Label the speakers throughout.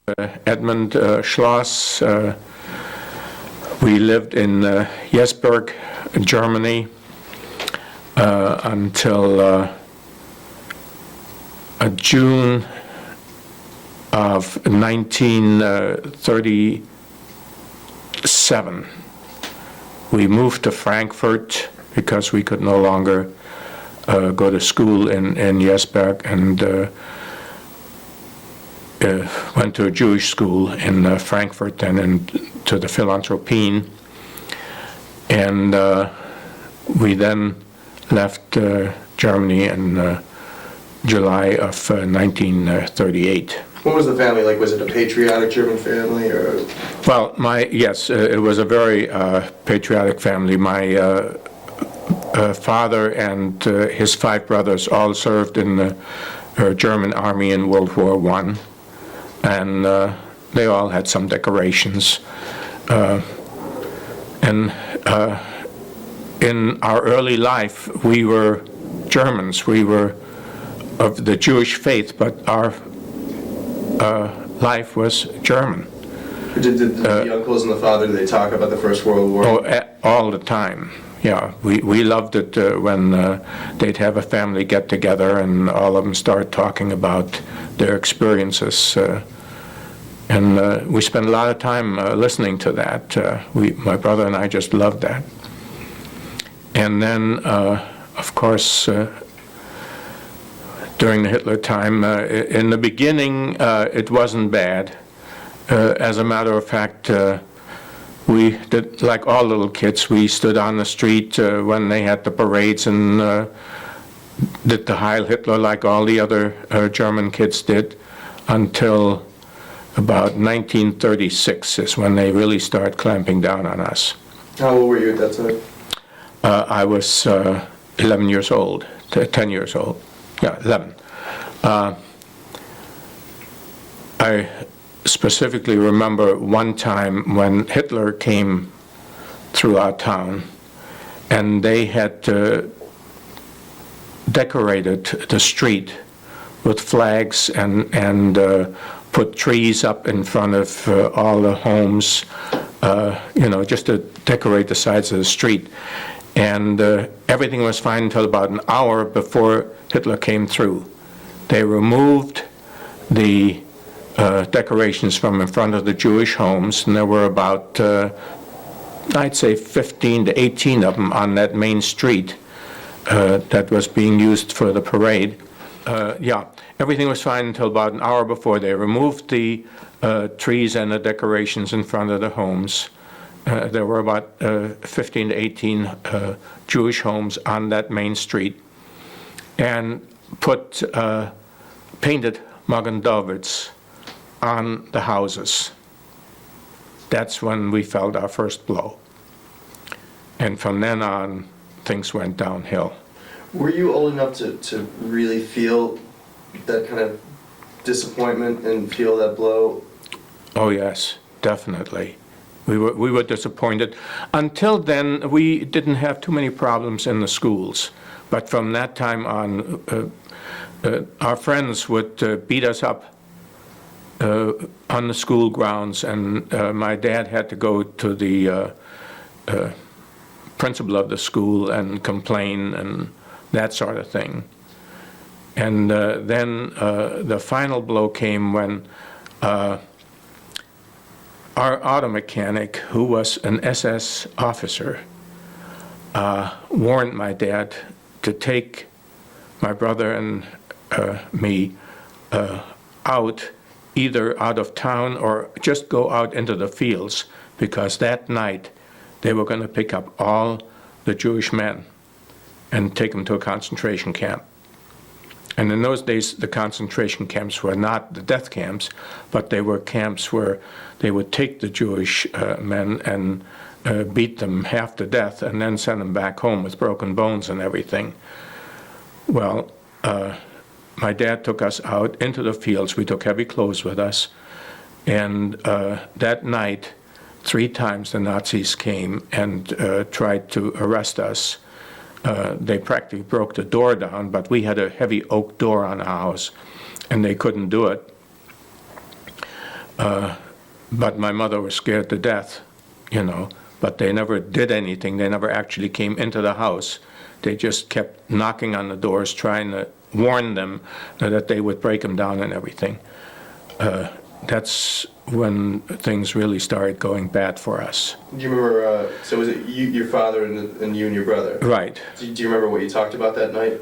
Speaker 1: Edmund Schloss. We lived in Jesberg, Germany, until June of 1937. We moved to Frankfurt because we could no longer go to school in Jesberg, and went to a Jewish school in Frankfurt and to the Philanthropine. And we then left Germany in July of 1938.
Speaker 2: What was the family like? Was it a patriotic German family, or?
Speaker 1: Well, yes, it was a very patriotic family. My father and his 5 brothers all served in the German army in World War I, and they all had some decorations. And in our early life, we were Germans. We were of the Jewish faith, but our life was German.
Speaker 2: Did the uncles and the father, did they talk about the First World War?
Speaker 1: Oh, all the time. Yeah, we loved it when they'd have a family get-together and all of them start talking about their experiences. And we spent a lot of time listening to that. My brother and I just loved that. And then, of course, during the Hitler time, in the beginning, it wasn't bad. As a matter of fact, we did, like all little kids, we stood on the street when they had the parades and did the Heil Hitler like all the other German kids did, until about 1936 is when they really started clamping down on us.
Speaker 2: How old were you at that time?
Speaker 1: I was 11 years old, 10 years old. Yeah, 11. I specifically remember one time when Hitler came through our town, and they had decorated the street with flags and put trees up in front of all the homes, just to decorate the sides of the street. And everything was fine until about an hour before Hitler came through. They removed the decorations from in front of the Jewish homes, and there were about, I'd say 15 to 18 of them on that main street that was being used for the parade. Yeah, everything was fine until about an hour before they removed the trees and the decorations in front of the homes. There were about 15 to 18 Jewish homes on that main street, and put painted Magen Davids on the houses. That's when we felt our first blow. And from then on, things went downhill.
Speaker 2: Were you old enough to really feel that kind of disappointment and feel that blow?
Speaker 1: Oh yes, definitely. We were disappointed. Until then, we didn't have too many problems in the schools. But from that time on, our friends would beat us up on the school grounds, and my dad had to go to the principal of the school and complain and that sort of thing. And then the final blow came when our auto mechanic, who was an SS officer, warned my dad to take my brother and me either out of town or just go out into the fields, because that night they were going to pick up all the Jewish men and take them to a concentration camp. And in those days, the concentration camps were not the death camps, but they were camps where they would take the Jewish men and beat them half to death and then send them back home with broken bones and everything. Well, my dad took us out into the fields. We took heavy clothes with us. And that night, 3 times the Nazis came and tried to arrest us. They practically broke the door down, but we had a heavy oak door on our house, and they couldn't do it. But my mother was scared to death, you know. But they never did anything. They never actually came into the house. They just kept knocking on the doors, trying to warn them that they would break them down and everything. That's when things really started going bad for us.
Speaker 2: Do you remember, so was it you, your father and you and your brother?
Speaker 1: Right.
Speaker 2: Do you remember what you talked about that night?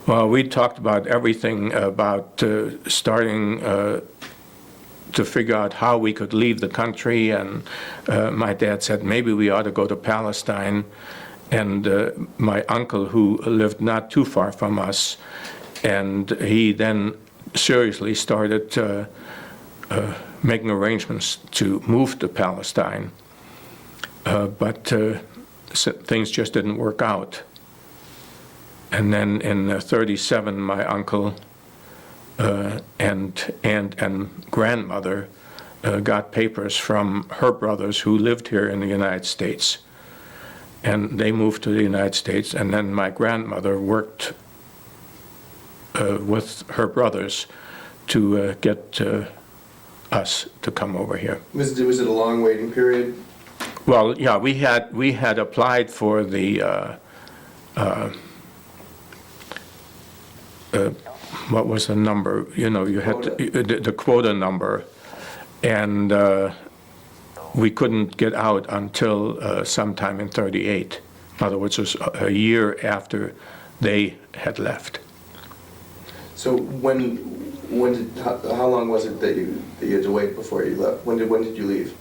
Speaker 1: Well, we talked about everything, about starting to figure out how we could leave the country, and my dad said maybe we ought to go to Palestine, and my uncle, who lived not too far from us, and he then seriously started making arrangements to move to Palestine, but things just didn't work out. And then in '37, my uncle and aunt and grandmother got papers from her brothers who lived here in the United States. And they moved to the United States, and then my grandmother worked with her brothers to get us to come over here.
Speaker 2: Was it a long waiting period?
Speaker 1: Well, yeah, we had applied for the what was the number? You know, you had the quota number, and we couldn't get out until sometime in '38. In other words, it was a year after they had left.
Speaker 2: So how long was it that you had to wait before you left? When did you leave?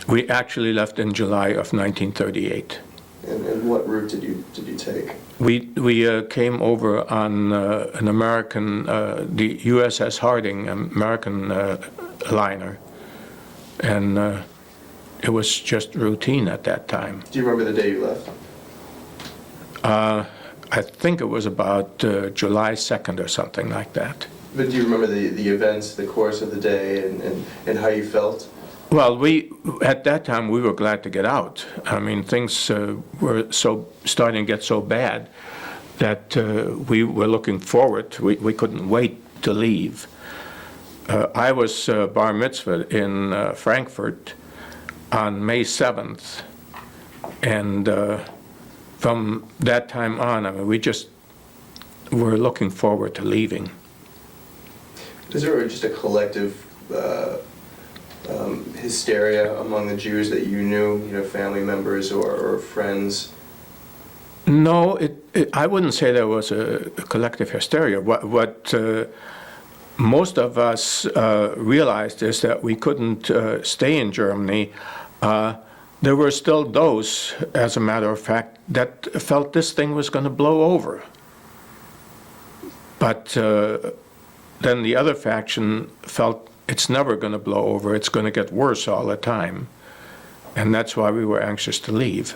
Speaker 1: We actually left in July of 1938.
Speaker 2: And what route did you take?
Speaker 1: We came over on an American, the USS Harding, American liner, and it was just routine at that time.
Speaker 2: Do you remember the day you left?
Speaker 1: I think it was about July 2nd or something like that.
Speaker 2: But do you remember the events, the course of the day, and how you felt?
Speaker 1: Well, at that time, we were glad to get out. I mean, things were starting to get so bad that we were looking forward. We couldn't wait to leave. I was bar mitzvahed in Frankfurt on May 7th, and from that time on, I mean, we just were looking forward to leaving.
Speaker 2: Is there just a collective hysteria among the Jews that you knew, family members or friends?
Speaker 1: No, I wouldn't say there was a collective hysteria. What most of us realized is that we couldn't stay in Germany. There were still those, as a matter of fact, that felt this thing was going to blow over. But then the other faction felt it's never going to blow over, it's going to get worse all the time. And that's why we were anxious to leave.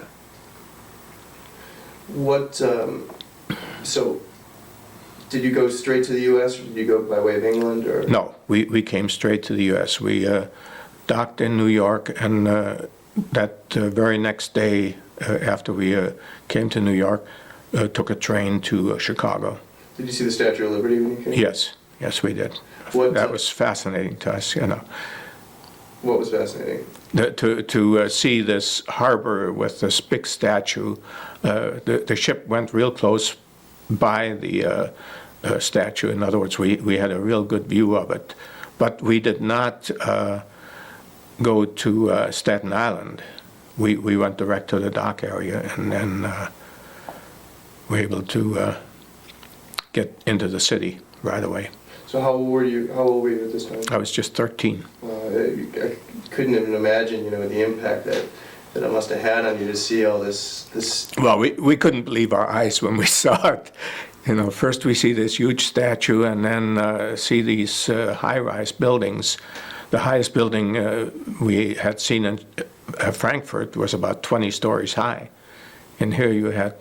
Speaker 2: So, did you go straight to the U.S., or did you go by way of England, or?
Speaker 1: No, we came straight to the U.S. We docked in New York, and that very next day after we came to New York, took a train to Chicago.
Speaker 2: Did you see the Statue of Liberty when you came?
Speaker 1: Yes, we did. That was fascinating to us,
Speaker 2: What was fascinating?
Speaker 1: To see this harbor with this big statue. The ship went real close by the statue. In other words, we had a real good view of it. But we did not go to Staten Island. We went direct to the dock area, and then were able to get into the city right away.
Speaker 2: So how old were you at this time?
Speaker 1: I was just 13.
Speaker 2: I couldn't even imagine, the impact that it must have had on you to see all this.
Speaker 1: Well, we couldn't believe our eyes when we saw it. First we see this huge statue, and then see these high-rise buildings. The highest building we had seen in Frankfurt was about 20 stories high. And here you had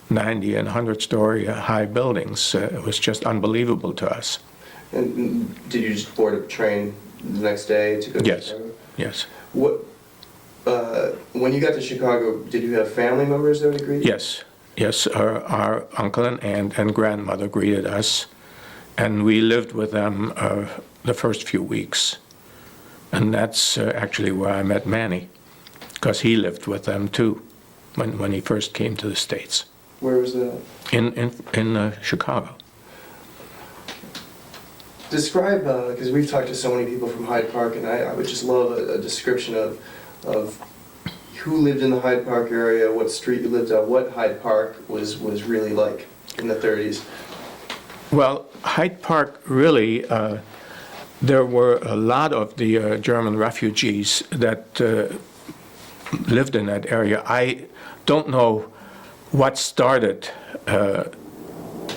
Speaker 1: 90 and 100-story high buildings. It was just unbelievable to us.
Speaker 2: And did you just board a train the next day to go to Chicago?
Speaker 1: Yes.
Speaker 2: When you got to Chicago, did you have family members there to greet you?
Speaker 1: Yes. Our uncle and aunt and grandmother greeted us, and we lived with them the first few weeks. And that's actually where I met Manny, because he lived with them too when he first came to the States.
Speaker 2: Where was that?
Speaker 1: In Chicago.
Speaker 2: Describe, because we've talked to so many people from Hyde Park, and I would just love a description of who lived in the Hyde Park area, what street you lived on, what Hyde Park was really like in the 30s.
Speaker 1: Well, Hyde Park really, there were a lot of the German refugees that lived in that area. I don't know what started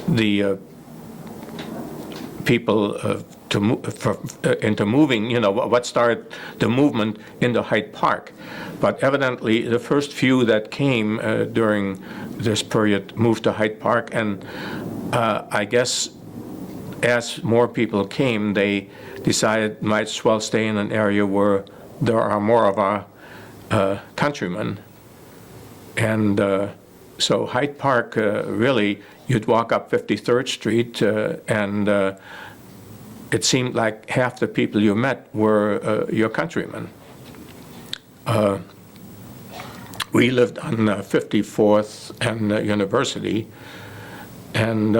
Speaker 1: the people into moving, what started the movement into Hyde Park. But evidently, the first few that came during this period moved to Hyde Park, and I guess as more people came, they decided might as well stay in an area where there are more of our countrymen. And so Hyde Park, really, you'd walk up 53rd Street, and it seemed like half the people you met were your countrymen. We lived on 54th and University, and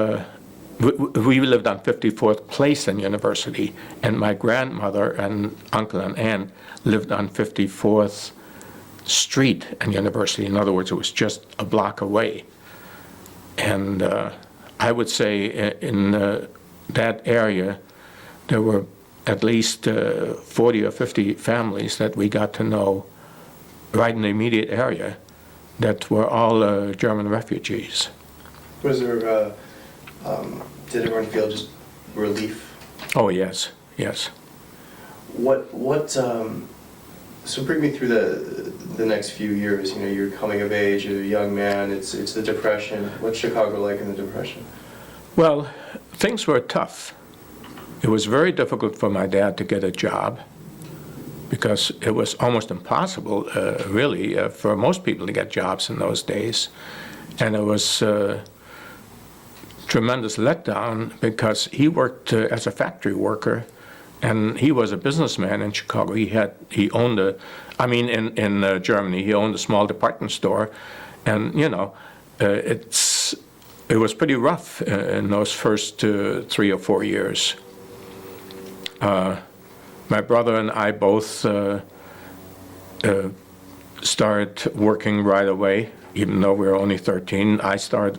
Speaker 1: we lived on 54th Place and University, and my grandmother and uncle and aunt lived on 54th Street and University. In other words, it was just a block away. And I would say in that area, there were at least 40 or 50 families that we got to know right in the immediate area that were all German refugees.
Speaker 2: Was there, did everyone feel just relief?
Speaker 1: Oh, yes, yes.
Speaker 2: So bring me through the next few years. You're coming of age, you're a young man, it's the Depression. What's Chicago like in the Depression?
Speaker 1: Well, things were tough. It was very difficult for my dad to get a job because it was almost impossible, really, for most people to get jobs in those days. And it was tremendous letdown because he worked as a factory worker, and he was a businessman in Chicago. He owned in Germany, he owned a small department store, and it was pretty rough in those first 3 or 4 years. My brother and I both started working right away, even though we were only 13. I started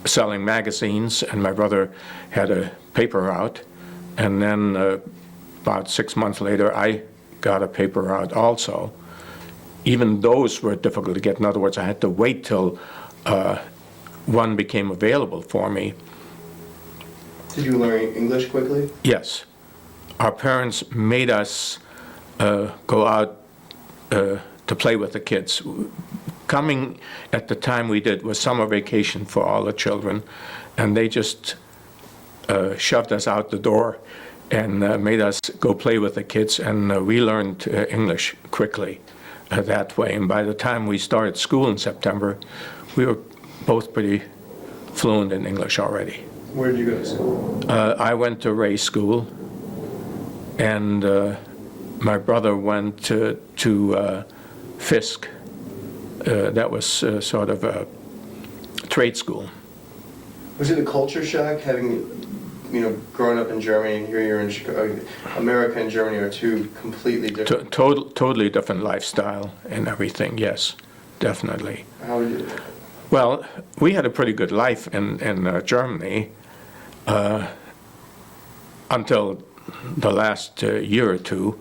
Speaker 1: selling magazines, and my brother had a paper route, and then about 6 months later, I got a paper route also. Even those were difficult to get. In other words, I had to wait till one became available for me.
Speaker 2: Did you learn English quickly?
Speaker 1: Yes. Our parents made us go out to play with the kids. Coming at the time we did was summer vacation for all the children, and they just shoved us out the door and made us go play with the kids, and we learned English quickly that way. And by the time we started school in September, we were both pretty fluent in English already.
Speaker 2: Where did you go to school?
Speaker 1: I went to Ray School, and my brother went to Fisk. That was sort of a trade school.
Speaker 2: Was it a culture shock having, growing up in Germany and here you're in Chicago? America and Germany are two completely different.
Speaker 1: Totally different lifestyle and everything. Yes, definitely.
Speaker 2: How would you?
Speaker 1: Well, we had a pretty good life in Germany until the last year or two.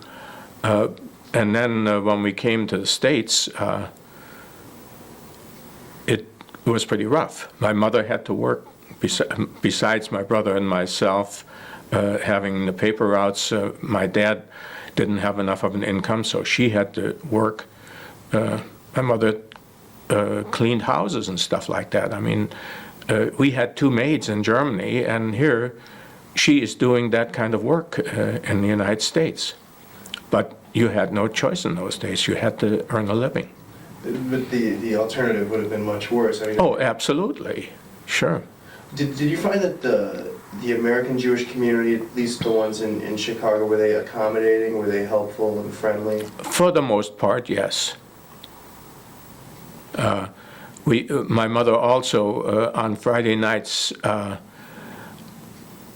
Speaker 1: And then when we came to the States, it was pretty rough. My mother had to work besides my brother and myself having the paper routes. My dad didn't have enough of an income, so she had to work. My mother cleaned houses and stuff like that. I mean, we had 2 maids in Germany, and here she is doing that kind of work in the United States. But you had no choice in those days. You had to earn a living.
Speaker 2: But the alternative would have been much worse.
Speaker 1: Oh, absolutely. Sure.
Speaker 2: Did you find that the American Jewish community, at least the ones in Chicago, were they accommodating? Were they helpful and friendly?
Speaker 1: For the most part, yes. My mother also, on Friday nights,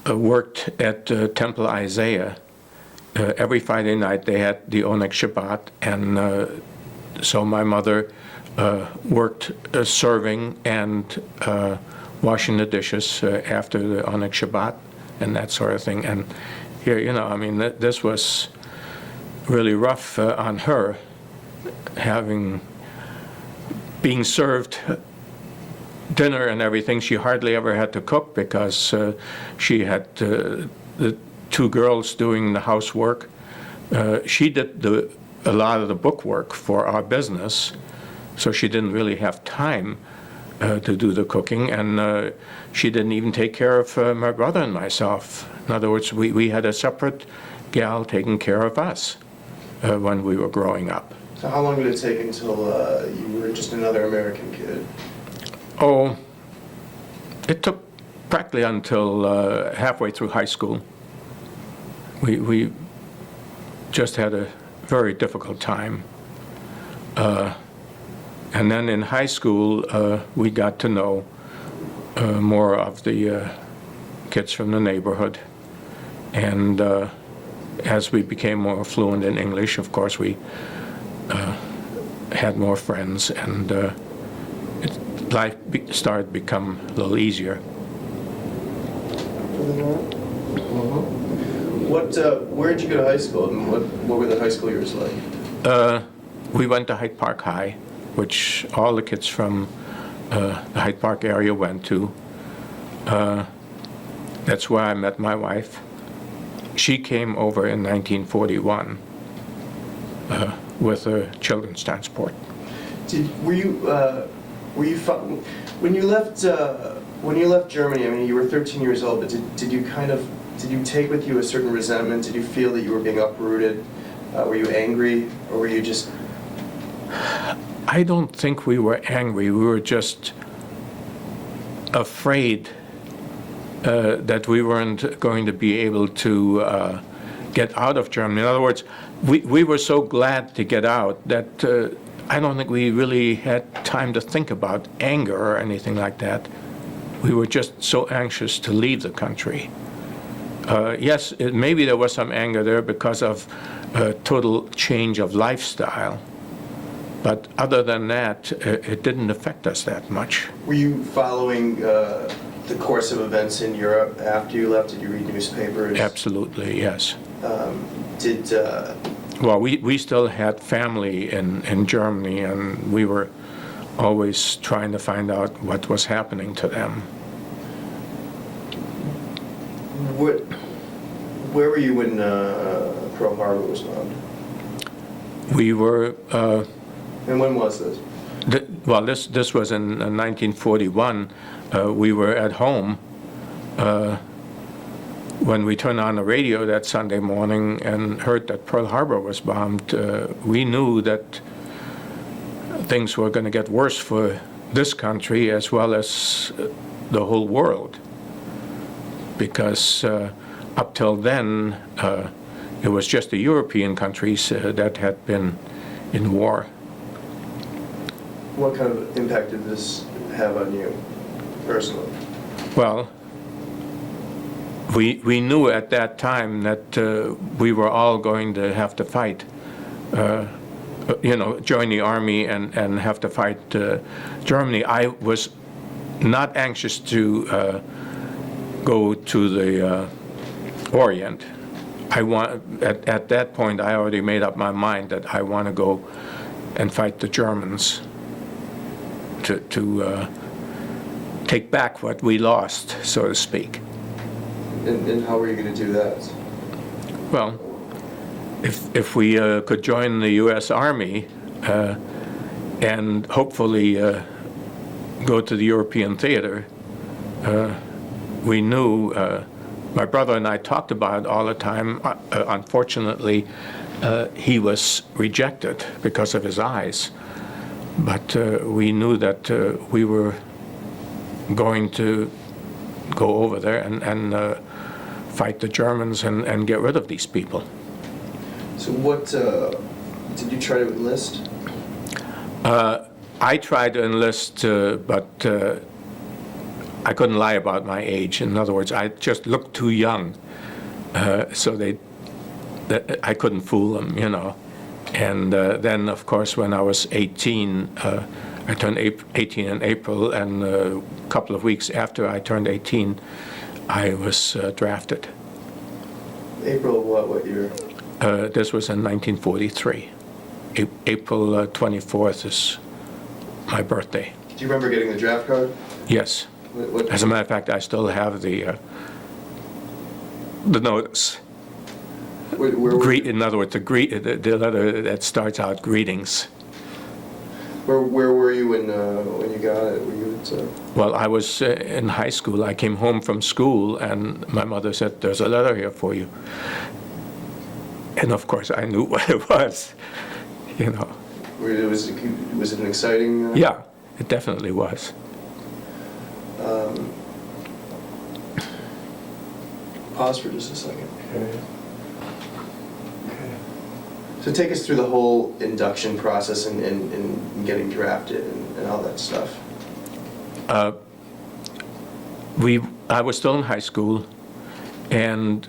Speaker 1: worked at Temple Isaiah. Every Friday night they had the Oneg Shabbat, and so my mother worked serving and washing the dishes after the Oneg Shabbat and that sort of thing. And here, you know, I mean, this was really rough on her, being served dinner and everything. She hardly ever had to cook because she had the two girls doing the housework. She did a lot of the bookwork for our business, so she didn't really have time to do the cooking, and she didn't even take care of my brother and myself. In other words, we had a separate gal taking care of us when we were growing up.
Speaker 2: So how long did it take until you were just another American kid?
Speaker 1: Oh, it took practically until halfway through high school. We just had a very difficult time. And then in high school, we got to know more of the kids from the neighborhood. And as we became more fluent in English, of course, we had more friends, and life started to become a little easier.
Speaker 2: Where did you go to high school, and what were the high school years like?
Speaker 1: We went to Hyde Park High, which all the kids from the Hyde Park area went to. That's where I met my wife. She came over in 1941 with a children's transport. When you left Germany? I mean, you were 13 years old, but did you take with you a certain resentment? Did you feel that you were being uprooted? Were you angry, or were you just? I don't think we were angry. We were just afraid that we weren't going to be able to get out of Germany. In other words, we were so glad to get out that I don't think we really had time to think about anger or anything like that. We were just so anxious to leave the country. Yes, maybe there was some anger there because of a total change of lifestyle. But other than that, it didn't affect us that much.
Speaker 2: Were you following the course of events in Europe after you left? Did you read newspapers?
Speaker 1: Absolutely, yes.
Speaker 2: Well,
Speaker 1: we still had family in Germany, and we were always trying to find out what was happening to them.
Speaker 2: Where were you when Pearl Harbor was bombed?
Speaker 1: We were...
Speaker 2: And when was this?
Speaker 1: This was in 1941. We were at home when we turned on the radio that Sunday morning and heard that Pearl Harbor was bombed. We knew that things were going to get worse for this country as well as the whole world, because up till then it was just the European countries that had been in war.
Speaker 2: What kind of impact did this have on you personally?
Speaker 1: Well, we knew at that time that we were all going to have to fight, join the army and have to fight Germany. I was not anxious to go to the Orient. At that point, I already made up my mind that I want to go and fight the Germans to take back what we lost, so to speak.
Speaker 2: And how were you going to do that?
Speaker 1: Well, if we could join the U.S. Army and hopefully go to the European theater, we knew, my brother and I talked about it all the time. Unfortunately, he was rejected because of his eyes. But we knew that we were going to go over there and fight the Germans and get rid of these people.
Speaker 2: So what, did you try to enlist?
Speaker 1: I tried to enlist, but I couldn't lie about my age. In other words, I just looked too young, so I couldn't fool them, you know. And then, of course, when I was 18, I turned 18 in April, and a couple of weeks after I turned 18, I was drafted.
Speaker 2: April what year?
Speaker 1: This was in 1943. April 24th is my birthday.
Speaker 2: Do you remember getting the draft card?
Speaker 1: Yes.
Speaker 2: What?
Speaker 1: As a matter of fact, I still have the notice.
Speaker 2: Where
Speaker 1: In other words, the letter that starts out greetings.
Speaker 2: were you when you got it? Were you at,
Speaker 1: Well, I was in high school. I came home from school, and my mother said, "There's a letter here for you." And of course, I knew what it was, you know.
Speaker 2: was it an exciting?
Speaker 1: Yeah, it definitely was.
Speaker 2: Pause for just a second. Okay. So take us through the whole induction process and getting drafted and all that stuff.
Speaker 1: I was still in high school, and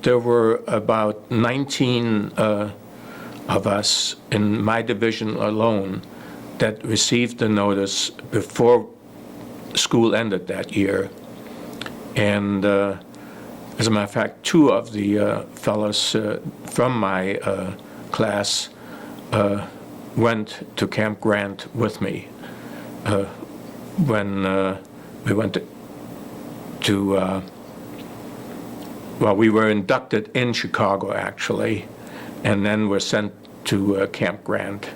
Speaker 1: there were about 19 of us in my division alone that received the notice before school ended that year. And as a matter of fact, two of the fellows from my class went to Camp Grant with me when we went well, we were inducted in Chicago, actually, and then were sent to Camp Grant.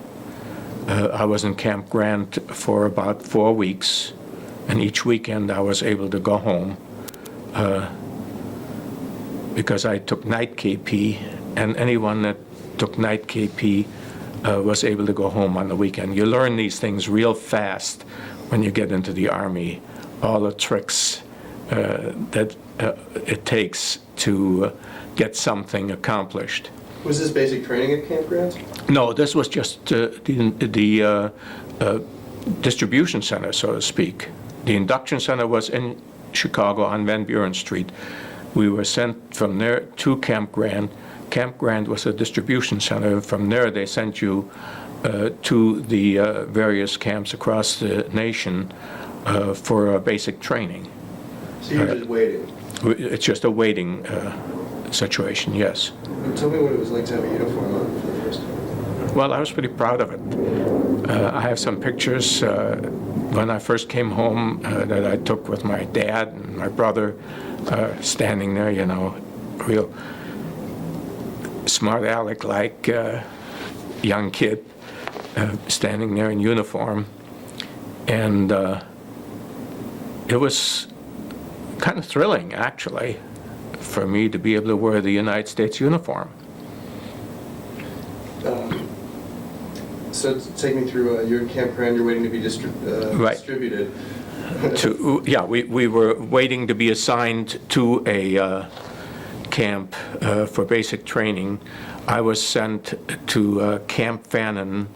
Speaker 1: I was in Camp Grant for about 4 weeks, and each weekend I was able to go home because I took night KP, and anyone that took night KP was able to go home on the weekend. You learn these things real fast when you get into the Army, all the tricks that it takes to get something accomplished.
Speaker 2: Was this basic training at Camp Grant?
Speaker 1: No, this was just the distribution center, so to speak. The induction center was in Chicago on Van Buren Street. We were sent from there to Camp Grant. Camp Grant was a distribution center. From there, they sent you to the various camps across the nation for basic training.
Speaker 2: So you're just waiting?
Speaker 1: It's just a waiting situation, yes.
Speaker 2: Tell me what it was like to have a uniform on for the first time.
Speaker 1: Well, I was pretty proud of it. I have some pictures when I first came home that I took with my dad and my brother standing there, you know, real smart aleck-like young kid standing there in uniform. And it was kind of thrilling, actually, for me to be able to wear the United States uniform.
Speaker 2: So take me through, you're in Camp Grant, you're waiting to be
Speaker 1: Right.
Speaker 2: distributed.
Speaker 1: Yeah, we were waiting to be assigned to a camp for basic training. I was sent to Camp Fannin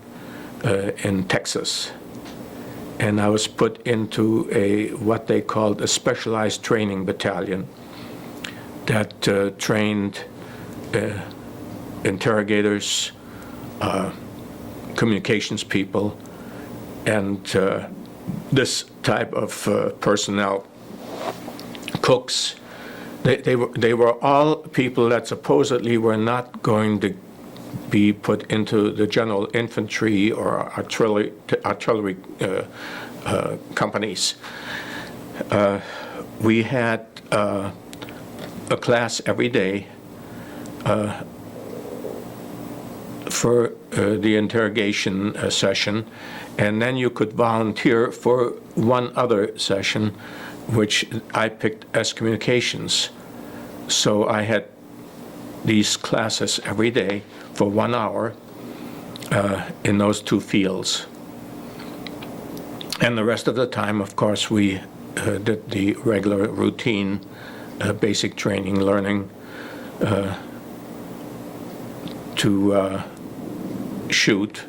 Speaker 1: in Texas, and I was put into what they called a specialized training battalion that trained interrogators, communications people, and this type of personnel, cooks. They were all people that supposedly were not going to be put into the general infantry or artillery companies. We had a class every day for the interrogation session, and then you could volunteer for one other session, which I picked as communications. So I had these classes every day for 1 hour in those two fields. And the rest of the time, of course, we did the regular routine basic training, learning to shoot,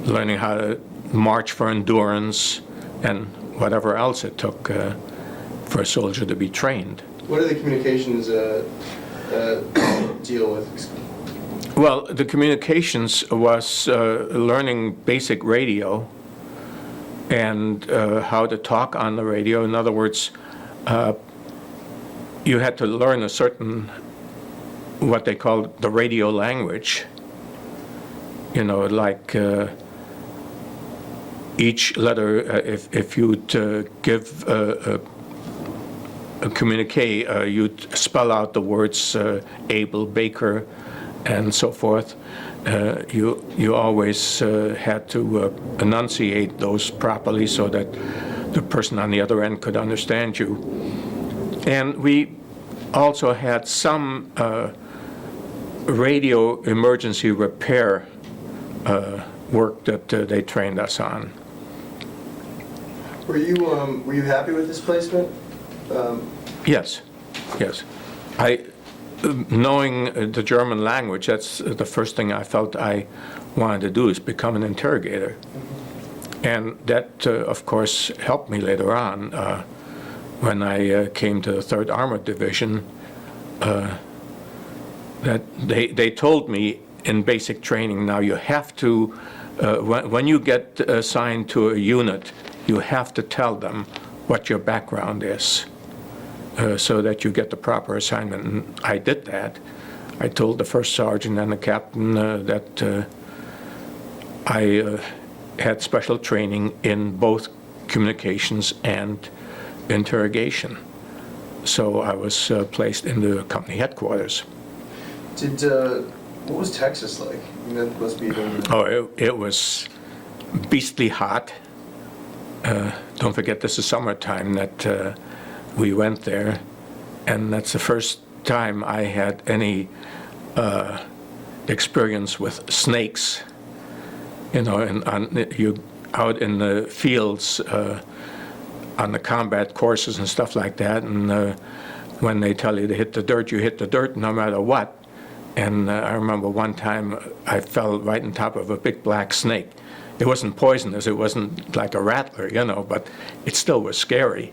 Speaker 1: learning how to march for endurance, and whatever else it took for a soldier to be trained.
Speaker 2: What do the communications deal with?
Speaker 1: Well, the communications was learning basic radio and how to talk on the radio. In other words, you had to learn a certain, what they call the radio language. You know, like each letter, if you'd give a communique, you'd spell out the words Abel, Baker, and so forth. You always had to enunciate those properly so that the person on the other end could understand you. And we also had some radio emergency repair work that they trained us on.
Speaker 2: Were you happy with this placement?
Speaker 1: Yes, yes. Knowing the German language, that's the first thing I felt I wanted to do, is become an interrogator. And that, of course, helped me later on when I came to the 3rd Armored Division. That they told me in basic training, now you have to, when you get assigned to a unit, you have to tell them what your background is. So that you get the proper assignment. And I did that. I told the first sergeant and the captain that I had special training in both communications and interrogation. So I was placed in the company headquarters.
Speaker 2: What was Texas like? I mean, that must be.
Speaker 1: Oh, it was beastly hot. Don't forget, this is summertime that we went there, and that's the first time I had any experience with snakes. You know, and you out in the fields on the combat courses and stuff like that, and when they tell you to hit the dirt, you hit the dirt no matter what. And I remember one time I fell right on top of a big black snake. It wasn't poisonous, it wasn't like a rattler, you know, but it still was scary.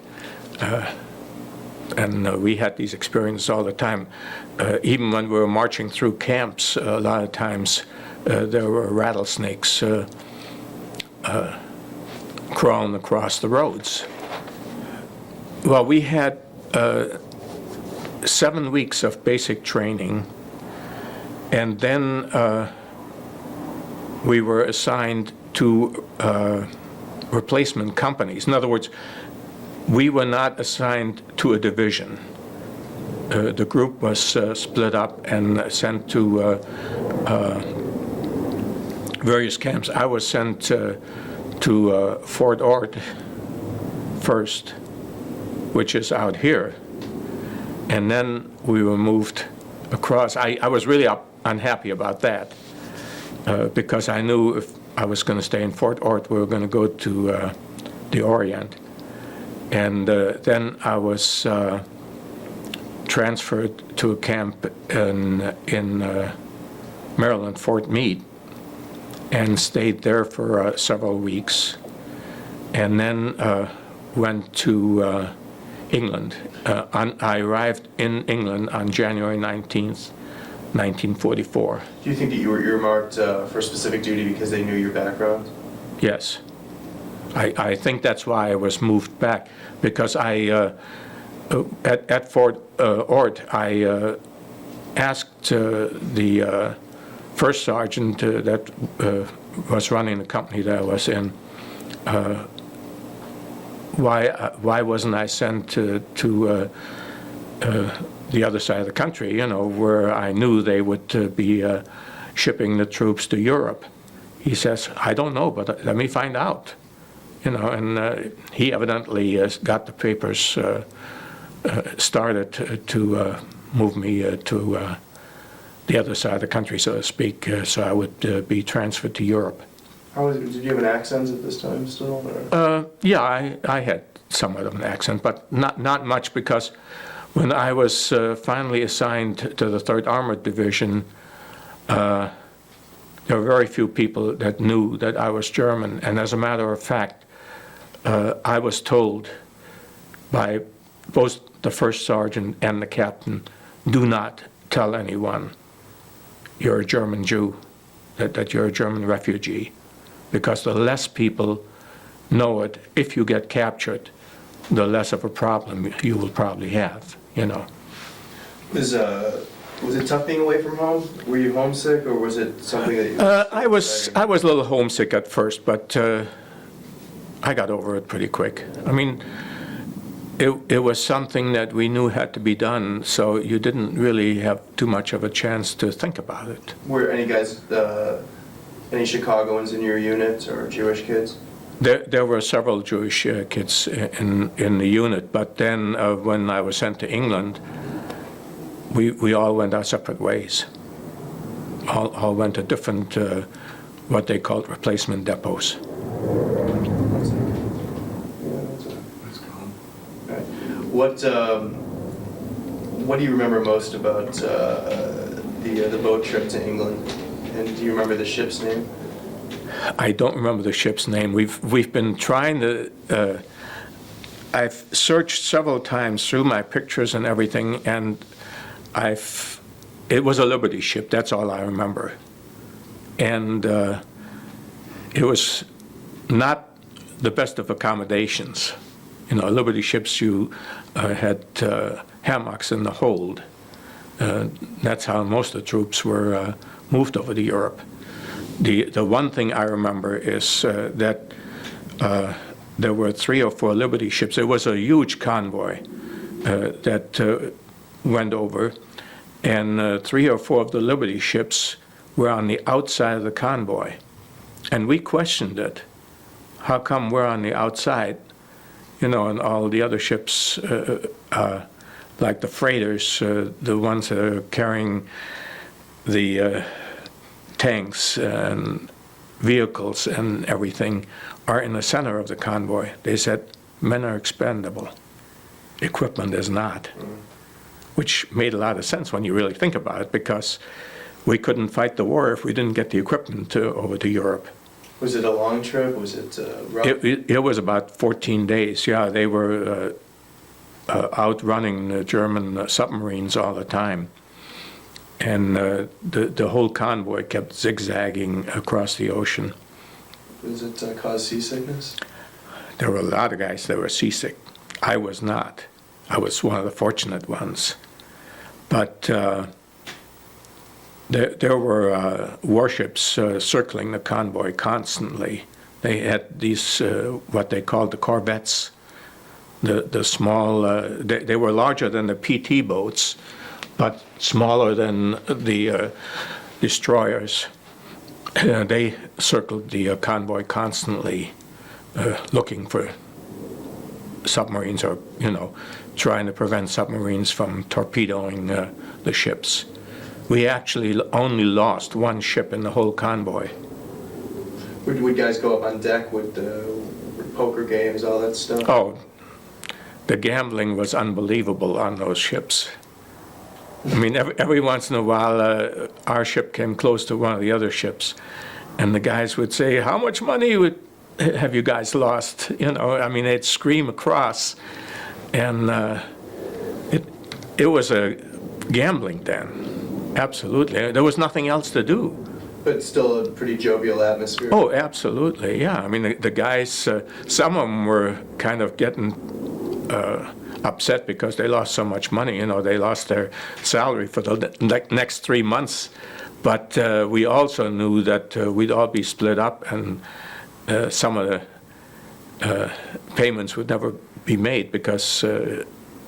Speaker 1: And we had these experiences all the time. Even when we were marching through camps, a lot of times there were rattlesnakes crawling across the roads. Well, we had 7 weeks of basic training, and then we were assigned to replacement companies. In other words, we were not assigned to a division. The group was split up and sent to various camps. I was sent to Fort Ord first, which is out here. And then we were moved across. I was really unhappy about that because I knew if I was going to stay in Fort Ord, we were going to go to the Orient. And then I was transferred to a camp in Maryland, Fort Meade, and stayed there for several weeks, and then went to England. I arrived in England on January 19th, 1944.
Speaker 2: Do you think that you were earmarked for specific duty because they knew your background?
Speaker 1: Yes. I think that's why I was moved back, because I, at Fort Ord, I asked the first sergeant that was running the company that I was in, why wasn't I sent to the other side of the country, you know, where I knew they would be shipping the troops to Europe. He says, I don't know, but let me find out. You know, and he evidently got the papers started to move me to the other side of the country, so to speak, so I would be transferred to Europe.
Speaker 2: How was it? Did you have an accent at this time still? Or?
Speaker 1: Yeah, I had somewhat of an accent, but not much, because when I was finally assigned to the 3rd Armored Division, there were very few people that knew that I was German. And as a matter of fact, I was told by both the first sergeant and the captain, do not tell anyone you're a German Jew, that you're a German refugee. Because the less people know it, if you get captured, the less of a problem you will probably have, you know.
Speaker 2: Was it tough being away from home? Were you homesick, or was it something that you...
Speaker 1: I was a little homesick at first, but I got over it pretty quick. I mean, it was something that we knew had to be done, so you didn't really have too much of a chance to think about it.
Speaker 2: Were any guys, any Chicagoans in your unit, or Jewish kids?
Speaker 1: There were several Jewish kids in the unit, but then when I was sent to England, we all went our separate ways. All went to different, what they called replacement depots.
Speaker 2: What do you remember most about the boat trip to England? And do you remember the ship's name?
Speaker 1: I don't remember the ship's name. We've been trying to. I've searched several times through my pictures and everything, and it was a Liberty ship. That's all I remember, and it was not the best of accommodations. You know, Liberty ships, you had hammocks in the hold. That's how most of the troops were moved over to Europe. The one thing I remember is that there were 3 or 4 Liberty ships. It was a huge convoy that went over, and 3 or 4 of the Liberty ships were on the outside of the convoy. And we questioned it. How come we're on the outside? You know, and all the other ships, like the freighters, the ones that are carrying the tanks and vehicles and everything, are in the center of the convoy. They said, men are expendable. Equipment is not. Which made a lot of sense when you really think about it, because we couldn't fight the war if we didn't get the equipment over to Europe.
Speaker 2: Was it a long trip? Was it rough?
Speaker 1: It was about 14 days. Yeah, they were outrunning the German submarines all the time. And the whole convoy kept zigzagging across the ocean.
Speaker 2: Does it cause seasickness?
Speaker 1: There were a lot of guys that were seasick. I was not. I was one of the fortunate ones. But there were warships circling the convoy constantly. They had these, what they called the corvettes, the small, they were larger than the PT boats, but smaller than the destroyers. They circled the convoy constantly, looking for submarines, or, you know, trying to prevent submarines from torpedoing the ships. We actually only lost 1 ship in the whole convoy.
Speaker 2: Would guys go up on deck with poker games, all that stuff?
Speaker 1: Oh, the gambling was unbelievable on those ships. I mean, every once in a while, our ship came close to one of the other ships, and the guys would say, "How much money have you guys lost?" You know, I mean, they'd scream across, and it was a gambling den. Absolutely. There was nothing else to do.
Speaker 2: But still a pretty jovial atmosphere.
Speaker 1: Oh, absolutely, yeah. I mean, the guys, some of them were kind of getting upset because they lost so much money. You know, they lost their salary for the next 3 months. But we also knew that we'd all be split up, and some of the payments would never be made, because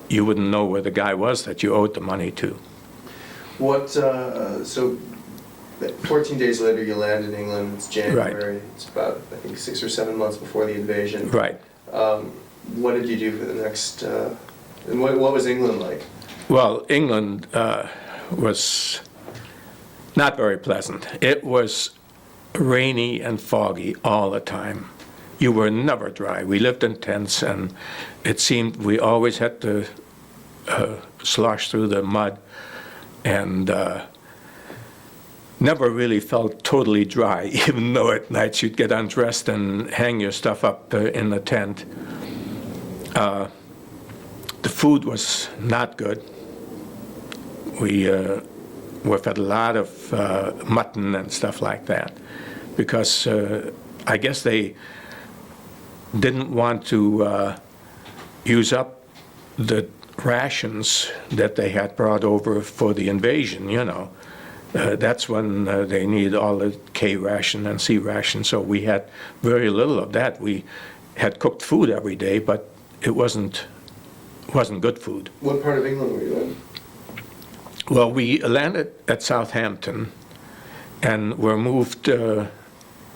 Speaker 1: you wouldn't know where the guy was that you owed the money to.
Speaker 2: So 14 days later you land in England, it's January. Right. It's about, I think, 6 or 7 months before the invasion.
Speaker 1: Right.
Speaker 2: What did you do for the next, and what was England like?
Speaker 1: Well, England was not very pleasant. It was rainy and foggy all the time. You were never dry. We lived in tents, and it seemed we always had to slosh through the mud, and never really felt totally dry, even though at nights you'd get undressed and hang your stuff up in the tent. The food was not good. We were fed a lot of mutton and stuff like that, because I guess they didn't want to use up the rations that they had brought over for the invasion, you know. That's when they needed all the K ration and C ration, so we had very little of that. We had cooked food every day, but it wasn't good food.
Speaker 2: What part of England were you in?
Speaker 1: Well, we landed at Southampton and were moved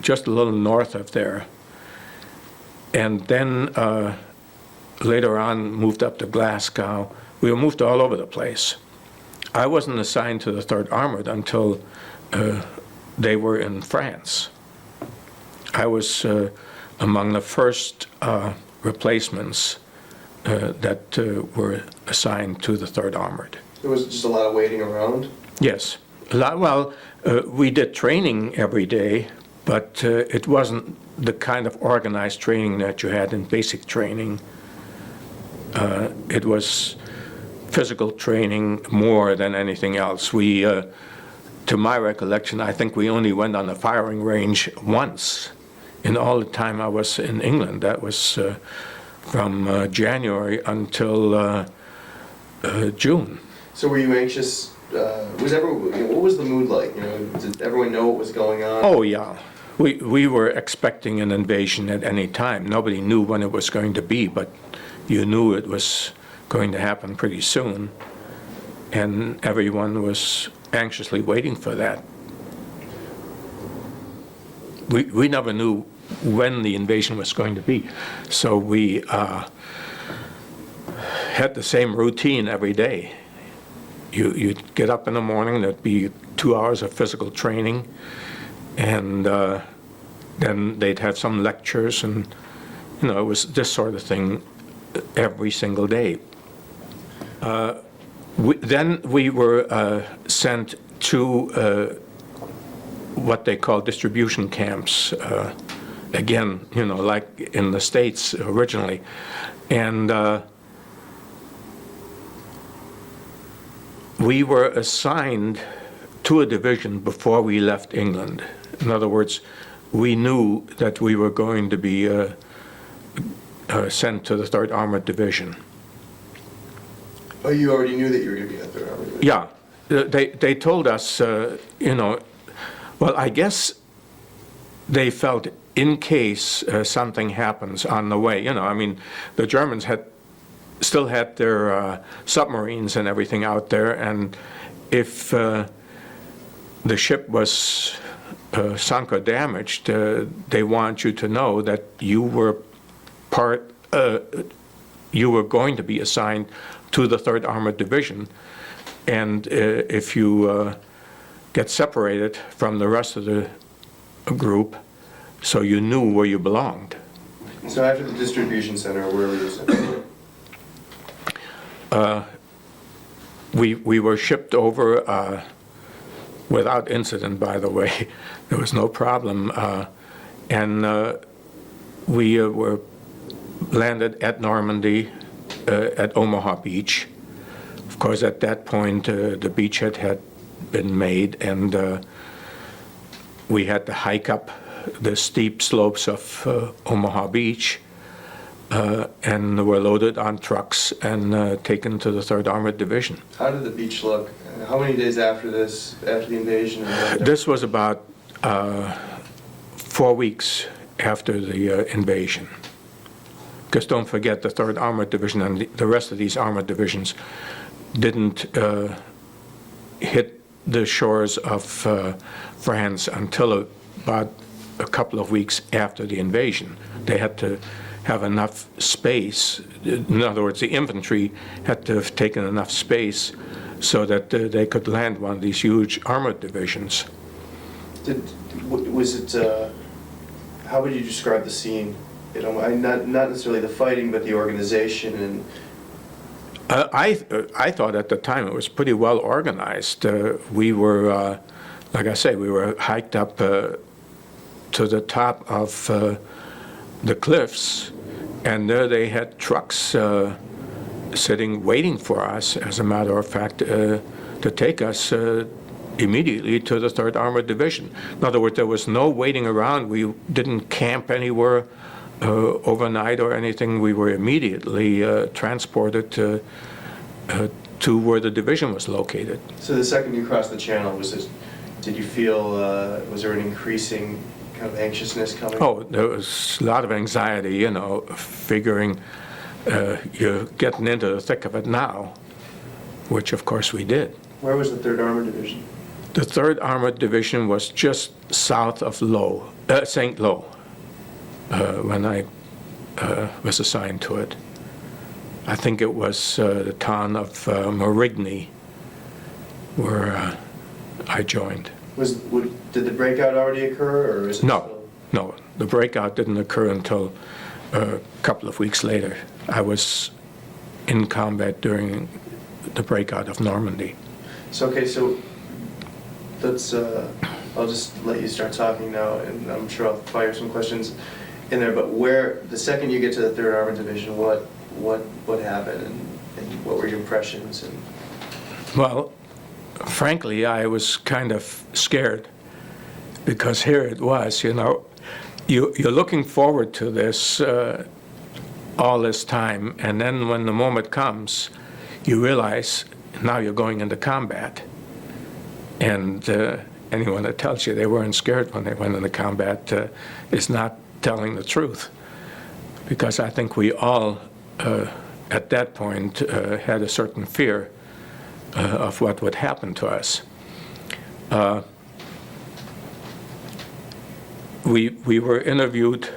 Speaker 1: just a little north of there, and then later on moved up to Glasgow. We were moved all over the place. I wasn't assigned to the 3rd Armored until they were in France. I was among the first replacements that were assigned to the 3rd Armored.
Speaker 2: There was just a lot of waiting around?
Speaker 1: Yes. Well, we did training every day, but it wasn't the kind of organized training that you had in basic training. It was physical training more than anything else. We, to my recollection, I think we only went on the firing range once in all the time I was in England. That was from January until June.
Speaker 2: So were you anxious? What was the mood like? You know, did everyone know what was going on?
Speaker 1: Oh, yeah. We were expecting an invasion at any time. Nobody knew when it was going to be, but you knew it was going to happen pretty soon, and everyone was anxiously waiting for that. We never knew when the invasion was going to be, so we had the same routine every day. You'd get up in the morning, there'd be 2 hours of physical training, and then they'd have some lectures, and you know, it was this sort of thing every single day. Then we were sent to what they call distribution camps, again, you know, like in the States originally. And we were assigned to a division before we left England. In other words, we knew that we were going to be sent to the 3rd Armored Division.
Speaker 2: Oh, you already knew that you were going to be at the 3rd Armored Division?
Speaker 1: Yeah. They told us, you know, well, I guess they felt in case something happens on the way, you know, I mean, the Germans still had their submarines and everything out there, and if the ship was sunk or damaged, they want you to know that you were going to be assigned to the 3rd Armored Division, and if you get separated from the rest of the group, so you knew where you belonged.
Speaker 2: So after the distribution center, where were you sent?
Speaker 1: We were shipped over without incident, by the way. There was no problem, and we were landed at Normandy, at Omaha Beach. Of course, at that point, the beachhead had been made, and we had to hike up the steep slopes of Omaha Beach, and were loaded on trucks and taken to the 3rd Armored Division.
Speaker 2: How did the beach look? How many days after this, after the invasion?
Speaker 1: This was about 4 weeks after the invasion. Because don't forget, the 3rd Armored Division and the rest of these armored divisions didn't hit the shores of France until about a couple of weeks after the invasion. They had to have enough space. In other words, the infantry had to have taken enough space so that they could land one of these huge armored divisions.
Speaker 2: Was it, how would you describe the scene? You know, not necessarily the fighting, but the organization and...
Speaker 1: I thought at the time it was pretty well organized. We were, like I say, we were hiked up to the top of the cliffs, and there they had trucks sitting, waiting for us, as a matter of fact, to take us immediately to the 3rd Armored Division. In other words, there was no waiting around. We didn't camp anywhere overnight or anything. We were immediately transported to where the division was located.
Speaker 2: So the second you crossed the channel, did you feel, was there an increasing kind of anxiousness coming?
Speaker 1: Oh, there was a lot of anxiety, you know, figuring you're getting into the thick of it now, which of course we did.
Speaker 2: Where was the 3rd Armored Division?
Speaker 1: The 3rd Armored Division was just south of St. Lo, when I was assigned to it. I think it was the town of Marigny where I joined.
Speaker 2: Did the breakout already occur, or is it
Speaker 1: No, the breakout didn't occur until a couple of weeks later. I was in combat during the breakout of Normandy.
Speaker 2: So, okay, so let's, I'll just let you start talking now, and I'm sure I'll fire some questions in there, but the second you get to the 3rd Armored Division, what happened, and what were your impressions? And
Speaker 1: Well, frankly, I was kind of scared, because here it was, you know, you're looking forward to this all this time, and then when the moment comes, you realize now you're going into combat. And anyone that tells you they weren't scared when they went into combat is not telling the truth. Because I think we all, at that point, had a certain fear of what would happen to us. We were interviewed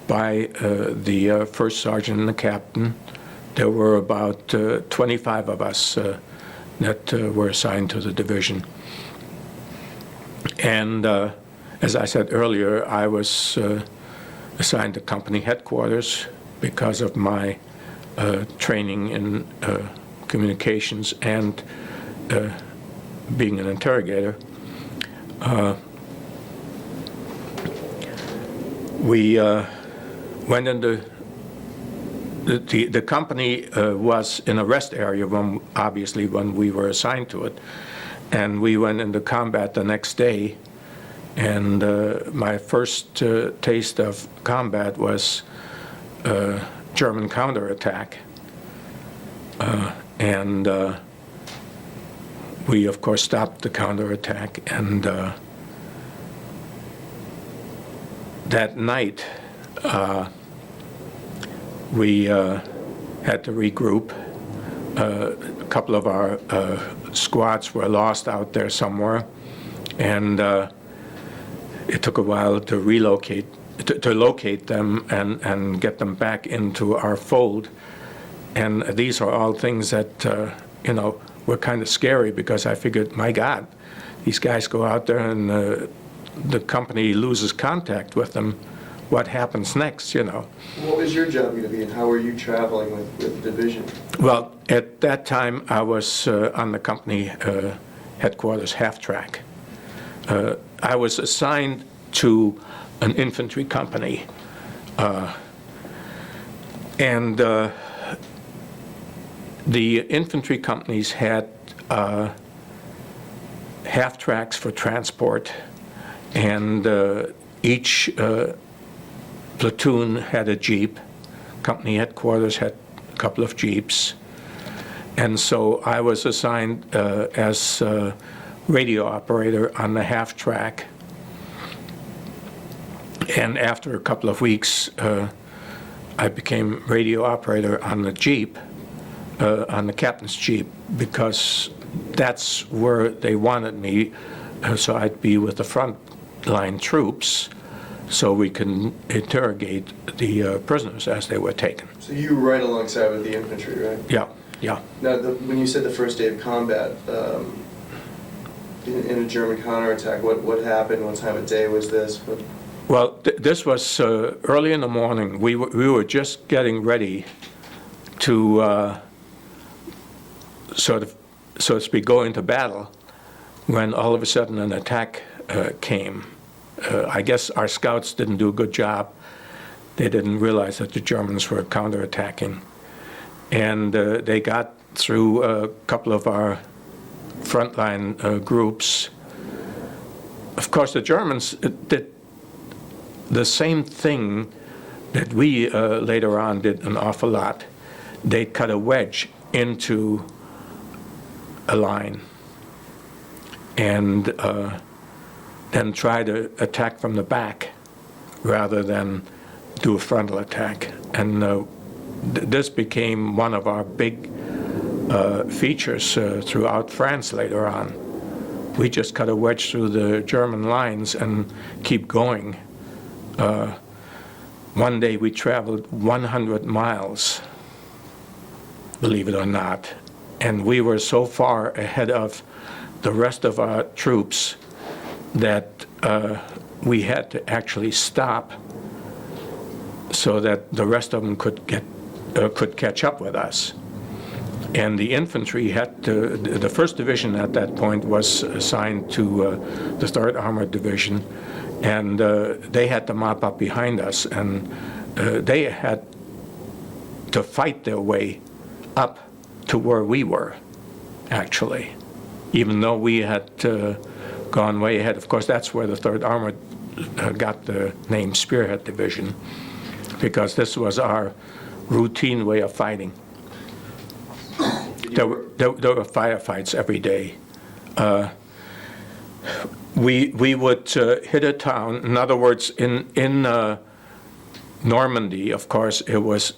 Speaker 1: by the first sergeant and the captain. There were about 25 of us that were assigned to the division. And as I said earlier, I was assigned to company headquarters because of my training in communications and being an interrogator. We went into the company was in a rest area obviously when we were assigned to it, and we went into combat the next day. And my first taste of combat was German counterattack, and we of course stopped the counterattack. And that night, we had to regroup. A couple of our squads were lost out there somewhere, and it took a while to relocate, to locate them and get them back into our fold. And these are all things that, you know, were kind of scary, because I figured, my God, these guys go out there and the company loses contact with them. What happens next, you know?
Speaker 2: what was your job going to be, and how were you traveling with the division?
Speaker 1: Well, at that time, I was on the company headquarters half-track. I was assigned to an infantry company, and the infantry companies had half-tracks for transport, and each platoon had a jeep. Company headquarters had a couple of jeeps. And so I was assigned as radio operator on the half-track. And after a couple of weeks, I became radio operator on the jeep, on the captain's jeep, because that's where they wanted me, so I'd be with the front line troops, so we can interrogate the prisoners as they were taken.
Speaker 2: So you were right alongside with the infantry, right?
Speaker 1: Yeah, yeah.
Speaker 2: Now, when you said the first day of combat, in a German counterattack? What happened? What time of day was this?
Speaker 1: Well, this was early in the morning. We were just getting ready to so to speak, go into battle when all of a sudden an attack came. I guess our scouts didn't do a good job. They didn't realize that the Germans were counterattacking. And they got through a couple of our frontline groups. Of course, the Germans did the same thing that we later on did an awful lot. They cut a wedge into a line and then try to attack from the back rather than do a frontal attack. And this became one of our big features throughout France later on. We just cut a wedge through the German lines and keep going. One day we traveled 100 miles, believe it or not, and we were so far ahead of the rest of our troops that we had to actually stop so that the rest of them could catch up with us. And the infantry had to, the 1st Division at that point was assigned to the 3rd Armored Division, and they had to mop up behind us, and they had to fight their way up to where we were, actually, even though we had gone way ahead. Of course, that's where the 3rd Armored got the name Spearhead Division, because this was our routine way of fighting. There were firefights every day. We would hit a town. In other words, in Normandy, of course, it was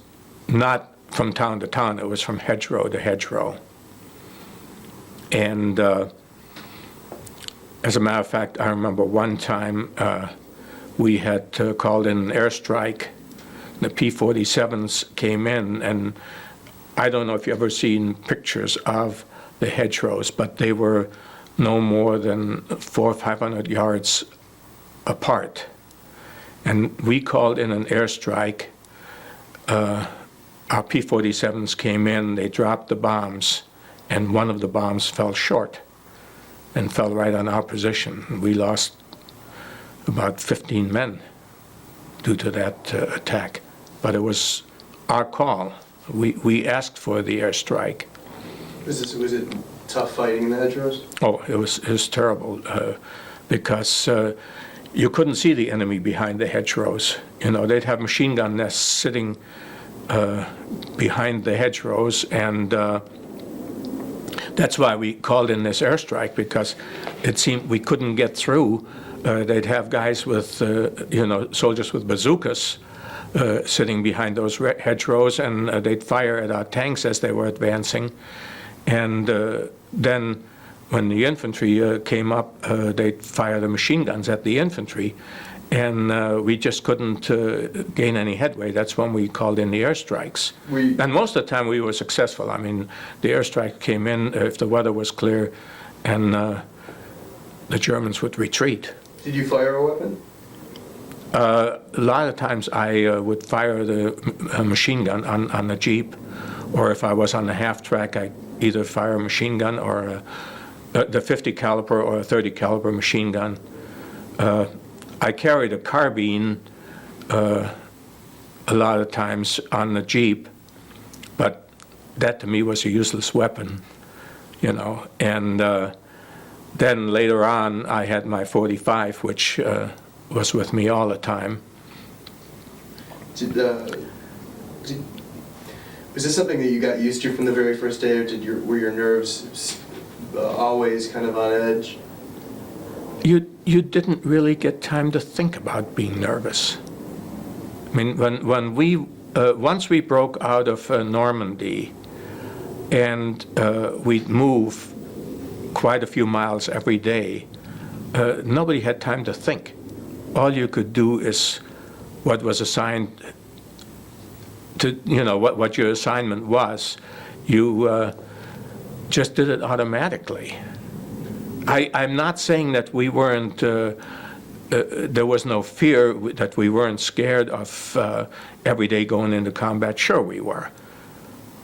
Speaker 1: not from town to town. It was from hedgerow to hedgerow. And as a matter of fact, I remember one time we had called in an airstrike. The P-47s came in, and I don't know if you've ever seen pictures of the hedgerows, but they were no more than 400 or 500 yards apart. And we called in an airstrike. Our P-47s came in, they dropped the bombs, and one of the bombs fell short and fell right on our position. We lost about 15 men due to that attack. But it was our call. We asked for the airstrike.
Speaker 2: Was it tough fighting in the hedgerows?
Speaker 1: Oh, it was terrible because you couldn't see the enemy behind the hedgerows. You know, they'd have machine gun nests sitting behind the hedgerows, and that's why we called in this airstrike, because it seemed we couldn't get through. They'd have guys with, soldiers with bazookas sitting behind those hedgerows, and they'd fire at our tanks as they were advancing. And then when the infantry came up, they'd fire the machine guns at the infantry, and we just couldn't gain any headway. That's when we called in the airstrikes. And most of the time we were successful. I mean, the airstrike came in if the weather was clear, and the Germans would retreat.
Speaker 2: Did you fire a weapon?
Speaker 1: A lot of times I would fire the machine gun on the Jeep, or if I was on the half track, I'd either fire a machine gun or the 50 caliber or a 30 caliber machine gun. I carried a carbine a lot of times on the Jeep, but that to me was a useless weapon, you know. And then later on, I had my .45, which was with me all the time.
Speaker 2: Was this something that you got used to from the very first day, or were your nerves always kind of on edge?
Speaker 1: You didn't really get time to think about being nervous. I mean, when we once we broke out of Normandy, and we'd move quite a few miles every day, nobody had time to think. All you could do is what was assigned to, what your assignment was. You just did it automatically. I'm not saying that we weren't, there was no fear, that we weren't scared of every day going into combat. Sure we were.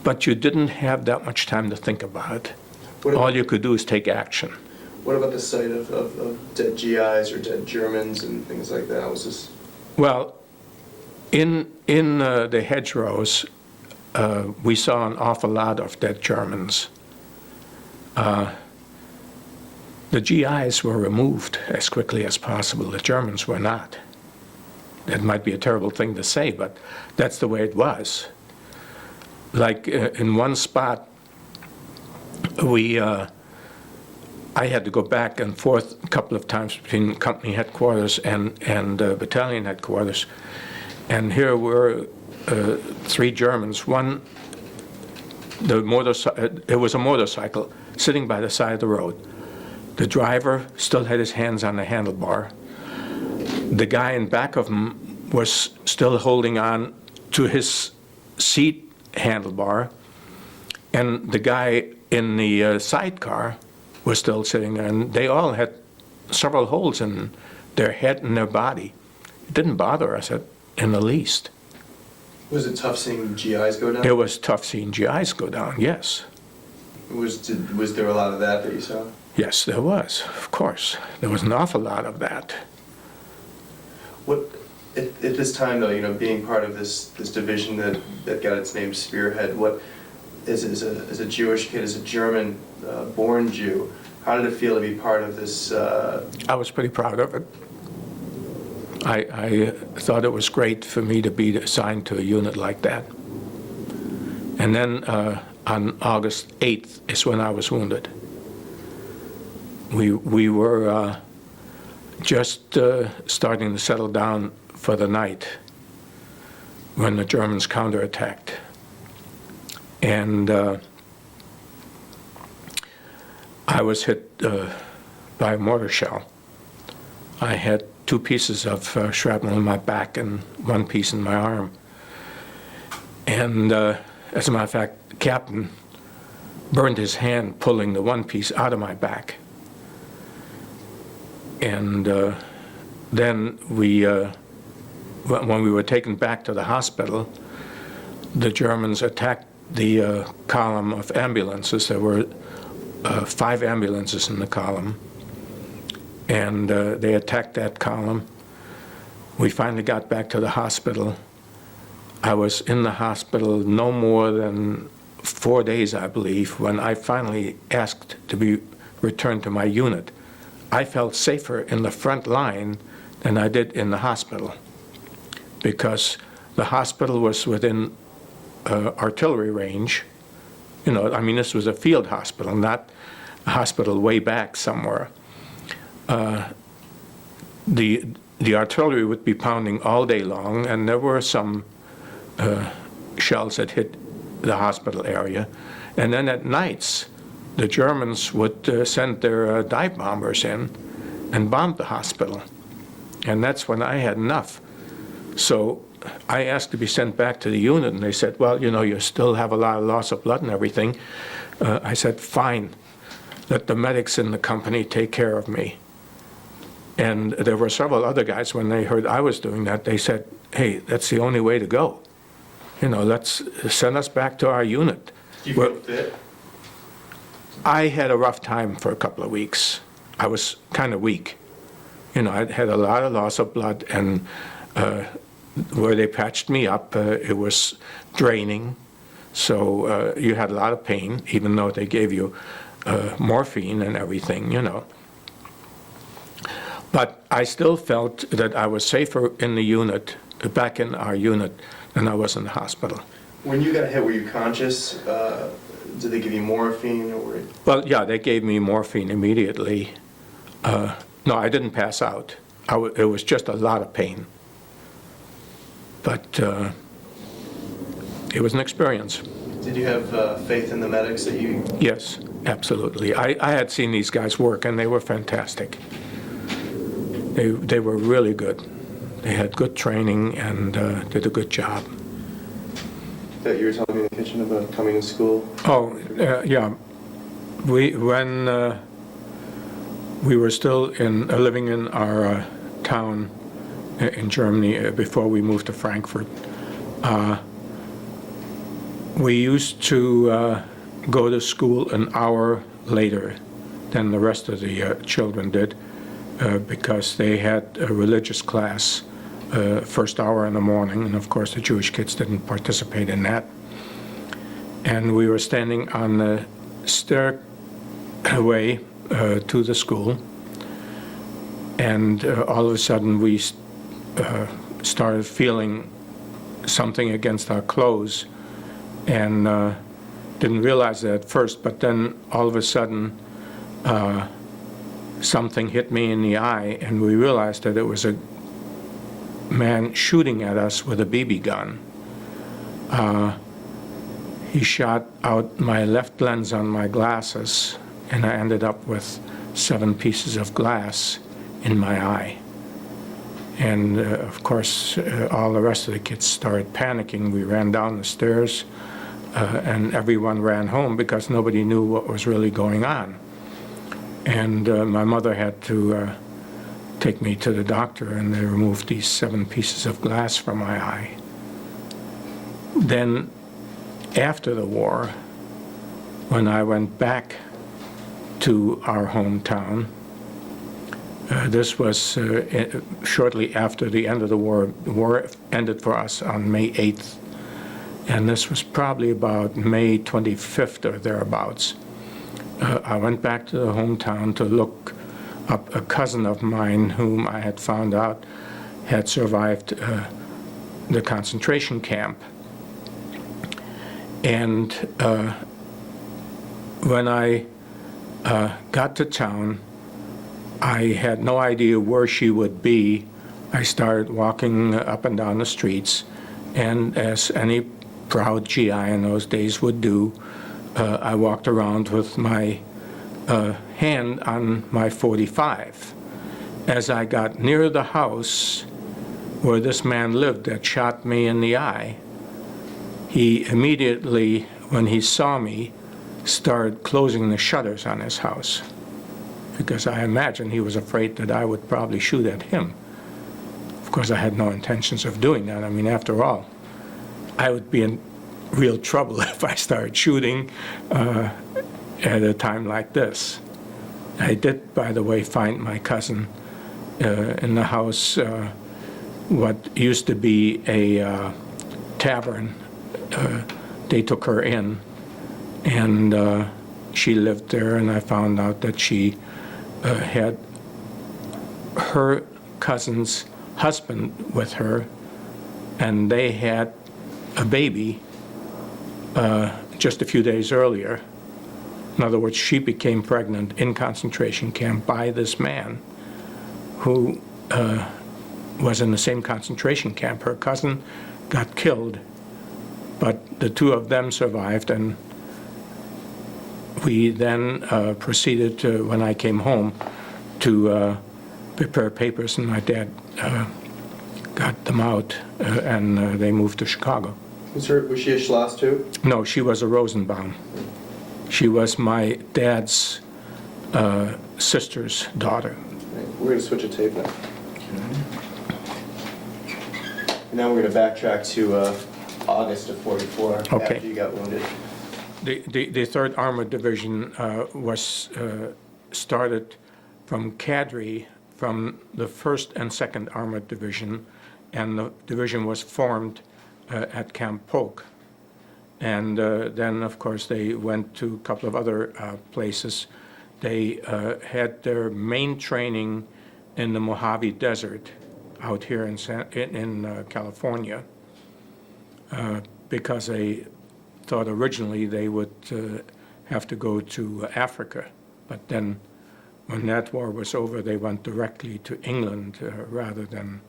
Speaker 1: But you didn't have that much time to think about it. All you could do is take action.
Speaker 2: What about the sight of dead GIs or dead Germans and things like that? Was this?
Speaker 1: Well, in the hedgerows, we saw an awful lot of dead Germans. The GIs were removed as quickly as possible. The Germans were not. That might be a terrible thing to say, but that's the way it was. Like in one spot, I had to go back and forth a couple of times between company headquarters and battalion headquarters. And here were 3 Germans. One, it was a motorcycle sitting by the side of the road. The driver still had his hands on the handlebar. The guy in back of him was still holding on to his seat handlebar. And the guy in the sidecar was still sitting there. And they all had several holes in their head and their body. It didn't bother us in the least.
Speaker 2: Was it tough seeing GIs go down?
Speaker 1: It was tough seeing GIs go down, yes.
Speaker 2: Was there a lot of that you saw?
Speaker 1: Yes, there was, of course. There was an awful lot of that.
Speaker 2: What at this time, though, you know, being part of this division that got its name Spearhead, what as a Jewish kid, as a German born Jew, how did it feel to be part of this?
Speaker 1: I was pretty proud of it. I thought it was great for me to be assigned to a unit like that. And then on August 8th is when I was wounded. We were just starting to settle down for the night when the Germans counterattacked. And I was hit by a mortar shell. I had 2 pieces of shrapnel in my back and 1 piece in my arm. And as a matter of fact, the captain burned his hand pulling the 1 piece out of my back. And then when we were taken back to the hospital, the Germans attacked the column of ambulances. There were 5 ambulances in the column. And they attacked that column. We finally got back to the hospital. I was in the hospital no more than 4 days, I believe, when I finally asked to be returned to my unit. I felt safer in the front line than I did in the hospital, because the hospital was within artillery range. You know, I mean, this was a field hospital, not a hospital way back somewhere. The artillery would be pounding all day long, and there were some shells that hit the hospital area. And then at nights, the Germans would send their dive bombers in and bomb the hospital. And that's when I had enough. So I asked to be sent back to the unit, and they said, well, you know, you still have a lot of loss of blood and everything. I said, fine, let the medics in the company take care of me. And there were several other guys, when they heard I was doing that, they said, hey, that's the only way to go. You know, let's send us back to our unit.
Speaker 2: Do you feel fit?
Speaker 1: I had a rough time for a couple of weeks. I was kind of weak. You know, I had a lot of loss of blood, and where they patched me up, it was draining. So you had a lot of pain, even though they gave you morphine and everything, you know. But I still felt that I was safer in the unit, back in our unit, than I was in the hospital.
Speaker 2: When you got hit, were you conscious? Did they give you morphine? Or?
Speaker 1: Well, yeah, they gave me morphine immediately. No, I didn't pass out. It was just a lot of pain. But it was an experience.
Speaker 2: Did you have faith in the medics that you?
Speaker 1: Yes, absolutely. I had seen these guys work, and they were fantastic. They were really good. They had good training and did a good job.
Speaker 2: That you were telling me in the kitchen about coming to school?
Speaker 1: Oh, yeah. we were still living in our town in Germany before we moved to Frankfurt. We used to go to school an hour later than the rest of the children did because they had a religious class first hour in the morning, and of course the Jewish kids didn't participate in that. And we were standing on the stairway to the school, and all of a sudden we started feeling something against our clothes, and didn't realize it at first, but then all of a sudden something hit me in the eye, and we realized that it was a man shooting at us with a BB gun. He shot out my left lens on my glasses, and I ended up with 7 pieces of glass in my eye. And of course, all the rest of the kids started panicking. We ran down the stairs, and everyone ran home because nobody knew what was really going on. And my mother had to take me to the doctor, and they removed these 7 pieces of glass from my eye. Then, after the war, when I went back to our hometown, this was shortly after the end of the war. The war ended for us on May 8th, and this was probably about May 25th or thereabouts. I went back to the hometown to look up a cousin of mine whom I had found out had survived the concentration camp. And when I got to town, I had no idea where she would be. I started walking up and down the streets, and as any proud GI in those days would do, I walked around with my hand on my .45. As I got near the house where this man lived that shot me in the eye, he immediately, when he saw me, started closing the shutters on his house, because I imagine he was afraid that I would probably shoot at him. Of course, I had no intentions of doing that. I mean, after all, I would be in real trouble if I started shooting at a time like this. I did, by the way, find my cousin in the house, what used to be a tavern. They took her in, and she lived there, and I found out that she had her cousin's husband with her, and they had a baby just a few days earlier. In other words, she became pregnant in concentration camp by this man who was in the same concentration camp. Her cousin got killed, but the two of them survived, and we then proceeded to, when I came home, to prepare papers, and my dad got them out, and they moved to Chicago.
Speaker 2: Was she a Schloss too?
Speaker 1: No, she was a Rosenbaum. She was my dad's sister's daughter.
Speaker 2: Right. We're going to switch a tape now. And now we're going to backtrack to August of '44,
Speaker 1: Okay.
Speaker 2: after you got wounded.
Speaker 1: The 3rd Armored Division was started from cadre from the 1st and 2nd Armored Division, and the division was formed at Camp Polk. And then, of course, they went to a couple of other places. They had their main training in the Mojave Desert out here in California, because they thought originally they would have to go to Africa. But then when that war was over, they went directly to England rather than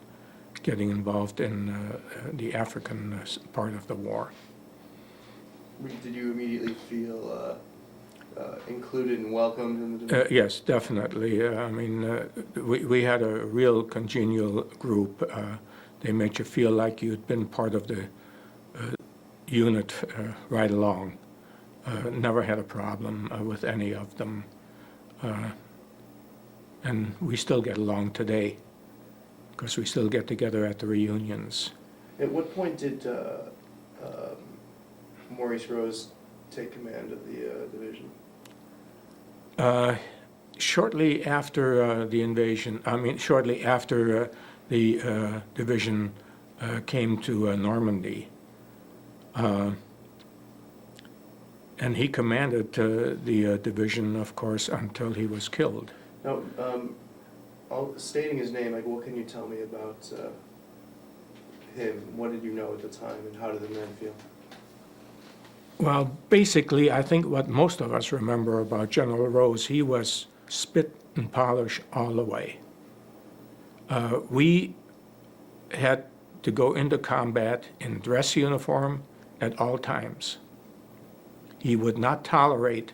Speaker 1: getting involved in the African part of the war.
Speaker 2: Did you immediately feel included and welcomed in the division?
Speaker 1: Yes, definitely. I mean, we had a real congenial group. They made you feel like you'd been part of the unit right along. Never had a problem with any of them. and we still get along today, because we still get together at the reunions.
Speaker 2: At what point did Maurice Rose take command of the division?
Speaker 1: Shortly after the invasion, shortly after the division came to Normandy. And he commanded the division, of course, until he was killed.
Speaker 2: Now, stating his name, like, what can you tell me about him? What did you know at the time, and how did the men feel?
Speaker 1: Well, basically, I think what most of us remember about General Rose, he was spit and polish all the way. We had to go into combat in dress uniform at all times. He would not tolerate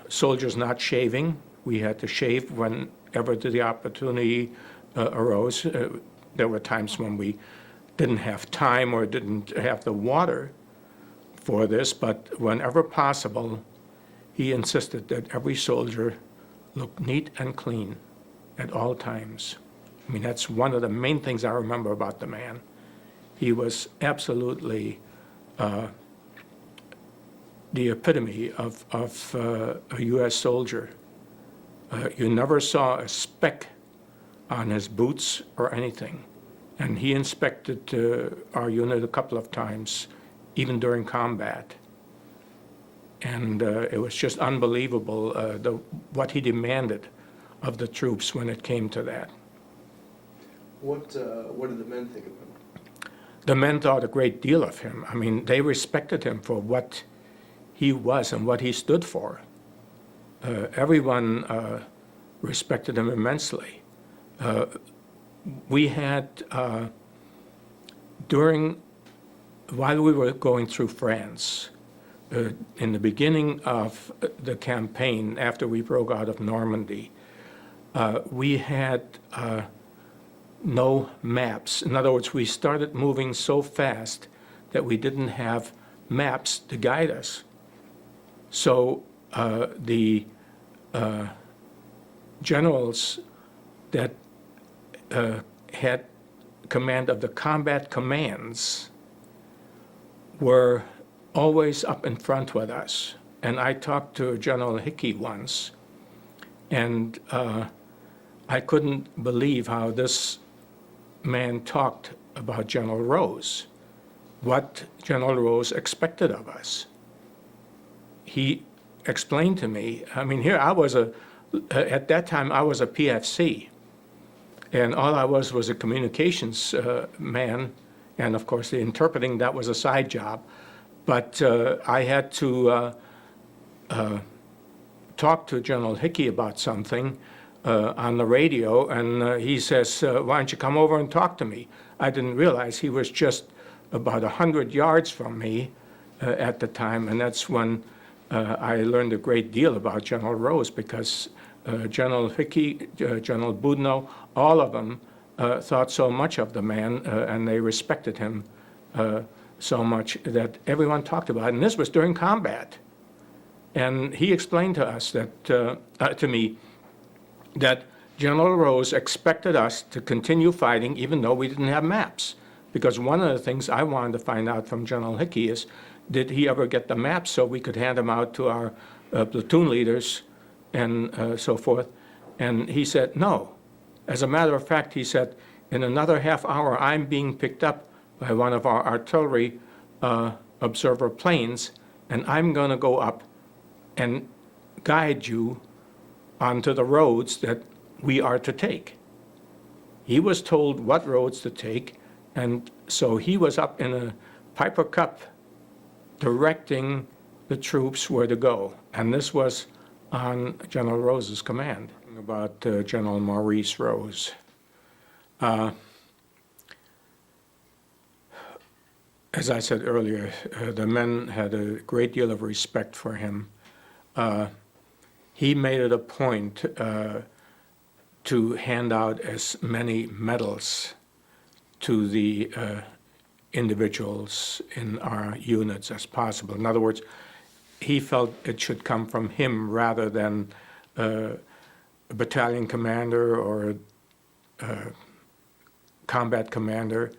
Speaker 1: soldiers not shaving. We had to shave whenever the opportunity arose. There were times when we didn't have time or didn't have the water for this, but whenever possible, he insisted that every soldier look neat and clean at all times. I mean, that's one of the main things I remember about the man. He was absolutely the epitome of a U.S. soldier. You never saw a speck on his boots or anything. And he inspected our unit a couple of times, even during combat. And it was just unbelievable what he demanded of the troops when it came to that.
Speaker 2: What did the men think of him?
Speaker 1: The men thought a great deal of him. I mean, they respected him for what he was and what he stood for. Everyone respected him immensely. We had, while we were going through France, in the beginning of the campaign, after we broke out of Normandy, we had no maps. In other words, we started moving so fast that we didn't have maps to guide us. So the generals that had command of the combat commands were always up in front with us. And I talked to General Hickey once, and I couldn't believe how this man talked about General Rose, what General Rose expected of us. He explained to me, I mean, here I was at that time I was a PFC, and all I was a communications man, and of course the interpreting, that was a side job. But I had to talk to General Hickey about something on the radio, and he says, why don't you come over and talk to me? I didn't realize he was just about 100 yards from me at the time, and that's when I learned a great deal about General Rose, because General Hickey, General Boudinot, all of them thought so much of the man, and they respected him so much that everyone talked about it. And this was during combat. And he explained to us that, to me, that General Rose expected us to continue fighting even though we didn't have maps. Because one of the things I wanted to find out from General Hickey is, did he ever get the maps so we could hand them out to our platoon leaders and so forth? And he said, no. As a matter of fact, he said, in another half hour, I'm being picked up by one of our artillery observer planes, and I'm going to go up and guide you onto the roads that we are to take. He was told what roads to take, and so he was up in a Piper Cup directing the troops where to go. And this was on General Rose's command. About General Maurice Rose. As I said earlier, the men had a great deal of respect for him. He made it a point to hand out as many medals to the individuals in our units as possible. In other words, he felt it should come from him rather than battalion commander or combat commander.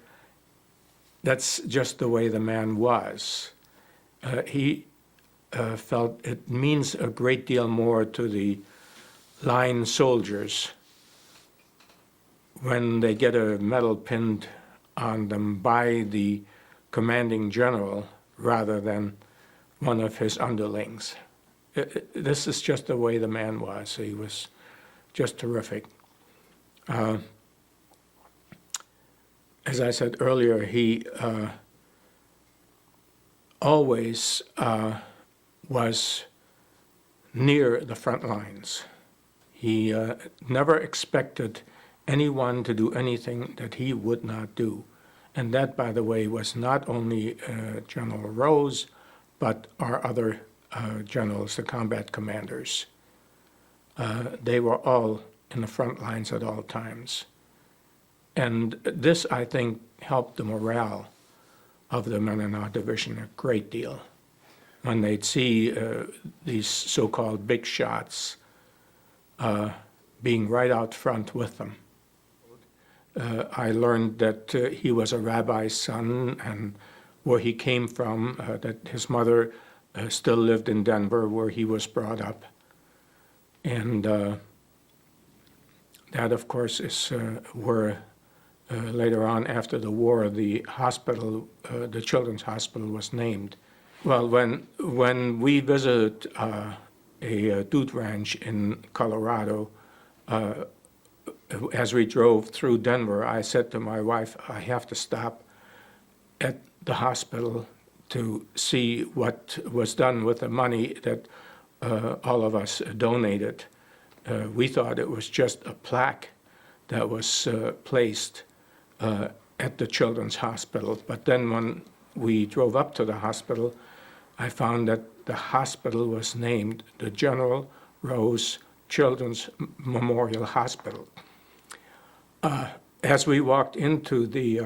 Speaker 1: That's just the way the man was. He felt it means a great deal more to the line soldiers when they get a medal pinned on them by the commanding general rather than one of his underlings. This is just the way the man was. He was just terrific. As I said earlier, he always was near the front lines. He never expected anyone to do anything that he would not do. And that, by the way, was not only General Rose, but our other generals, the combat commanders. They were all in the front lines at all times. And this, I think, helped the morale of the men in our division a great deal. When they'd see these so-called big shots being right out front with them. I learned that he was a rabbi's son, and where he came from, that his mother still lived in Denver, where he was brought up. And that, of course, is where later on, after the war, the hospital, the children's hospital, was named. Well, when we visited a dude ranch in Colorado, as we drove through Denver, I said to my wife, I have to stop at the hospital to see what was done with the money that all of us donated. We thought it was just a plaque that was placed at the children's hospital. But then when we drove up to the hospital, I found that the hospital was named the General Rose Children's Memorial Hospital. As we walked into the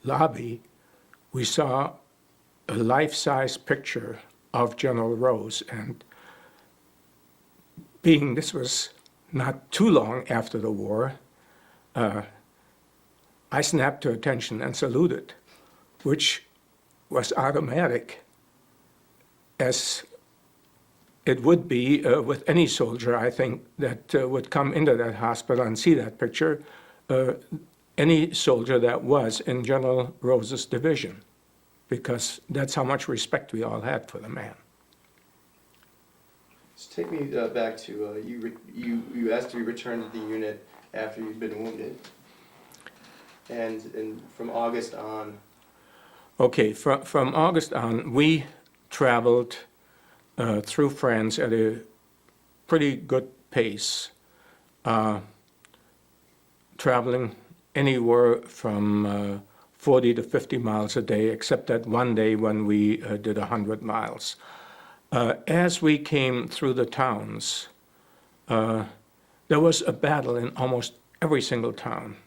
Speaker 1: lobby, we saw a life-size picture of General Rose, and being this was not too long after the war, I snapped to attention and saluted, which was automatic, as it would be with any soldier, I think, that would come into that hospital and see that picture, any soldier that was in General Rose's division, because that's how much respect we all had for the man.
Speaker 2: So take me back to, you asked to be returned to the unit after you'd been wounded. And from August on?
Speaker 1: Okay, from August on, we traveled through France at a pretty good pace, traveling anywhere from 40 to 50 miles a day, except that one day when we did 100 miles. As we came through the towns, there was a battle in almost every single town.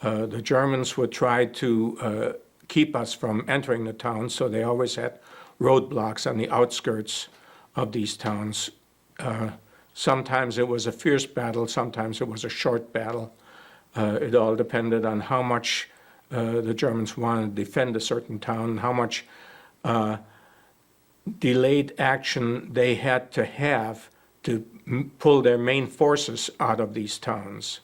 Speaker 1: The Germans would try to keep us from entering the town, so they always had roadblocks on the outskirts of these towns. Sometimes it was a fierce battle, sometimes it was a short battle. It all depended on how much the Germans wanted to defend a certain town, how much delayed action they had to have to pull their main forces out of these towns.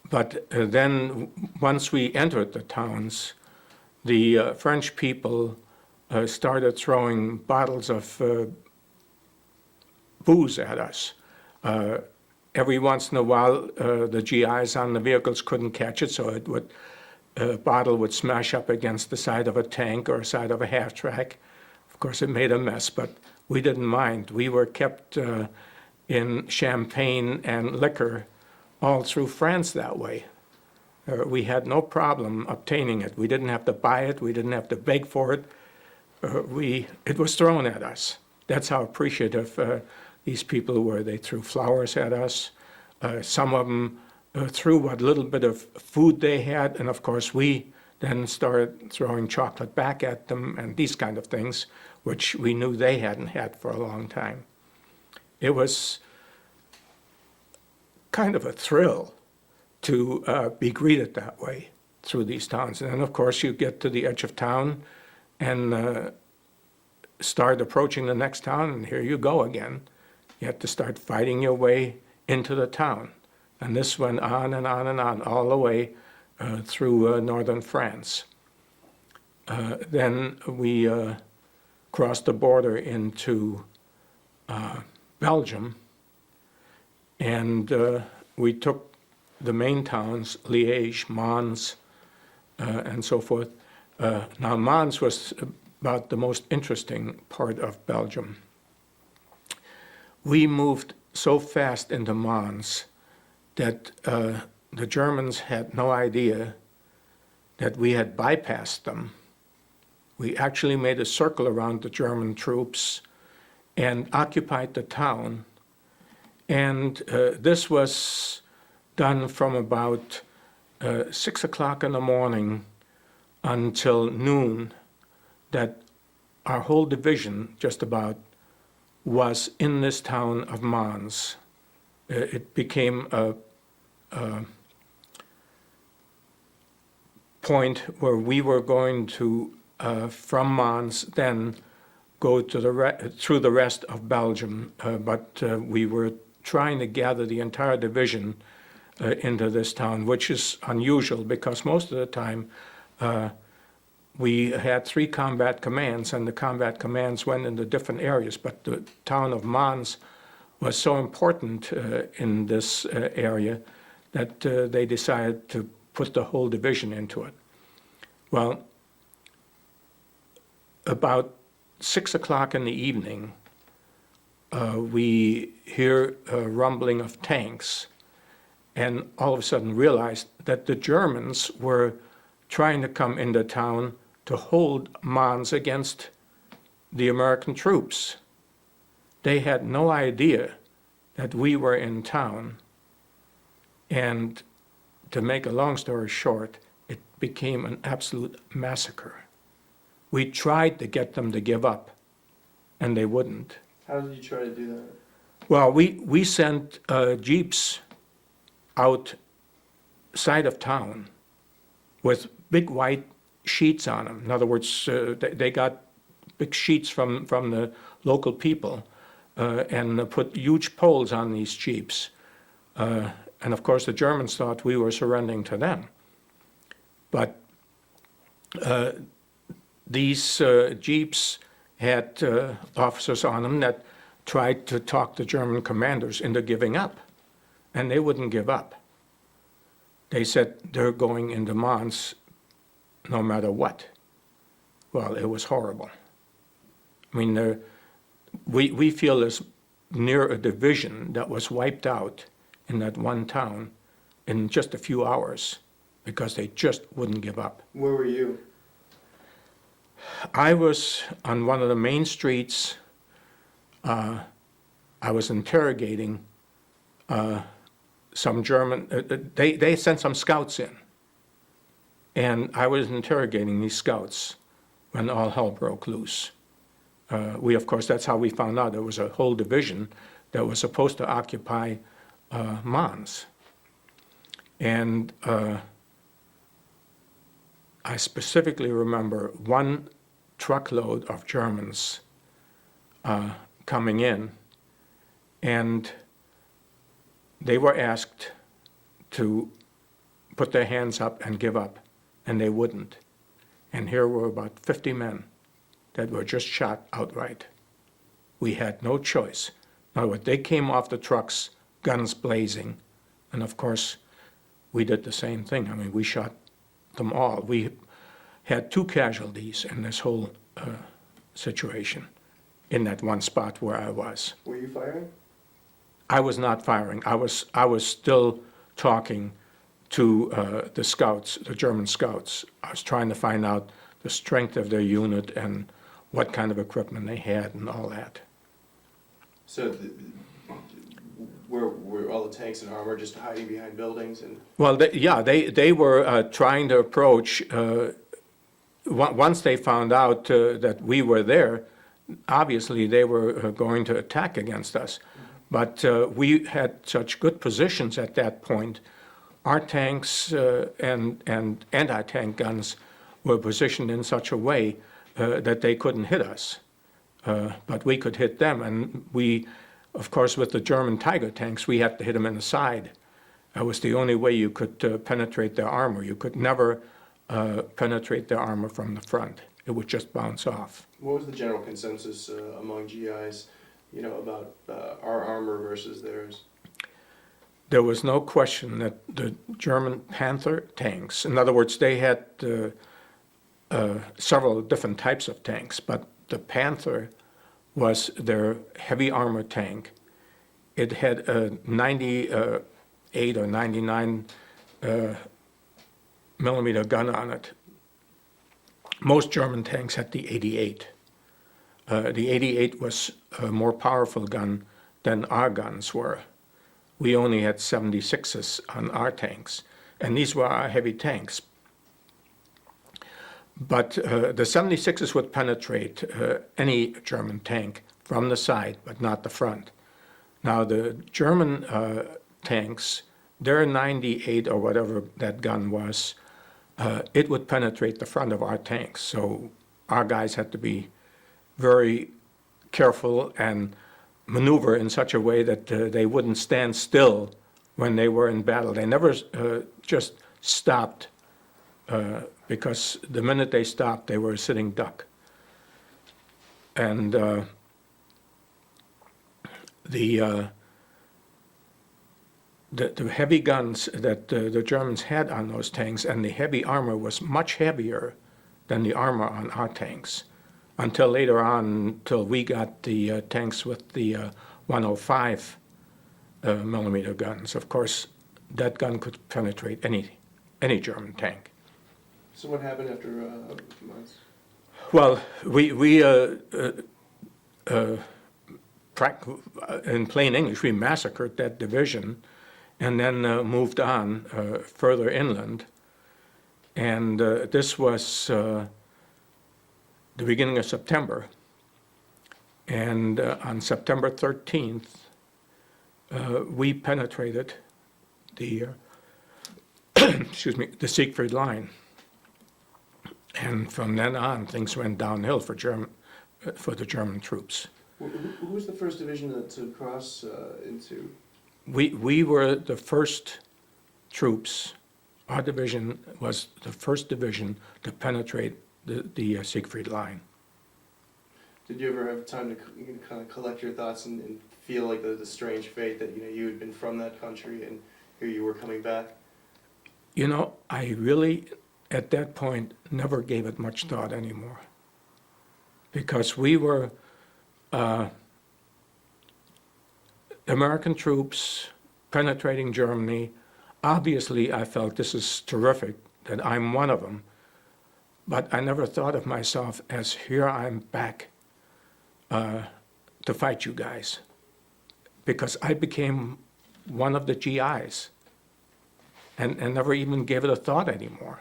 Speaker 1: But then, once we entered the towns, the French people started throwing bottles of booze at us. Every once in a while, the GIs on the vehicles couldn't catch it, so a bottle would smash up against the side of a tank or side of a half-track. Of course, it made a mess, but we didn't mind. We were kept in champagne and liquor all through France that way. We had no problem obtaining it. We didn't have to buy it. We didn't have to beg for it. It was thrown at us. That's how appreciative these people were. They threw flowers at us. Some of them threw what little bit of food they had, and of course we then started throwing chocolate back at them and these kind of things, which we knew they hadn't had for a long time. It was kind of a thrill to be greeted that way through these towns. And then, of course, you get to the edge of town and start approaching the next town, and here you go again. You have to start fighting your way into the town. And this went on and on and on, all the way through northern France. Then we crossed the border into Belgium, and we took the main towns, Liège, Mons, and so forth. Now, Mons was about the most interesting part of Belgium. We moved so fast into Mons that the Germans had no idea that we had bypassed them. We actually made a circle around the German troops and occupied the town. And this was done from about 6 o'clock in the morning until noon, that our whole division, just about, was in this town of Mons. It became a point where we were going to, from Mons, then go to through the rest of Belgium, but we were trying to gather the entire division into this town, which is unusual because most of the time we had 3 combat commands, and the combat commands went into different areas, but the town of Mons was so important in this area that they decided to put the whole division into it. Well, about 6 o'clock in the evening, we hear a rumbling of tanks, and all of a sudden realized that the Germans were trying to come into town to hold Mons against the American troops. They had no idea that we were in town, and to make a long story short, it became an absolute massacre. We tried to get them to give up, and they wouldn't.
Speaker 2: How did you try to do that?
Speaker 1: Well, we sent jeeps outside of town with big white sheets on them. In other words, they got big sheets from the local people and put huge poles on these jeeps. And of course, the Germans thought we were surrendering to them. But these jeeps had officers on them that tried to talk the German commanders into giving up, and they wouldn't give up. They said they're going into Mons no matter what. Well, it was horrible. I mean, we feel there's near a division that was wiped out in that one town in just a few hours because they just wouldn't give up.
Speaker 2: Where were you?
Speaker 1: I was on one of the main streets. I was interrogating some German, they sent some scouts in, and I was interrogating these scouts when all hell broke loose. Of course, that's how we found out there was a whole division that was supposed to occupy Mons. And I specifically remember one truckload of Germans coming in, and they were asked to put their hands up and give up, and they wouldn't. And here were about 50 men that were just shot outright. We had no choice. In other words, they came off the trucks, guns blazing, and of course, we did the same thing. I mean, we shot them all. We had 2 casualties in this whole situation in that one spot where I was.
Speaker 2: Were you firing?
Speaker 1: I was not firing. I was still talking to the scouts, the German scouts. I was trying to find out the strength of their unit and what kind of equipment they had and all that.
Speaker 2: So were all the tanks and armor just hiding behind buildings? And
Speaker 1: Well, they were trying to approach. Once they found out that we were there, obviously they were going to attack against us. But we had such good positions at that point. Our tanks and anti-tank guns were positioned in such a way that they couldn't hit us. But we could hit them. And we, of course, with the German Tiger tanks, we had to hit them in the side. That was the only way you could penetrate their armor. You could never penetrate their armor from the front. It would just bounce off.
Speaker 2: What was the general consensus among GIs, about our armor versus theirs?
Speaker 1: There was no question that the German Panther tanks, in other words, they had several different types of tanks, but the Panther was their heavy armor tank. It had a 98 or 99 millimeter gun on it. Most German tanks had the 88. The 88 was a more powerful gun than our guns were. We only had 76s on our tanks, and these were our heavy tanks. But the 76s would penetrate any German tank from the side, but not the front. Now the German tanks, their 98 or whatever that gun was, it would penetrate the front of our tanks. So our guys had to be very careful and maneuver in such a way that they wouldn't stand still when they were in battle. They never just stopped because the minute they stopped, they were a sitting duck. And the heavy guns that the Germans had on those tanks and the heavy armor was much heavier than the armor on our tanks. Until later on, until we got the tanks with the 105 millimeter guns. Of course, that gun could penetrate any German tank.
Speaker 2: So what happened after a few months?
Speaker 1: Well, we in plain English, we massacred that division and then moved on further inland. And this was the beginning of September. And on September 13th, we penetrated the, the Siegfried Line. And from then on, things went downhill for the German troops.
Speaker 2: Who was the first division to cross into?
Speaker 1: We were the first troops. Our division was the first division to penetrate the Siegfried Line.
Speaker 2: Did you ever have time to kind of collect your thoughts and feel like the strange fate that you had been from that country and here you were coming back?
Speaker 1: I really, at that point, never gave it much thought anymore, because we were American troops penetrating Germany. Obviously, I felt this is terrific that I'm one of them. But I never thought of myself as here I'm back to fight you guys, because I became one of the GIs and never even gave it a thought anymore.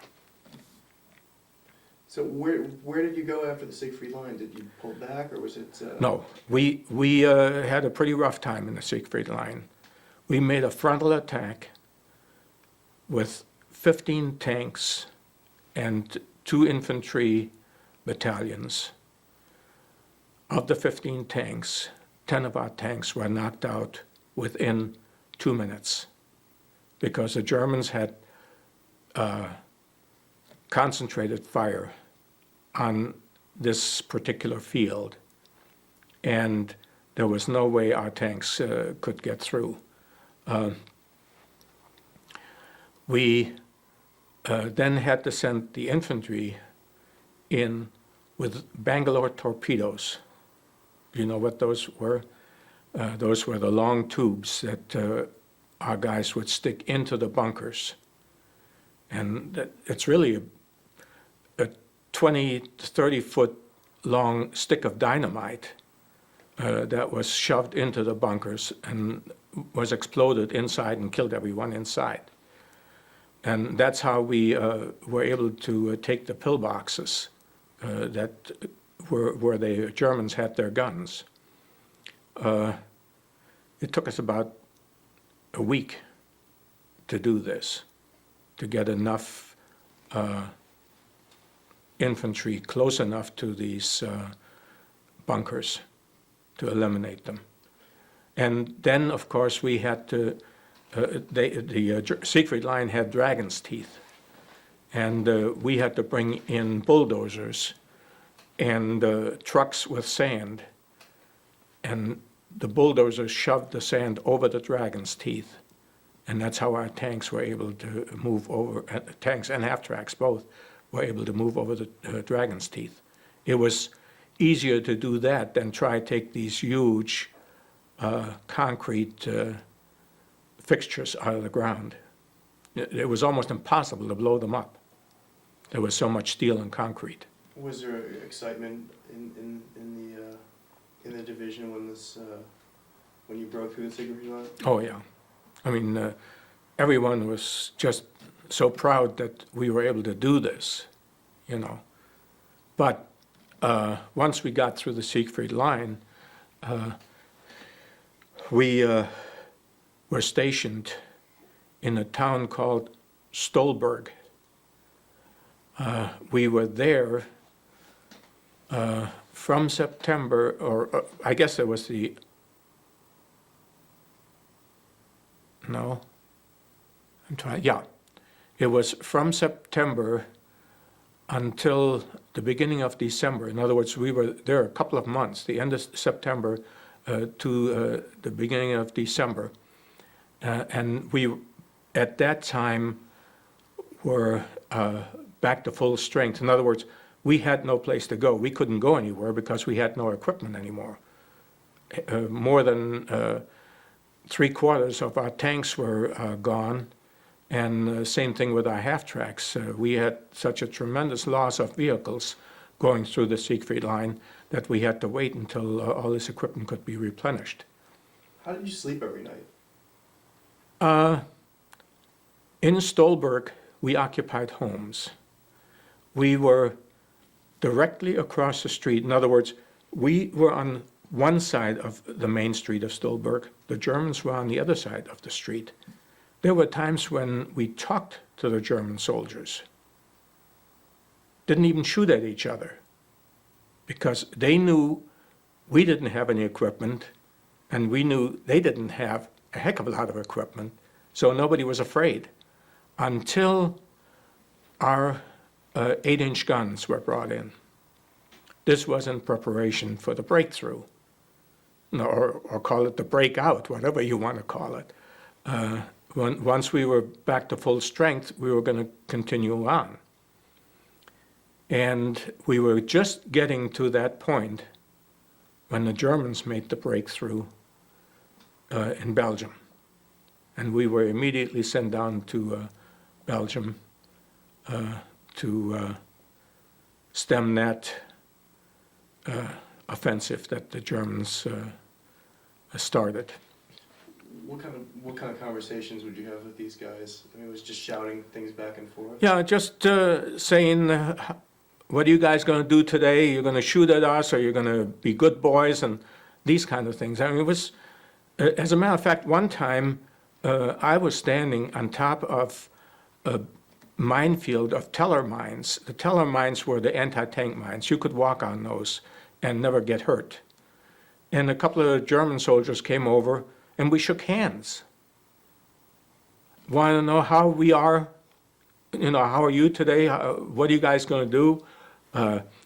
Speaker 2: So where did you go after the Siegfried Line? Did you pull back, or was it?
Speaker 1: No, we had a pretty rough time in the Siegfried Line. We made a frontal attack with 15 tanks and 2 infantry battalions. Of the 15 tanks, 10 of our tanks were knocked out within 2 minutes, because the Germans had concentrated fire on this particular field, and there was no way our tanks could get through. We then had to send the infantry in with Bangalore torpedoes. Do you know what those were? Those were the long tubes that our guys would stick into the bunkers. And it's really a 20 to 30 foot long stick of dynamite that was shoved into the bunkers and was exploded inside and killed everyone inside. And that's how we were able to take the pillboxes that were where the Germans had their guns. it took us about a week to do this, to get enough infantry close enough to these bunkers to eliminate them. And then, of course, we had to, the Siegfried Line had dragon's teeth, and we had to bring in bulldozers and trucks with sand, and the bulldozers shoved the sand over the dragon's teeth, and that's how our tanks were able to move over, tanks and half-tracks both, were able to move over the dragon's teeth. It was easier to do that than try to take these huge concrete fixtures out of the ground. It was almost impossible to blow them up. There was so much steel and concrete.
Speaker 2: Was there excitement in the division when this when you broke through the Siegfried Line?
Speaker 1: Oh yeah, I mean everyone was just so proud that we were able to do this, you know. But once we got through the Siegfried Line, we were stationed in a town called Stolberg. We were there from September, or I guess it was the, no, I'm trying, yeah. It was from September until the beginning of December. In other words, we were there a couple of months, the end of September to the beginning of December. And we, at that time, were back to full strength. In other words, we had no place to go. We couldn't go anywhere because we had no equipment anymore. More than 3/4 of our tanks were gone, and same thing with our half-tracks. We had such a tremendous loss of vehicles going through the Siegfried Line that we had to wait until all this equipment could be replenished.
Speaker 2: How did you sleep every night?
Speaker 1: In Stolberg, we occupied homes. We were directly across the street. In other words, we were on one side of the main street of Stolberg. The Germans were on the other side of the street. There were times when we talked to the German soldiers, didn't even shoot at each other, because they knew we didn't have any equipment, and we knew they didn't have a heck of a lot of equipment, so nobody was afraid until our 8-inch guns were brought in. This was in preparation for the breakthrough, or call it the breakout, whatever you want to call it. Once we were back to full strength, we were going to continue on. And we were just getting to that point when the Germans made the breakthrough in Belgium. And we were immediately sent down to Belgium to stem that offensive that the Germans started.
Speaker 2: What kind of conversations would you have with these guys? I mean, it was just shouting things back and forth?
Speaker 1: Yeah, just saying, what are you guys going to do today? You're going to shoot at us, or you're going to be good boys, and these kind of things. I mean, it was, as a matter of fact, one time I was standing on top of a minefield of teller mines. The teller mines were the anti-tank mines. You could walk on those and never get hurt. And a couple of German soldiers came over, and we shook hands. Want to know how we are? You know, how are you today? What are you guys going to do?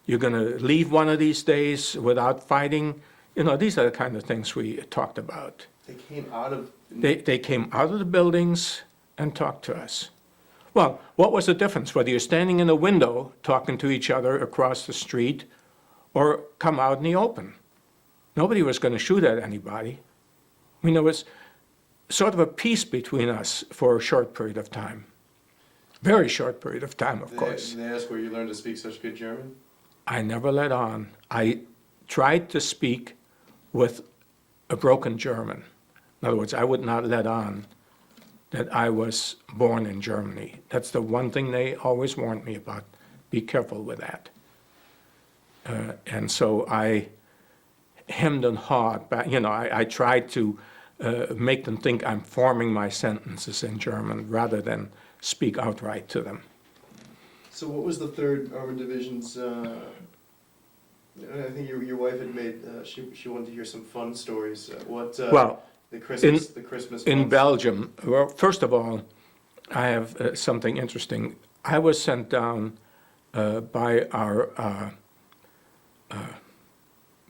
Speaker 1: You're going to leave one of these days without fighting? You know, these are the kind of things we talked about.
Speaker 2: They came out of...
Speaker 1: They came out of the buildings and talked to us. Well, what was the difference? Whether you're standing in a window talking to each other across the street or come out in the open. Nobody was going to shoot at anybody. I mean, there was sort of a peace between us for a short period of time. Very short period of time, of course.
Speaker 2: They asked where you learned to speak such good German?
Speaker 1: I never let on. I tried to speak with a broken German. In other words, I would not let on that I was born in Germany. That's the one thing they always warned me about. Be careful with that. And so I hemmed and hawed back. You know, I tried to make them think I'm forming my sentences in German rather than speak outright to them.
Speaker 2: So what was the 3rd Armored Division's, I think your wife had made, she wanted to hear some fun stories.
Speaker 1: Well,
Speaker 2: the Christmas
Speaker 1: in
Speaker 2: months?
Speaker 1: Belgium, well, first of all, I have something interesting. I was sent down by our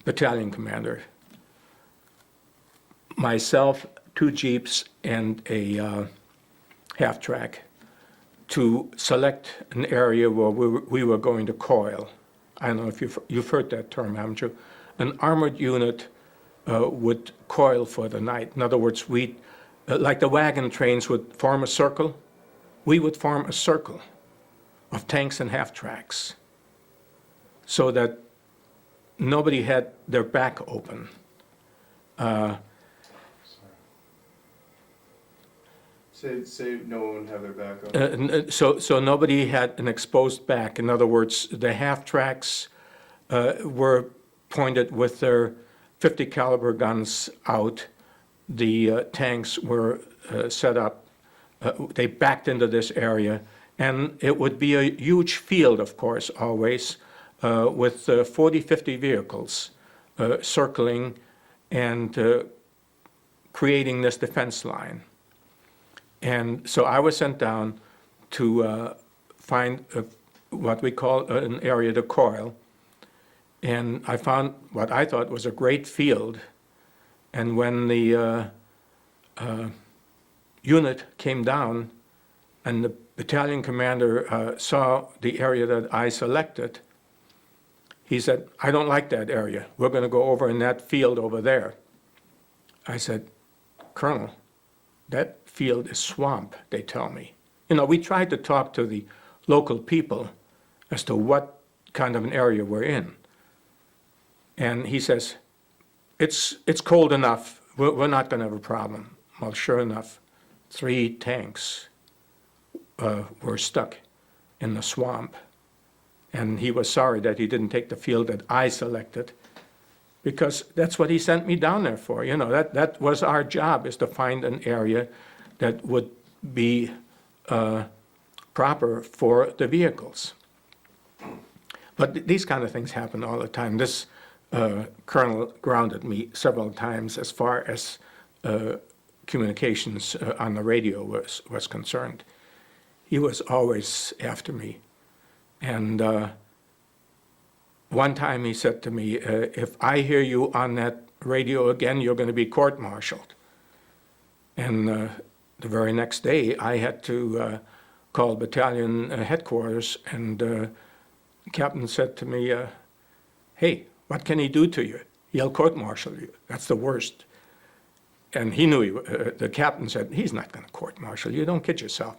Speaker 1: battalion commander, myself, 2 jeeps, and a half-track, to select an area where we were going to coil. I don't know if you've heard that term, haven't you? An armored unit would coil for the night. In other words, we, like the wagon trains would form a circle, we would form a circle of tanks and half-tracks so that nobody had their back open.
Speaker 2: Say no one would have their back up.
Speaker 1: So nobody had an exposed back. In other words, the half-tracks were pointed with their 50 caliber guns out. The tanks were set up. They backed into this area, and it would be a huge field, of course, always, with 40, 50 vehicles circling and creating this defense line. And so I was sent down to find what we call an area to coil. And I found what I thought was a great field. And when the unit came down and the battalion commander saw the area that I selected, he said, "I don't like that area. We're going to go over in that field over there." I said, "Colonel, that field is swamp," they tell me. You know, we tried to talk to the local people as to what kind of an area we're in. And he says, it's cold enough. We're not going to have a problem. Well, sure enough, 3 tanks were stuck in the swamp. And he was sorry that he didn't take the field that I selected, because that's what he sent me down there for. You know, that was our job, is to find an area that would be proper for the vehicles. But these kind of things happen all the time. This colonel grounded me several times as far as communications on the radio was concerned. He was always after me. And one time he said to me, "If I hear you on that radio again, you're going to be court-martialed." And the very next day, I had to call battalion headquarters, and the captain said to me, "Hey, what can he do to you? He'll court-martial you. That's the worst." And he knew, the captain said, "He's not going to court-martial you. Don't kid yourself."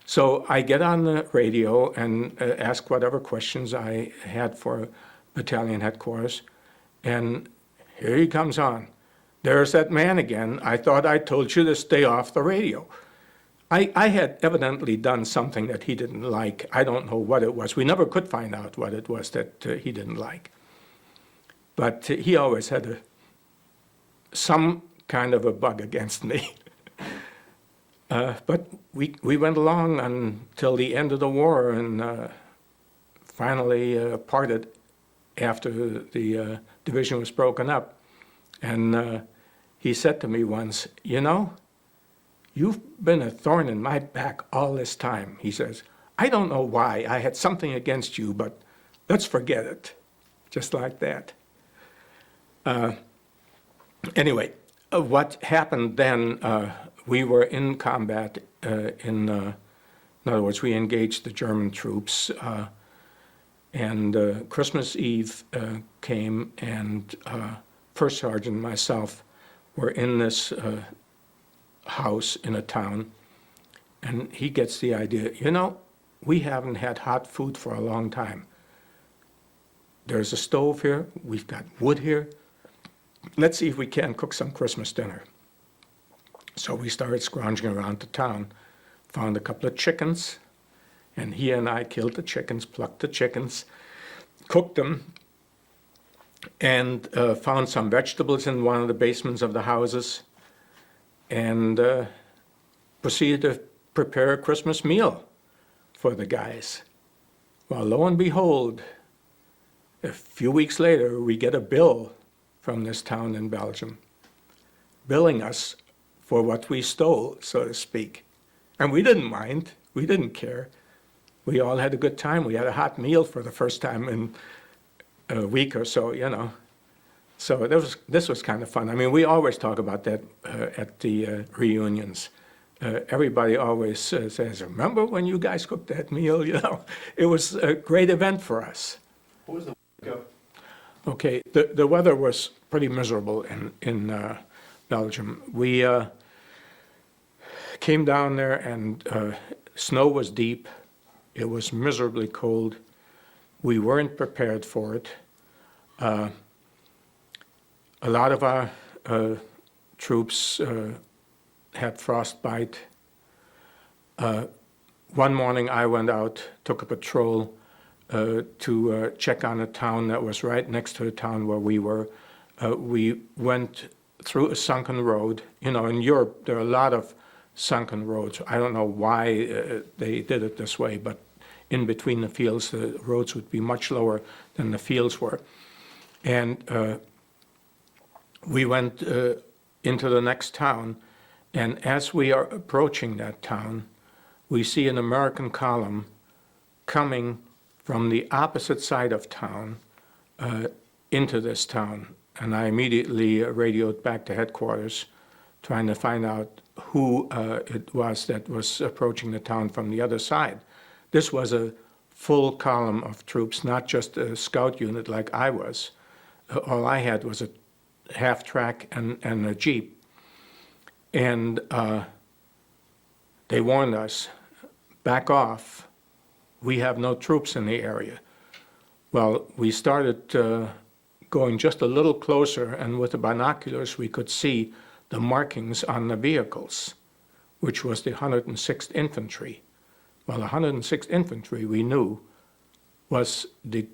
Speaker 1: So I get on the radio and ask whatever questions I had for battalion headquarters, and here he comes on. "There's that man again. I thought I told you to stay off the radio." I had evidently done something that he didn't like. I don't know what it was. We never could find out what it was that he didn't like. But he always had some kind of a bug against me. But we went along until the end of the war, and finally parted after the division was broken up. And he said to me once, "You know, you've been a thorn in my back all this time." He says, "I don't know why. I had something against you, but let's forget it." Just like that. Anyway, what happened then, we were in combat in other words, we engaged the German troops, and Christmas Eve came, and First Sergeant and myself were in this house in a town, and he gets the idea, "You know, we haven't had hot food for a long time. There's a stove here, we've got wood here. Let's see if we can cook some Christmas dinner." So we started scrounging around the town, found a couple of chickens, and he and I killed the chickens, plucked the chickens, cooked them, and found some vegetables in one of the basements of the houses. and proceeded to prepare a Christmas meal for the guys. Well, lo and behold, a few weeks later, we get a bill from this town in Belgium, billing us for what we stole, so to speak. And we didn't mind. We didn't care. We all had a good time. We had a hot meal for the first time in a week or so, you know. So this was kind of fun. I mean, we always talk about that at the reunions. Everybody always says, remember when you guys cooked that meal? You know, it was a great event for us.
Speaker 2: What was the go?
Speaker 1: Okay, the weather was pretty miserable in Belgium. We came down there and snow was deep. It was miserably cold. We weren't prepared for it. A lot of our troops had frostbite. One morning I went out, took a patrol to check on a town that was right next to the town where we were. We went through a sunken road. You know, in Europe there are a lot of sunken roads. I don't know why they did it this way, but in between the fields the roads would be much lower than the fields were. And we went into the next town, and as we are approaching that town, we see an American column coming from the opposite side of town into this town. And I immediately radioed back to headquarters, trying to find out who it was that was approaching the town from the other side. This was a full column of troops, not just a scout unit like I was. All I had was a half-track and a jeep. And they warned us, back off, we have no troops in the area. Well, we started going just a little closer, and with the binoculars we could see the markings on the vehicles, which was the 106th Infantry. Well, the 106th Infantry, we knew, was the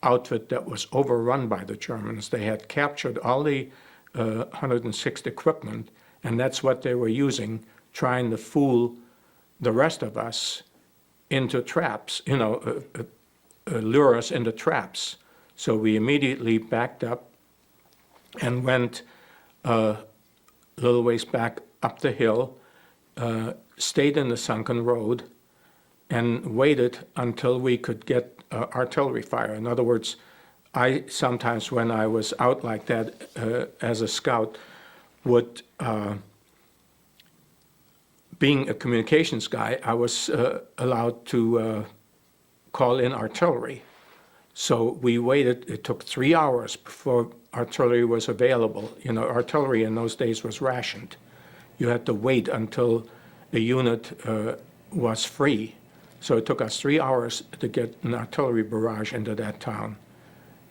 Speaker 1: outfit that was overrun by the Germans. They had captured all the 106th equipment, and that's what they were using, trying to fool the rest of us into traps, you know, lure us into traps. So we immediately backed up and went a little ways back up the hill, stayed in the sunken road, and waited until we could get artillery fire. In other words, I sometimes, when I was out like that as a scout, would, being a communications guy, I was allowed to call in artillery. So we waited. It took 3 hours before artillery was available. You know, artillery in those days was rationed. You had to wait until a unit was free. So it took us 3 hours to get an artillery barrage into that town.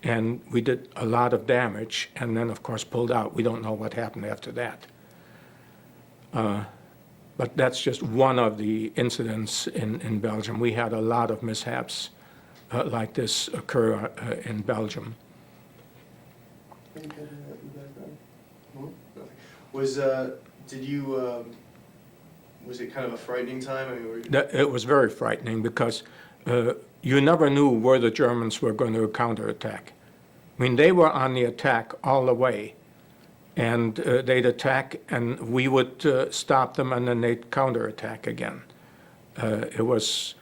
Speaker 1: And we did a lot of damage, and then, of course, pulled out. We don't know what happened after that. But that's just one of the incidents in Belgium. We had a lot of mishaps like this occur in Belgium.
Speaker 2: Was it kind of a frightening time? I mean,
Speaker 1: It was very frightening because you never knew where the Germans were going to counterattack. I mean, they were on the attack all the way, and they'd attack, and we would stop them, and then they'd counterattack again. It was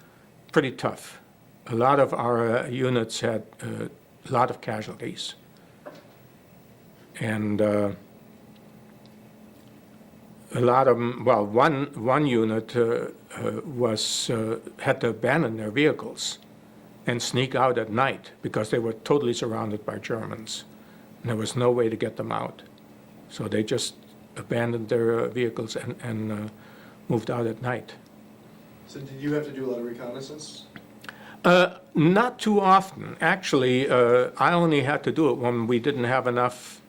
Speaker 1: pretty tough. A lot of our units had a lot of casualties, and a lot of them, well, one unit had to abandon their vehicles and sneak out at night because they were totally surrounded by Germans, and there was no way to get them out. So they just abandoned their vehicles and moved out at night.
Speaker 2: So did you have to do a lot of reconnaissance?
Speaker 1: Not too often. Actually, I only had to do it when we didn't have enough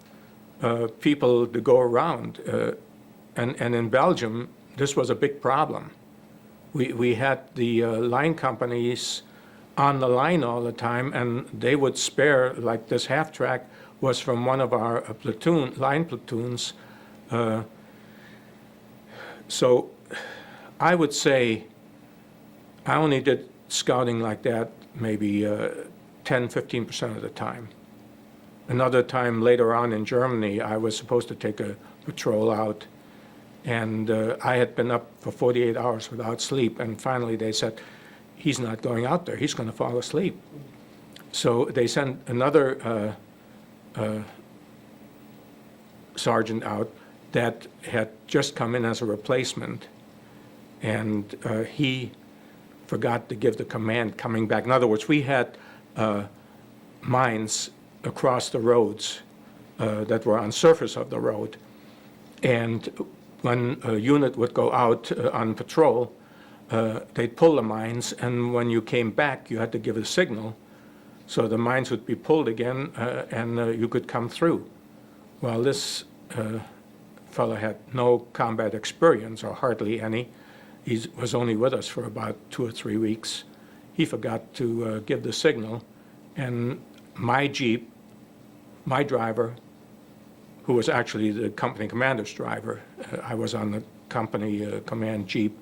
Speaker 1: people to go around. And in Belgium, this was a big problem. We had the line companies on the line all the time, and they would spare, like this half-track was from one of our line platoons, So I would say I only did scouting like that maybe 10-15% of the time. Another time later on in Germany, I was supposed to take a patrol out, and I had been up for 48 hours without sleep, and finally they said, he's not going out there, he's going to fall asleep. So they sent another sergeant out that had just come in as a replacement, and he forgot to give the command coming back. In other words, we had mines across the roads that were on surface of the road, and when a unit would go out on patrol, they'd pull the mines, and when you came back, you had to give a signal, so the mines would be pulled again, and you could come through. Well, this fellow had no combat experience, or hardly any. He was only with us for about 2 or 3 weeks. He forgot to give the signal, and my Jeep, my driver, who was actually the company commander's driver, I was on the company command Jeep,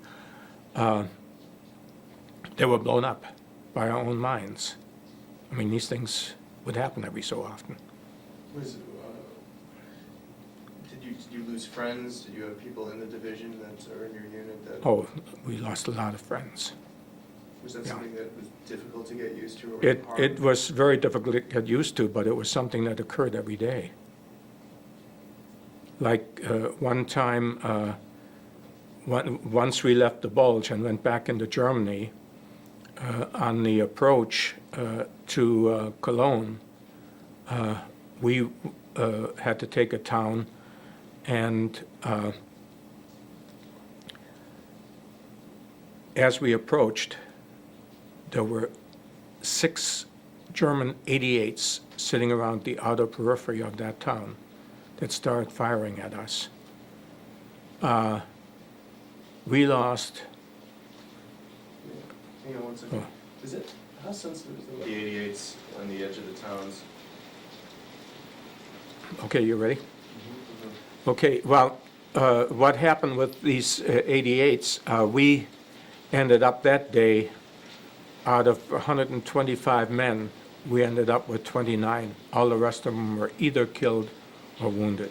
Speaker 1: they were blown up by our own mines. I mean, these things would happen every so often.
Speaker 2: Did you lose friends? Did you have people in the division that are in your unit that?
Speaker 1: Oh, we lost a lot of friends.
Speaker 2: Was that
Speaker 1: Yeah.
Speaker 2: something that was difficult to get used to? Or
Speaker 1: It
Speaker 2: hard?
Speaker 1: was very difficult to get used to, but it was something that occurred every day. Like one time, once we left the Bulge and went back into Germany, on the approach to Cologne, we had to take a town, and as we approached, there were 6 German 88s sitting around the outer periphery of that town that started firing at us. We lost.
Speaker 2: Hang on one second.
Speaker 1: Oh.
Speaker 2: Is it, how sensitive is the 88s on the edge of the towns?
Speaker 1: Okay, you ready? Okay, well, what happened with these 88s, we ended up that day, out of 125 men, we ended up with 29. All the rest of them were either killed or wounded.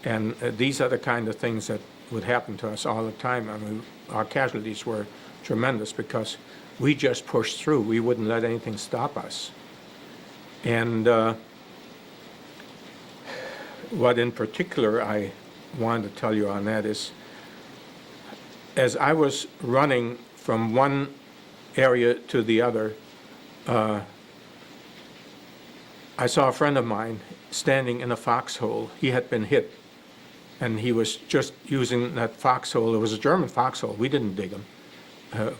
Speaker 1: And these are the kind of things that would happen to us all the time. I mean, our casualties were tremendous because we just pushed through. We wouldn't let anything stop us. And what in particular I wanted to tell you on that is, as I was running from one area to the other, I saw a friend of mine standing in a foxhole. He had been hit, and he was just using that foxhole. It was a German foxhole. We didn't dig them.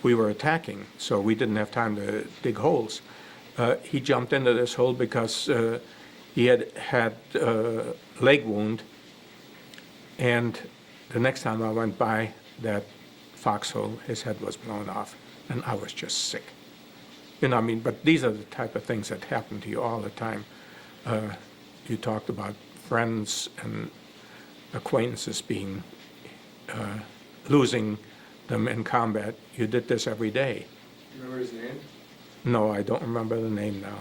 Speaker 1: We were attacking, so we didn't have time to dig holes. He jumped into this hole because he had had a leg wound, and the next time I went by that foxhole, his head was blown off, and I was just sick. You know, I mean, but these are the type of things that happen to you all the time. You talked about friends and acquaintances being, losing them in combat. You did this every day.
Speaker 2: Do you remember his name?
Speaker 1: No, I don't remember the name now.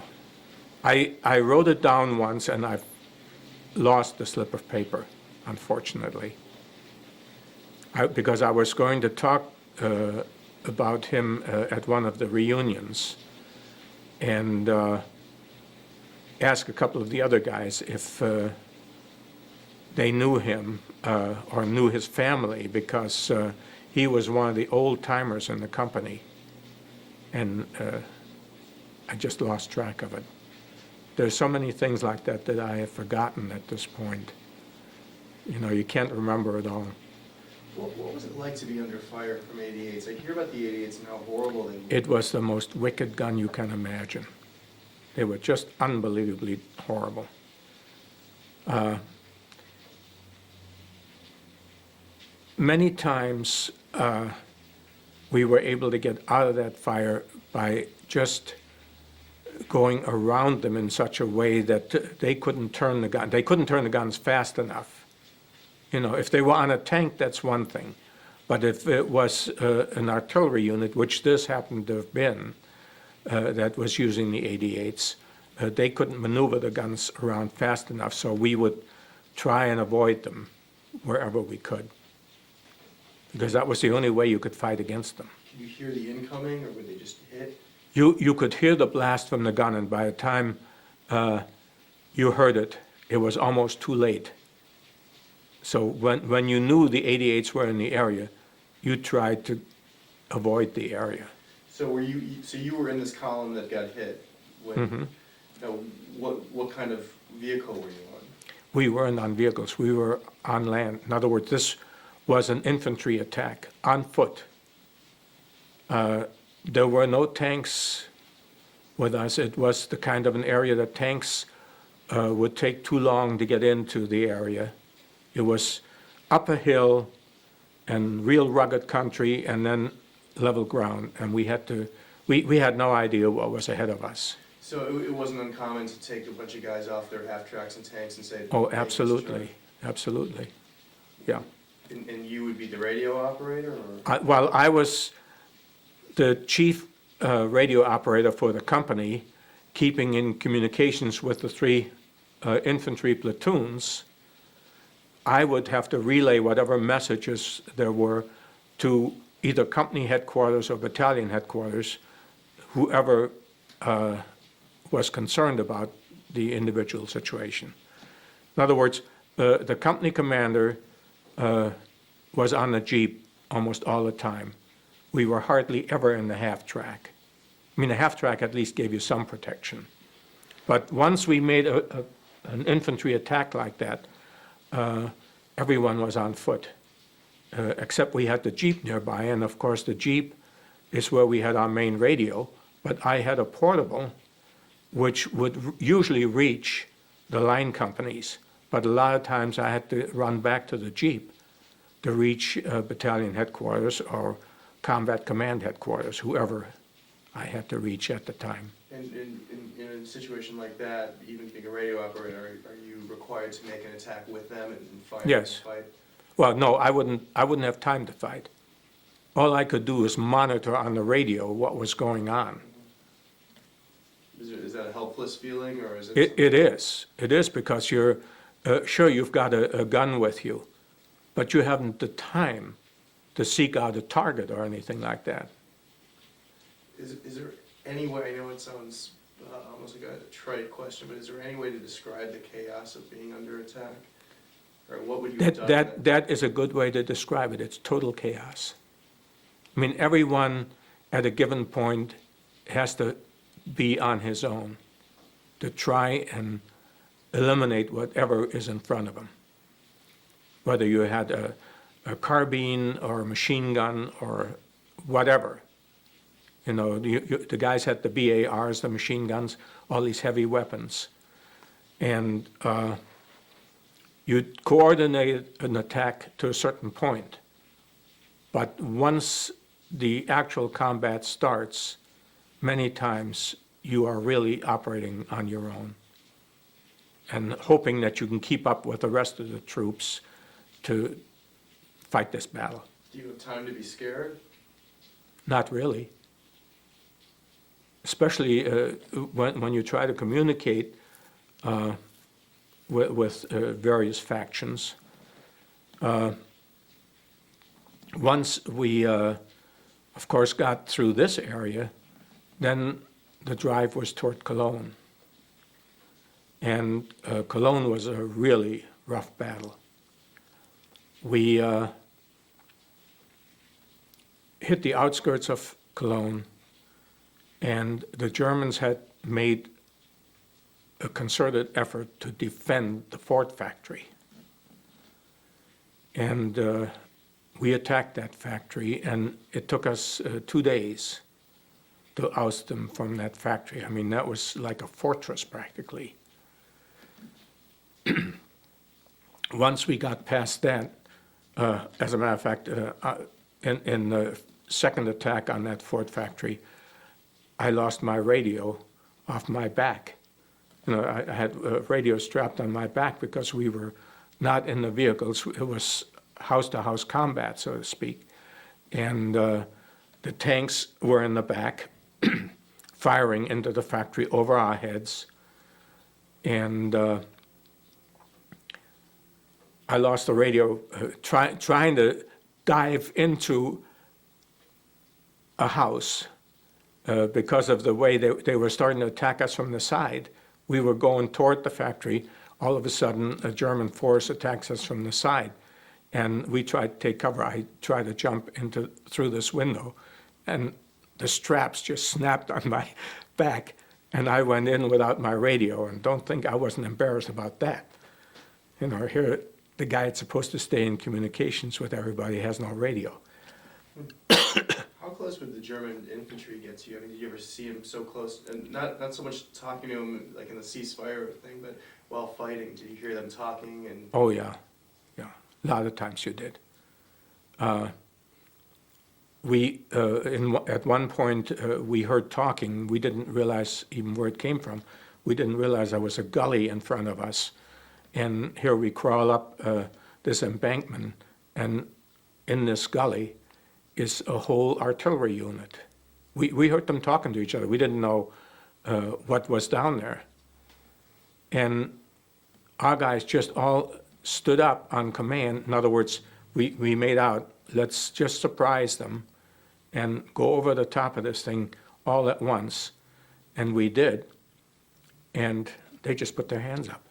Speaker 1: I wrote it down once, and I've lost the slip of paper, unfortunately. Because I was going to talk about him at one of the reunions, and ask a couple of the other guys if they knew him or knew his family, because he was one of the old-timers in the company, and I just lost track of it. There's so many things like that that I have forgotten at this point. You know, you can't remember it all.
Speaker 2: What was it like to be under fire from 88s? I hear about the 88s and how horrible they were.
Speaker 1: It was the most wicked gun you can imagine. They were just unbelievably horrible. Many times we were able to get out of that fire by just going around them in such a way that they couldn't turn the gun. They couldn't turn the guns fast enough. You know, if they were on a tank, that's one thing. But if it was an artillery unit, which this happened to have been, that was using the 88s, they couldn't maneuver the guns around fast enough, so we would try and avoid them wherever we could, because that was the only way you could fight against them.
Speaker 2: Could you hear the incoming, or would they just hit?
Speaker 1: You could hear the blast from the gun, and by the time you heard it, it was almost too late. So when you knew the 88s were in the area, you tried to avoid the area.
Speaker 2: So you were in this column that got hit. When, what kind of vehicle were you on?
Speaker 1: We weren't on vehicles, we were on land. In other words, this was an infantry attack on foot. There were no tanks with us. It was the kind of an area that tanks would take too long to get into the area. It was up a hill and real rugged country and then level ground, and we had no idea what was ahead of us.
Speaker 2: So it wasn't uncommon to take a bunch of guys off their half-tracks and tanks and say...
Speaker 1: Oh, absolutely, absolutely, yeah.
Speaker 2: And you would be the radio operator, or...?
Speaker 1: Well, I was the chief radio operator for the company, keeping in communications with the 3 infantry platoons. I would have to relay whatever messages there were to either company headquarters or battalion headquarters, whoever was concerned about the individual situation. In other words, the company commander was on the Jeep almost all the time. We were hardly ever in the half-track. I mean, the half-track at least gave you some protection. But once we made an infantry attack like that, everyone was on foot, except we had the Jeep nearby, and of course the Jeep is where we had our main radio, but I had a portable which would usually reach the line companies, but a lot of times I had to run back to the Jeep to reach battalion headquarters or combat command headquarters, whoever I had to reach at the time.
Speaker 2: And in a situation like that, even being a radio operator, are you required to make an attack with them and fight?
Speaker 1: Yes.
Speaker 2: And fight?
Speaker 1: Well, no, I wouldn't have time to fight. All I could do is monitor on the radio what was going on.
Speaker 2: Is that a helpless feeling, or is it?
Speaker 1: It is. It is, because you're sure you've got a gun with you, but you haven't the time to seek out a target or anything like that.
Speaker 2: Is there any way, I know it sounds almost like a trite question, but is there any way to describe the chaos of being under attack? Or what would you have done?
Speaker 1: That is a good way to describe it. It's total chaos. I mean, everyone at a given point has to be on his own to try and eliminate whatever is in front of him. Whether you had a carbine or a machine gun or whatever. You know, the guys had the BARs, the machine guns, all these heavy weapons. And you coordinate an attack to a certain point. But once the actual combat starts, many times you are really operating on your own and hoping that you can keep up with the rest of the troops to fight this battle.
Speaker 2: Do you have time to be scared?
Speaker 1: Not really. Especially when you try to communicate with various factions. Once we, of course, got through this area, then the drive was toward Cologne. And Cologne was a really rough battle. We hit the outskirts of Cologne, and the Germans had made a concerted effort to defend the Ford factory. And we attacked that factory, and it took us 2 days to oust them from that factory. I mean, that was like a fortress practically. Once we got past that, as a matter of fact, in the second attack on that Ford factory, I lost my radio off my back. You know, I had a radio strapped on my back because we were not in the vehicles. It was house-to-house combat, so to speak. and the tanks were in the back, firing into the factory over our heads. And I lost the radio trying to dive into a house because of the way they were starting to attack us from the side. We were going toward the factory. All of a sudden, a German force attacks us from the side. And we tried to take cover. I tried to jump through this window, and the straps just snapped on my back, and I went in without my radio. And don't think I wasn't embarrassed about that. You know, here, the guy that's supposed to stay in communications with everybody has no radio.
Speaker 2: How close would the German infantry get to you? I mean, did you ever see them so close? And not so much talking to them like in the ceasefire thing, but while fighting, did you hear them talking? And
Speaker 1: Oh, yeah. Yeah. A lot of times you did. At one point, we heard talking. We didn't realize even where it came from. We didn't realize there was a gully in front of us. And here we crawl up this embankment, and in this gully is a whole artillery unit. We heard them talking to each other. We didn't know what was down there. And our guys just all stood up on command. In other words, we made out, let's just surprise them and go over the top of this thing all at once. And we did. And they just put their hands up.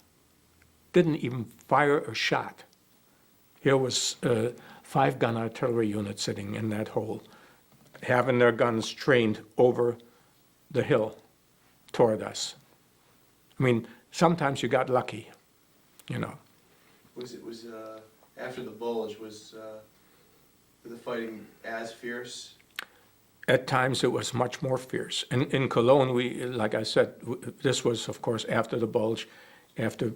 Speaker 1: Didn't even fire a shot. Here was 5-gun artillery unit sitting in that hole, having their guns trained over the hill toward us. I mean, sometimes you got lucky, you know.
Speaker 2: was after the Bulge, was the fighting as fierce?
Speaker 1: At times it was much more fierce. In Cologne, like I said, this was, of course, after the Bulge, after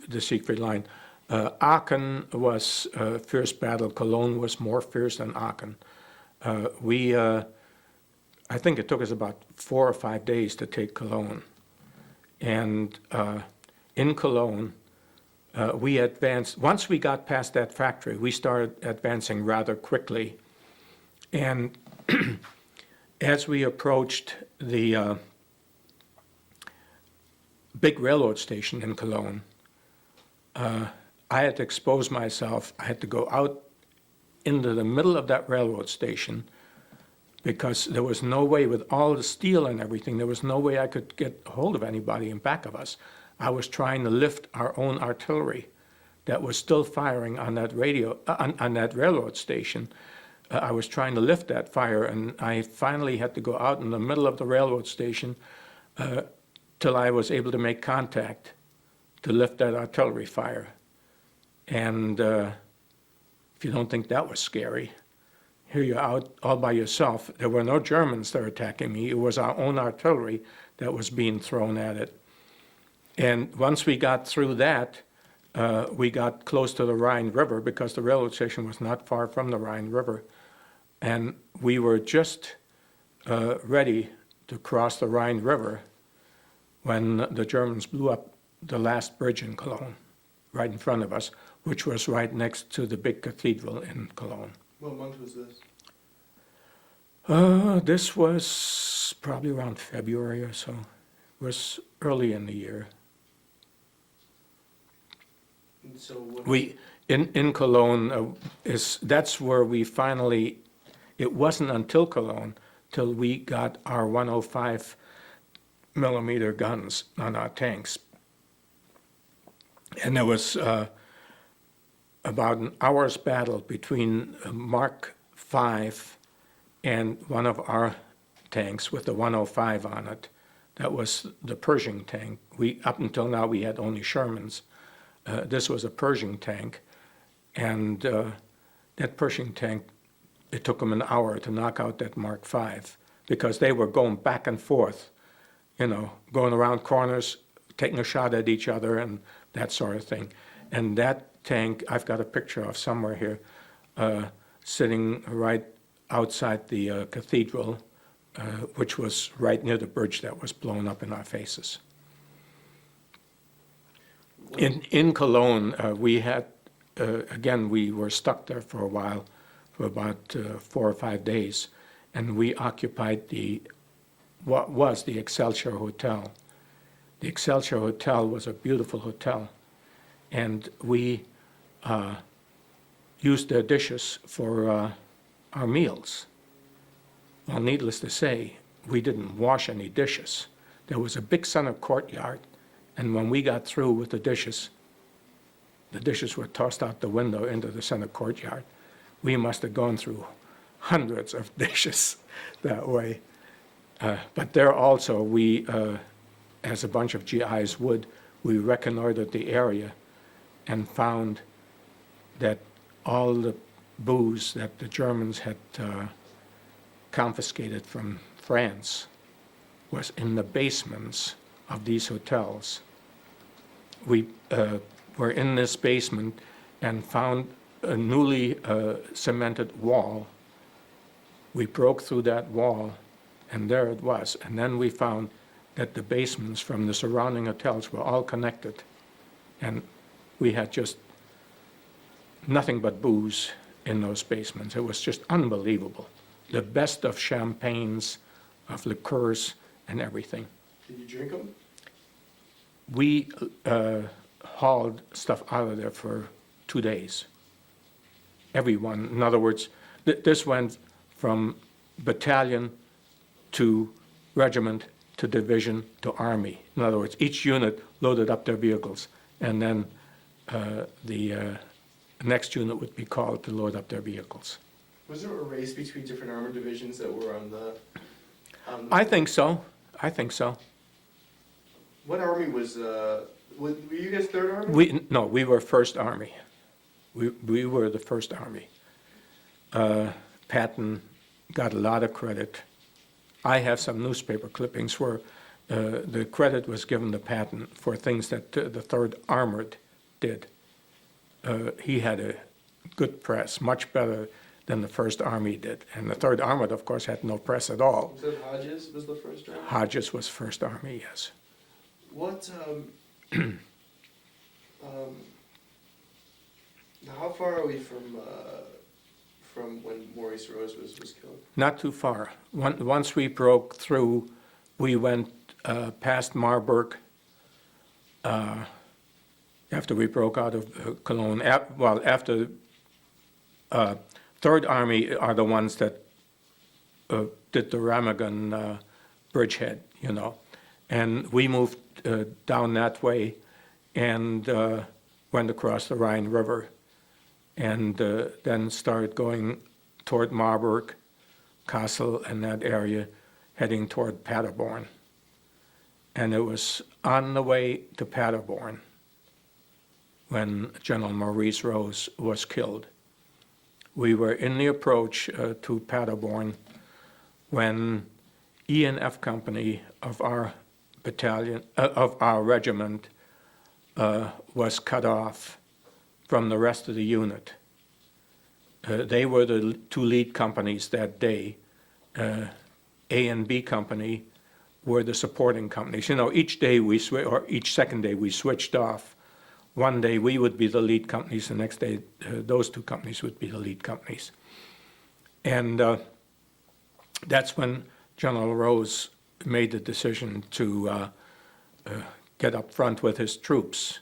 Speaker 1: the Siegfried Line. Aachen was a fierce battle. Cologne was more fierce than Aachen. I think it took us about 4 or 5 days to take Cologne. And in Cologne, we advanced. Once we got past that factory, we started advancing rather quickly. And as we approached the big railroad station in Cologne, I had to expose myself. I had to go out into the middle of that railroad station because there was no way, with all the steel and everything, there was no way I could get a hold of anybody in back of us. I was trying to lift our own artillery that was still firing on that on that railroad station. I was trying to lift that fire, and I finally had to go out in the middle of the railroad station till I was able to make contact to lift that artillery fire. And if you don't think that was scary, here you're out all by yourself. There were no Germans that were attacking me. It was our own artillery that was being thrown at it. And once we got through that, we got close to the Rhine River because the railroad station was not far from the Rhine River. And we were just ready to cross the Rhine River when the Germans blew up the last bridge in Cologne, right in front of us, which was right next to the big cathedral in Cologne.
Speaker 2: What month was this?
Speaker 1: This was probably around February or so. It was early in the year.
Speaker 2: And so what?
Speaker 1: In Cologne, that's where we finally, it wasn't until Cologne till we got our 105 millimeter guns on our tanks. And there was about an hour's battle between Mark V and one of our tanks with the 105 on it. That was the Pershing tank. Up until now, we had only Shermans. This was a Pershing tank, and that Pershing tank, it took them an hour to knock out that Mark V because they were going back and forth, you know, going around corners, taking a shot at each other and that sort of thing. And that tank, I've got a picture of somewhere here, sitting right outside the cathedral, which was right near the bridge that was blown up in our faces. In Cologne, we had, again, we were stuck there for a while. for about 4 or 5 days, and we occupied what was the Excelsior Hotel. The Excelsior Hotel was a beautiful hotel, and we used their dishes for our meals. Well, needless to say, we didn't wash any dishes. There was a big center courtyard, and when we got through with the dishes were tossed out the window into the center courtyard. We must have gone through hundreds of dishes that way. But there also, we, as a bunch of GIs would, we reconnoitered the area and found that all the booze that the Germans had confiscated from France was in the basements of these hotels. We were in this basement and found a newly cemented wall. We broke through that wall, and there it was. And then we found that the basements from the surrounding hotels were all connected. And we had just nothing but booze in those basements. It was just unbelievable. The best of champagnes, of liqueurs, and everything.
Speaker 2: Did you drink them?
Speaker 1: We hauled stuff out of there for 2 days. Everyone, in other words, this went from battalion to regiment to division to army. In other words, each unit loaded up their vehicles, and then the next unit would be called to load up their vehicles.
Speaker 2: Was there a race between different armored divisions that were on the
Speaker 1: I think so. I think so.
Speaker 2: What army was, were you guys Third Army?
Speaker 1: No, we were First Army. We were the First Army. Patton got a lot of credit. I have some newspaper clippings where the credit was given to Patton for things that the Third Armored did. He had a good press, much better than the First Army did. And the Third Armored, of course, had no press at all.
Speaker 2: You said Hodges was the First Army?
Speaker 1: Hodges was First Army, yes.
Speaker 2: What, how far are we from when Maurice Rose was killed?
Speaker 1: Not too far. Once we broke through, we went past Marburg after we broke out of Cologne. After Third Army are the ones that did the Ramagan bridgehead, you know. And we moved down that way and went across the Rhine River and then started going toward Marburg, Kassel, and that area, heading toward Paderborn. And it was on the way to Paderborn when General Maurice Rose was killed. We were in the approach to Paderborn when E and F Company of our battalion, of our regiment, was cut off from the rest of the unit. They were the two lead companies that day. A and B Company were the supporting companies. You know, each day or each second day we switched off. One day we would be the lead companies, the next day those two companies would be the lead companies. And that's when General Rose made the decision to get up front with his troops.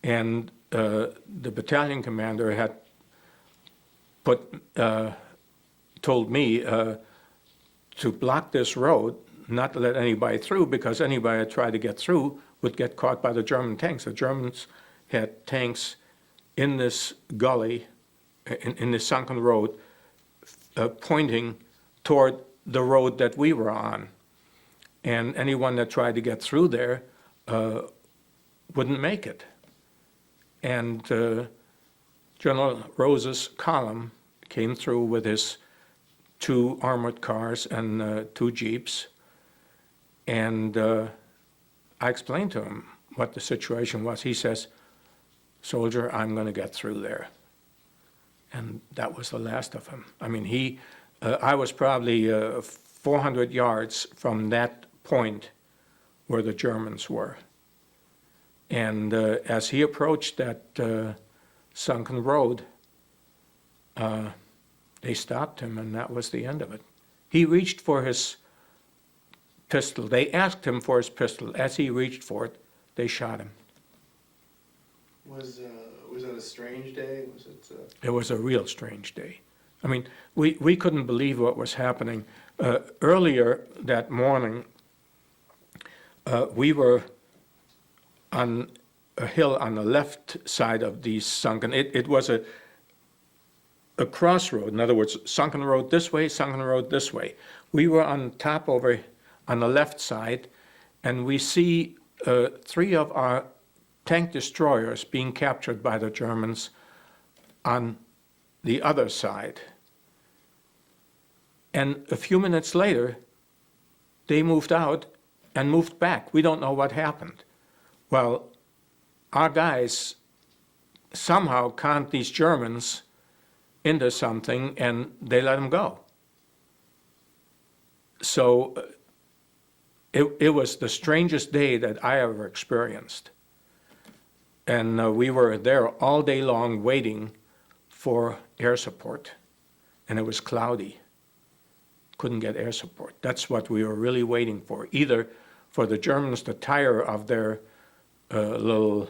Speaker 1: And the battalion commander had told me to block this road, not to let anybody through, because anybody that tried to get through would get caught by the German tanks. The Germans had tanks in this gully, in this sunken road, pointing toward the road that we were on. And anyone that tried to get through there wouldn't make it. And General Rose's column came through with his 2 armored cars and 2 jeeps. And I explained to him what the situation was. He says, "Soldier, I'm going to get through there." And that was the last of him. I mean, I was probably 400 yards from that point where the Germans were. And as he approached that sunken road, they stopped him, and that was the end of it. He reached for his pistol. They asked him for his pistol. As he reached for it, they shot him.
Speaker 2: Was that a strange day? Was it?
Speaker 1: It was a real strange day. I mean, we couldn't believe what was happening. Earlier that morning, we were on a hill on the left side of these sunken. It was a crossroad. In other words, sunken road this way, sunken road this way. We were on top over on the left side, and we see 3 of our tank destroyers being captured by the Germans on the other side. And a few minutes later, they moved out and moved back. We don't know what happened. Well, our guys somehow conned these Germans into something, and they let them go. So it was the strangest day that I ever experienced. And we were there all day long waiting for air support, and it was cloudy. Couldn't get air support. That's what we were really waiting for, either for the Germans to tire of their little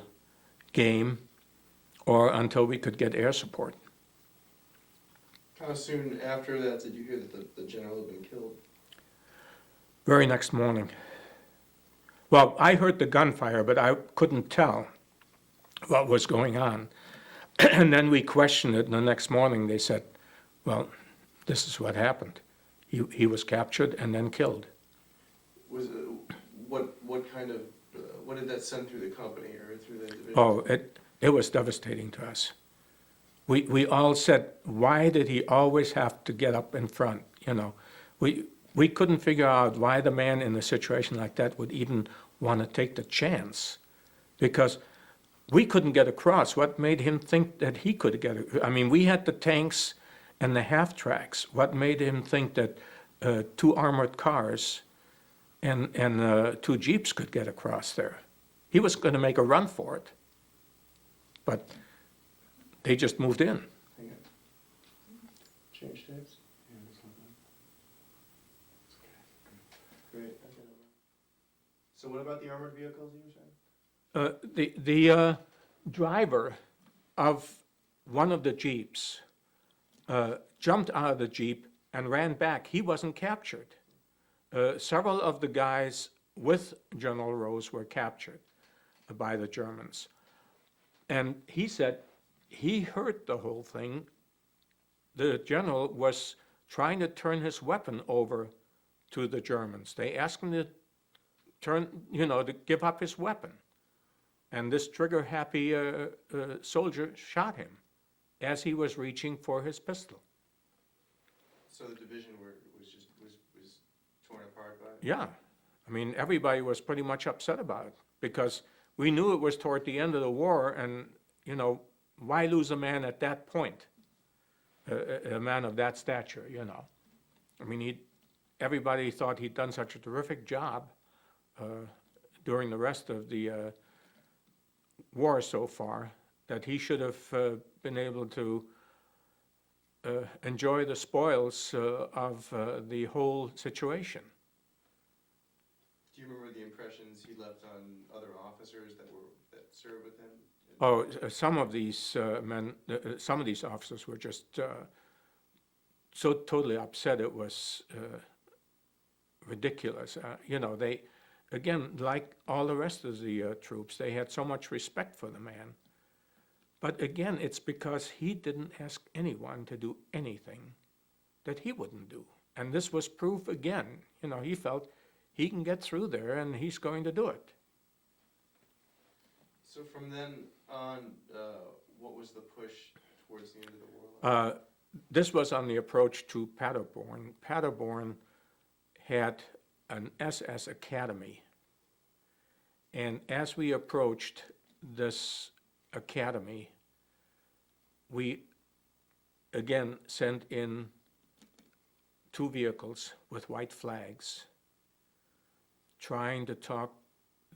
Speaker 1: game, or until we could get air support.
Speaker 2: How soon after that did you hear that the general had been killed?
Speaker 1: Very next morning. Well, I heard the gunfire, but I couldn't tell what was going on. And then we questioned it, and the next morning they said, well, this is what happened. He was captured and then killed.
Speaker 2: Was what kind of what did that send through the company or through the division?
Speaker 1: Oh, it was devastating to us. We all said, why did he always have to get up in front? You know, we couldn't figure out why the man in a situation like that would even want to take the chance, because we couldn't get across. What made him think that he could get across? I mean, we had the tanks and the half-tracks. What made him think that 2 armored cars and 2 Jeeps could get across there? He was going to make a run for it, but they just moved in.
Speaker 2: Hang on. Change tapes? Great. Okay. So what about the armored vehicles you were saying?
Speaker 1: The driver of one of the Jeeps jumped out of the Jeep and ran back. He wasn't captured. Several of the guys with General Rose were captured by the Germans. And he said he heard the whole thing. The general was trying to turn his weapon over to the Germans. They asked him to to give up his weapon. And this trigger-happy soldier shot him as he was reaching for his pistol.
Speaker 2: So the division was torn apart by it?
Speaker 1: Yeah. I mean, everybody was pretty much upset about it, because we knew it was toward the end of the war, and, why lose a man at that point? A man of that stature, I mean, everybody thought he'd done such a terrific job during the rest of the war so far, that he should have been able to enjoy the spoils of the whole situation.
Speaker 2: Do you remember the impressions he left on other officers that served with him?
Speaker 1: Oh, some of these men, some of these officers were just so totally upset it was ridiculous. They, again, like all the rest of the troops, they had so much respect for the man. But again, it's because he didn't ask anyone to do anything that he wouldn't do. And this was proof again. He felt he can get through there and he's going to do it.
Speaker 2: So from then on, what was the push towards the end of the war?
Speaker 1: This was on the approach to Paderborn. Paderborn had an SS academy. And as we approached this academy, we again sent in 2 vehicles with white flags, trying to talk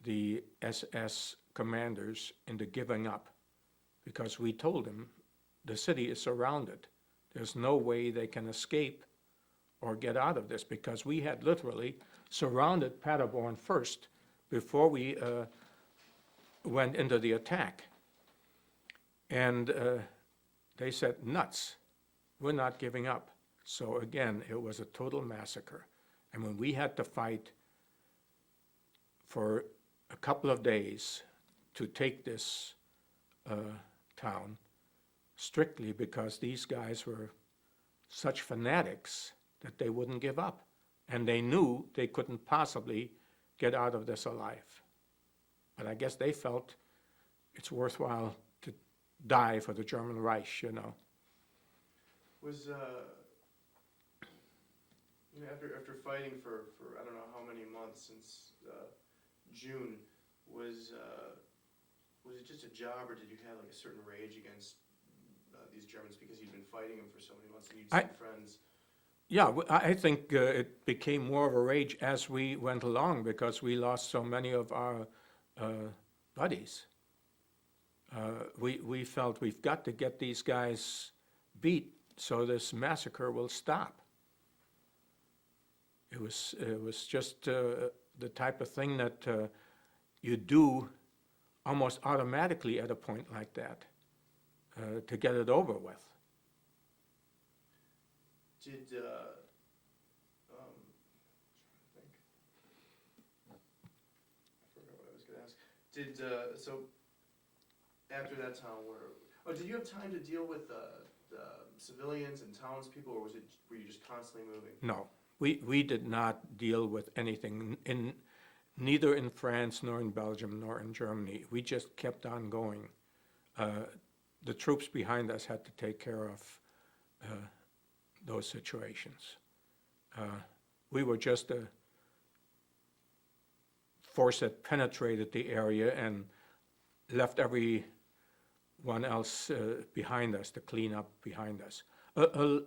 Speaker 1: the SS commanders into giving up, because we told them the city is surrounded. There's no way they can escape or get out of this, because we had literally surrounded Paderborn first before we went into the attack. And they said, nuts, we're not giving up. So again, it was a total massacre. And when we had to fight for a couple of days to take this town, strictly because these guys were such fanatics that they wouldn't give up. And they knew they couldn't possibly get out of this alive. But I guess they felt it's worthwhile to die for the German Reich, you know.
Speaker 2: Was after fighting for I don't know how many months since June, was it just a job, or did you have like a certain rage against these Germans because you'd been fighting them for so many months and you'd seen friends?
Speaker 1: Yeah, I think it became more of a rage as we went along because we lost so many of our buddies. We felt we've got to get these guys beat so this massacre will stop. It was just the type of thing that you do almost automatically at a point like that to get it over with.
Speaker 2: Did trying to think. I forgot what I was going to ask. Did so after that town, did you have time to deal with the civilians and townspeople, or were you just constantly moving?
Speaker 1: No, we did not deal with anything neither in France nor in Belgium nor in Germany. We just kept on going. The troops behind us had to take care of those situations. We were just a force that penetrated the area and left everyone else behind us to clean up behind us.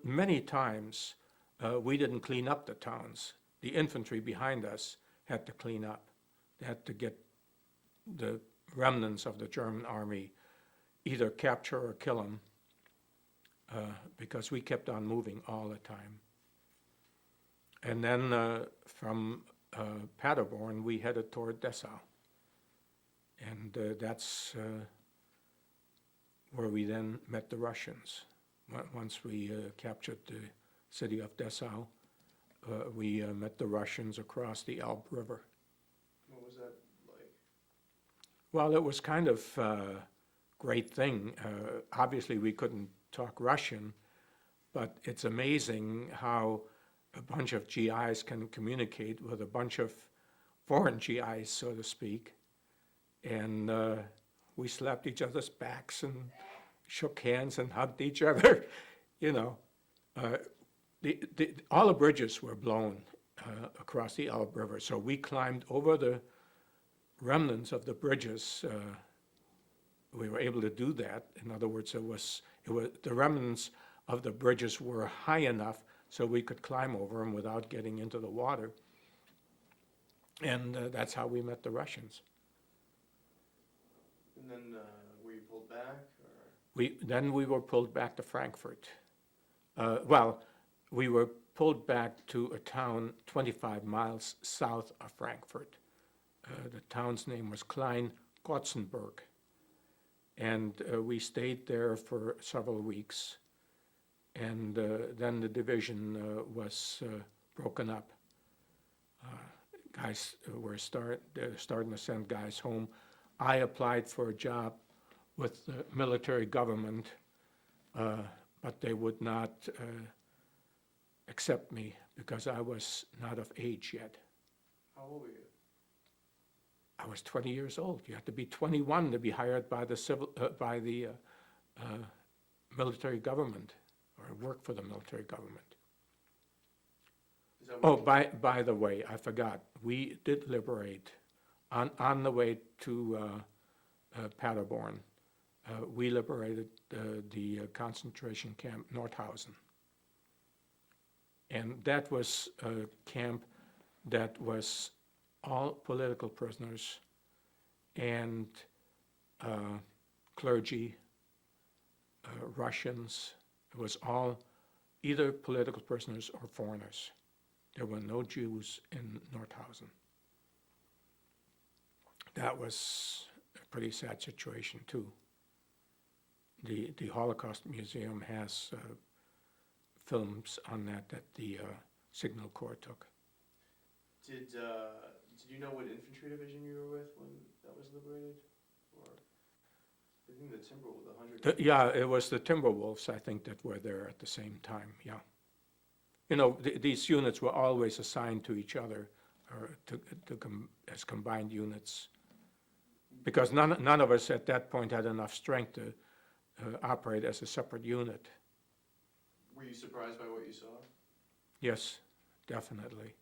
Speaker 1: Many times we didn't clean up the towns. The infantry behind us had to clean up. They had to get the remnants of the German army, either capture or kill them, because we kept on moving all the time. And then from Paderborn, we headed toward Dessau. And that's where we then met the Russians. Once we captured the city of Dessau, we met the Russians across the Elbe River.
Speaker 2: What was that like?
Speaker 1: Well, it was kind of a great thing. Obviously, we couldn't talk Russian, but it's amazing how a bunch of GIs can communicate with a bunch of foreign GIs, so to speak. And we slapped each other's backs and shook hands and hugged each other, you know. All the bridges were blown across the Elbe River, so we climbed over the remnants of the bridges. We were able to do that. In other words, it was the remnants of the bridges were high enough so we could climb over them without getting into the water. And that's how we met the Russians.
Speaker 2: And then were you pulled back? Or?
Speaker 1: Then we were pulled back to Frankfurt. We were pulled back to a town 25 miles south of Frankfurt. The town's name was Klein-Kotzenburg. And we stayed there for several weeks. And then the division was broken up. Guys were starting to send guys home. I applied for a job with the military government, but they would not accept me because I was not of age yet.
Speaker 2: How old were you?
Speaker 1: I was 20 years old. You have to be 21 to be hired by the military government or work for the military government. Oh, by the way, I forgot. We did liberate on the way to Paderborn. We liberated the concentration camp Nordhausen. And that was a camp that was all political prisoners and Clergy, Russians. It was all either political prisoners or foreigners. There were no Jews in Nordhausen. That was a pretty sad situation, too. The Holocaust Museum has films on that the Signal Corps took.
Speaker 2: Did you know what infantry division you were with when that was liberated? Or I think the Timberwolves, the 100.
Speaker 1: Yeah, it was the Timberwolves, I think, that were there at the same time, yeah. You know, these units were always assigned to each other or as combined units, because none of us at that point had enough strength to operate as a separate unit.
Speaker 2: Were you surprised by what you saw?
Speaker 1: Yes, definitely.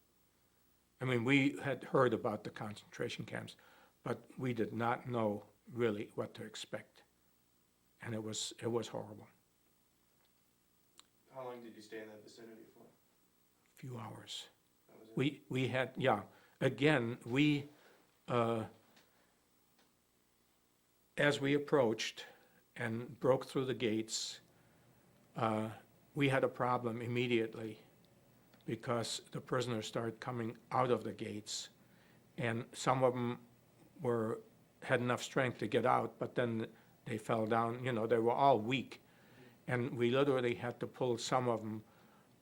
Speaker 1: I mean, we had heard about the concentration camps, but we did not know really what to expect, and it was horrible.
Speaker 2: How long did you stay in that vicinity for?
Speaker 1: A few hours.
Speaker 2: That was it?
Speaker 1: We had, yeah, again, as we approached and broke through the gates, we had a problem immediately because the prisoners started coming out of the gates, and some of them had enough strength to get out, but then they fell down. You know, they were all weak, and we literally had to pull some of them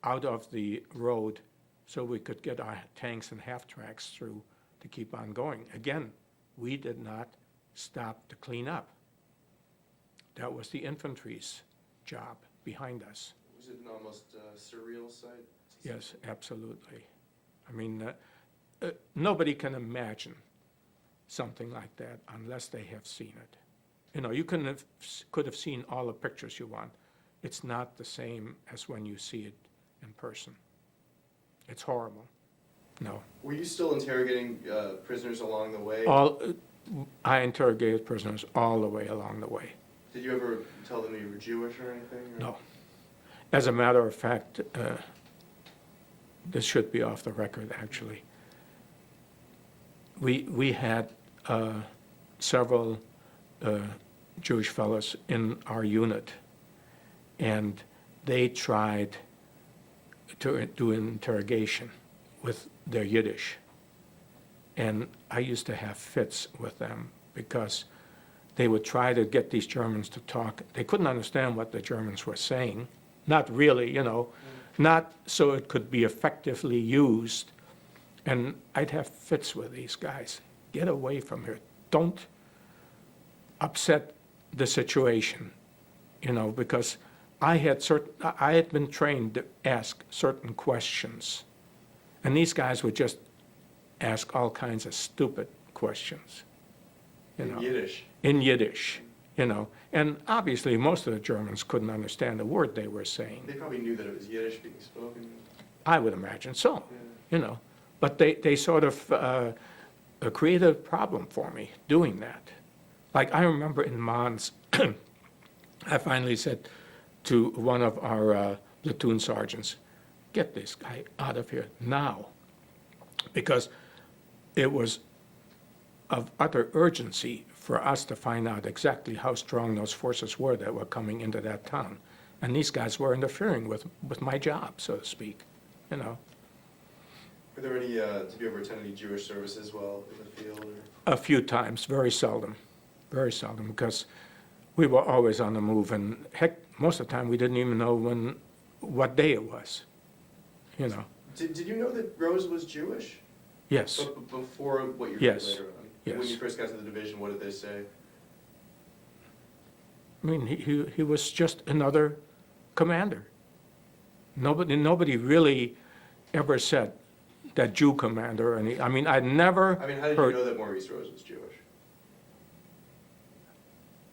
Speaker 1: out of the road so we could get our tanks and half-tracks through to keep on going. Again, we did not stop to clean up. That was the infantry's job behind us.
Speaker 2: Was it an almost surreal sight?
Speaker 1: Yes, absolutely. I mean, nobody can imagine something like that unless they have seen it. You know, you could have seen all the pictures you want. It's not the same as when you see it in person. It's horrible. No.
Speaker 2: Were you still interrogating prisoners along the way?
Speaker 1: I interrogated prisoners all the way along the way.
Speaker 2: Did you ever tell them you were Jewish or anything? Or?
Speaker 1: No. As a matter of fact, this should be off the record, actually. We had several Jewish fellows in our unit, and they tried to do an interrogation with their Yiddish. And I used to have fits with them because they would try to get these Germans to talk. They couldn't understand what the Germans were saying. Not really, you know, not so it could be effectively used. And I'd have fits with these guys. Get away from here. Don't upset the situation, you know, because I had been trained to ask certain questions. And these guys would just ask all kinds of stupid questions. You know,
Speaker 2: Yiddish.
Speaker 1: In Yiddish, you know. And obviously most of the Germans couldn't understand a word they were saying.
Speaker 2: They probably knew that it was Yiddish being spoken.
Speaker 1: I would imagine so,
Speaker 2: Yeah.
Speaker 1: you know. But they sort of created a problem for me doing that. Like I remember in Mons, I finally said to one of our platoon sergeants, get this guy out of here now. Because it was of utter urgency for us to find out exactly how strong those forces were that were coming into that town. And these guys were interfering with my job, so to speak, you know.
Speaker 2: Were there any, did you ever attend any Jewish services while in the field? Or?
Speaker 1: A few times, very seldom, because we were always on the move, and heck, most of the time we didn't even know what day it was, you know.
Speaker 2: Did you know that Rose was Jewish?
Speaker 1: Yes.
Speaker 2: But before what you read
Speaker 1: Yes.
Speaker 2: later on?
Speaker 1: Yes.
Speaker 2: When you first got to the division, what did they say?
Speaker 1: I mean, he was just another commander. Nobody really ever said that Jew commander. I mean, I'd never
Speaker 2: I mean, how did
Speaker 1: heard.
Speaker 2: you know that Maurice Rose was Jewish?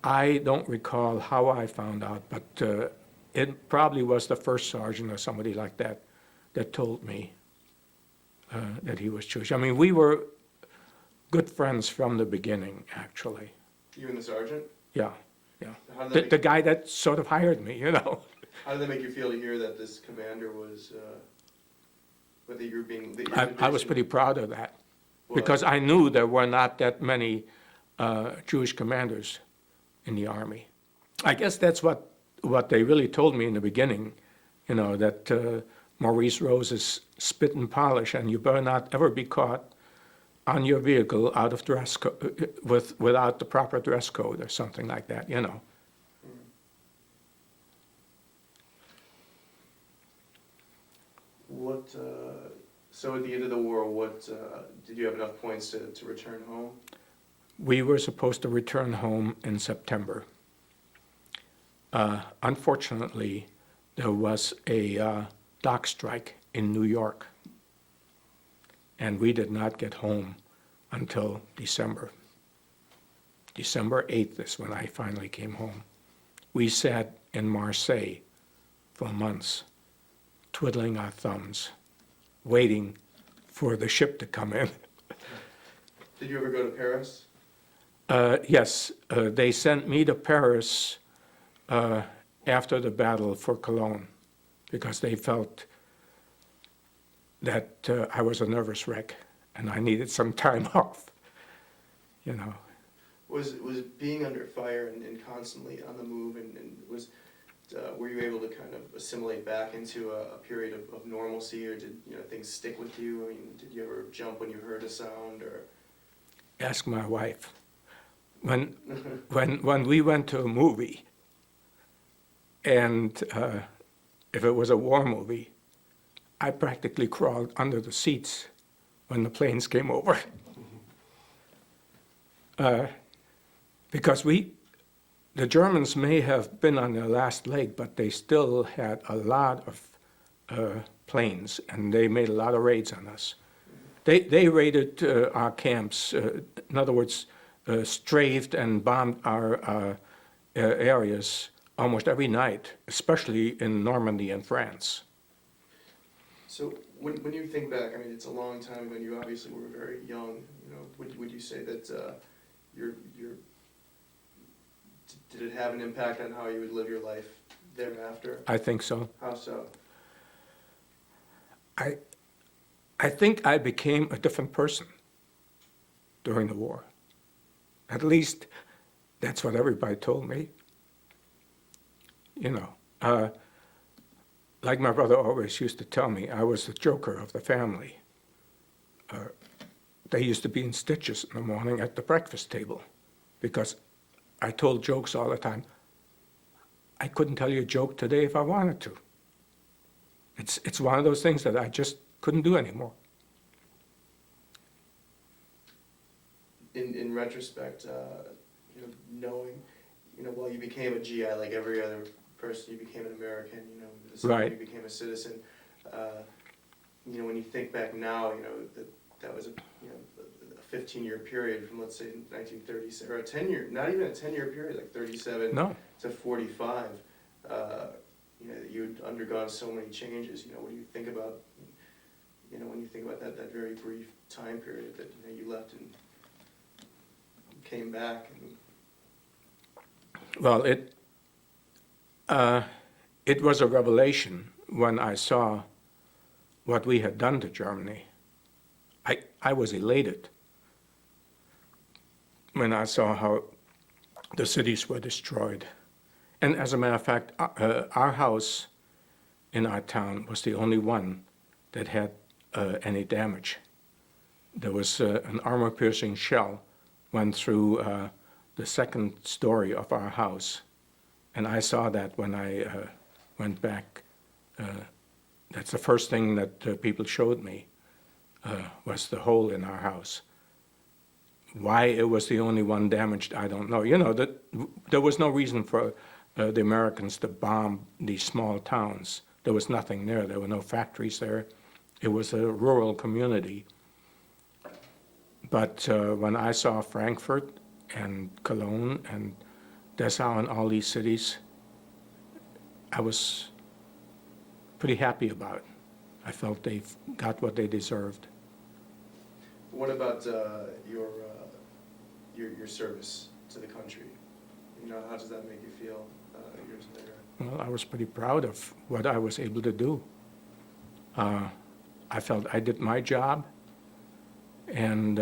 Speaker 1: I don't recall how I found out, but it probably was the first sergeant or somebody like that that told me that he was Jewish. I mean, we were good friends from the beginning, actually.
Speaker 2: You and the sergeant?
Speaker 1: Yeah.
Speaker 2: How did that
Speaker 1: The
Speaker 2: make,
Speaker 1: guy that sort of hired me, you know.
Speaker 2: how did that make you feel to hear that this commander was, that you were being... That your
Speaker 1: I was
Speaker 2: division
Speaker 1: pretty proud of that,
Speaker 2: was-
Speaker 1: because I knew there were not that many Jewish commanders in the Army. I guess that's what they really told me in the beginning, that Maurice Rose's spit and polish, and you better not ever be caught on your vehicle out of dress without the proper dress code or something like that.
Speaker 2: What, so at the end of the war, did you have enough points to return home?
Speaker 1: We were supposed to return home in September. Unfortunately, there was a dock strike in New York, and we did not get home until December. December 8th is when I finally came home. We sat in Marseille for months, twiddling our thumbs, waiting for the ship to come in.
Speaker 2: Did you ever go to Paris?
Speaker 1: Yes, they sent me to Paris after the battle for Cologne because they felt that I was a nervous wreck and I needed some time off.
Speaker 2: Was being under fire and constantly on the move, and were you able to kind of assimilate back into a period of normalcy, or did things stick with you? I mean, did you ever jump when you heard a sound, or?
Speaker 1: Ask my wife. When we went to a movie, and if it was a war movie, I practically crawled under the seats when the planes came over. Because the Germans may have been on their last leg, but they still had a lot of planes, and they made a lot of raids on us. They raided our camps, in other words, strafed and bombed our areas almost every night, especially in Normandy and France.
Speaker 2: So when you think back, I mean, it's a long time ago, and you obviously were very young. Would you say that did it have an impact on how you would live your life thereafter?
Speaker 1: I think so.
Speaker 2: How so?
Speaker 1: I think I became a different person during the war. At least that's what everybody told me. Like my brother always used to tell me, I was the joker of the family. They used to be in stitches in the morning at the breakfast table because I told jokes all the time. I couldn't tell you a joke today if I wanted to. It's one of those things that I just couldn't do anymore.
Speaker 2: In retrospect, knowing, while you became a GI like every other person, you became an American, the second
Speaker 1: Right.
Speaker 2: you became a citizen. When you think back now, that was a 15-year period from, let's say, 1937, or a 10-year, not even a 10-year period, like 37
Speaker 1: No.
Speaker 2: to 45. You'd undergone so many changes. What do you think about, when you think about that very brief time period that you left and came back?
Speaker 1: Well, it was a revelation when I saw what we had done to Germany. I was elated when I saw how the cities were destroyed. And as a matter of fact, our house in our town was the only one that had any damage. There was an armor-piercing shell went through the second story of our house. And I saw that when I went back. That's the first thing that people showed me, was the hole in our house. Why it was the only one damaged, I don't know. That there was no reason for the Americans to bomb these small towns. There was nothing there. There were no factories there. It was a rural community. But when I saw Frankfurt and Cologne and Dessau and all these cities, I was pretty happy about it. I felt they got what they deserved.
Speaker 2: What about your service to the country? How does that make you feel years later?
Speaker 1: Well, I was pretty proud of what I was able to do. I felt I did my job, and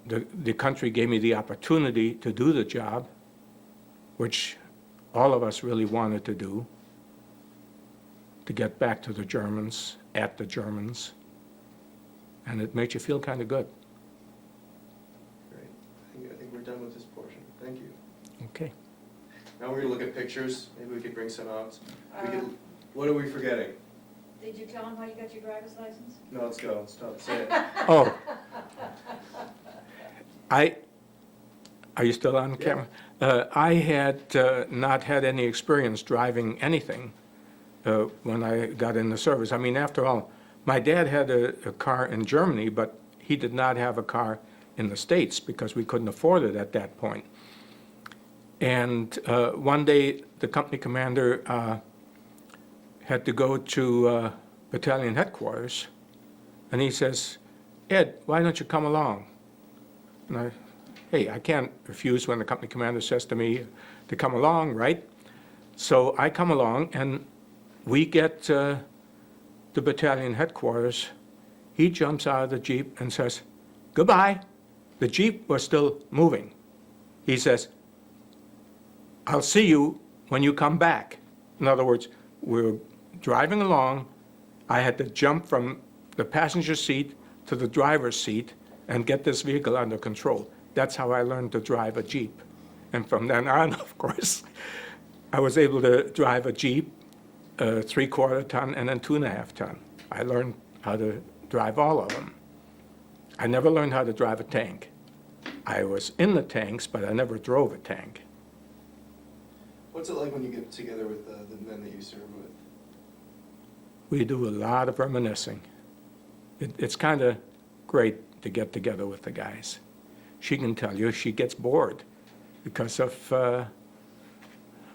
Speaker 1: the country gave me the opportunity to do the job, which all of us really wanted to do, to get back to the Germans, at the Germans, and it makes you feel kind of good.
Speaker 2: Great. I think we're done with this portion. Thank you.
Speaker 1: Okay.
Speaker 2: Now we're gonna look at pictures. Maybe we could bring some out. We
Speaker 3: Uh,
Speaker 2: could, what are we forgetting?
Speaker 3: Did you tell him how you got your driver's license?
Speaker 2: No, let's go. Stop. Say it.
Speaker 1: Oh. Are you still on camera? I had not had any experience driving anything when I got in the service. I mean, after all, my dad had a car in Germany, but he did not have a car in the States because we couldn't afford it at that point. And one day, the company commander had to go to battalion headquarters, and he says, "Ed, why don't you come along?" And hey, I can't refuse when the company commander says to me to come along, right? So I come along, and we get to the battalion headquarters. He jumps out of the Jeep and says, "Goodbye." The Jeep was still moving. He says, "I'll see you when you come back." In other words, we're driving along. I had to jump from the passenger seat to the driver's seat and get this vehicle under control. That's how I learned to drive a Jeep. And from then on, of course, I was able to drive a Jeep, a 3/4 ton and a 2.5 ton. I learned how to drive all of them. I never learned how to drive a tank. I was in the tanks, but I never drove a tank.
Speaker 2: What's it like when you get together with the men that you serve with?
Speaker 1: We do a lot of reminiscing. It's kind of great to get together with the guys. She can tell you she gets bored because of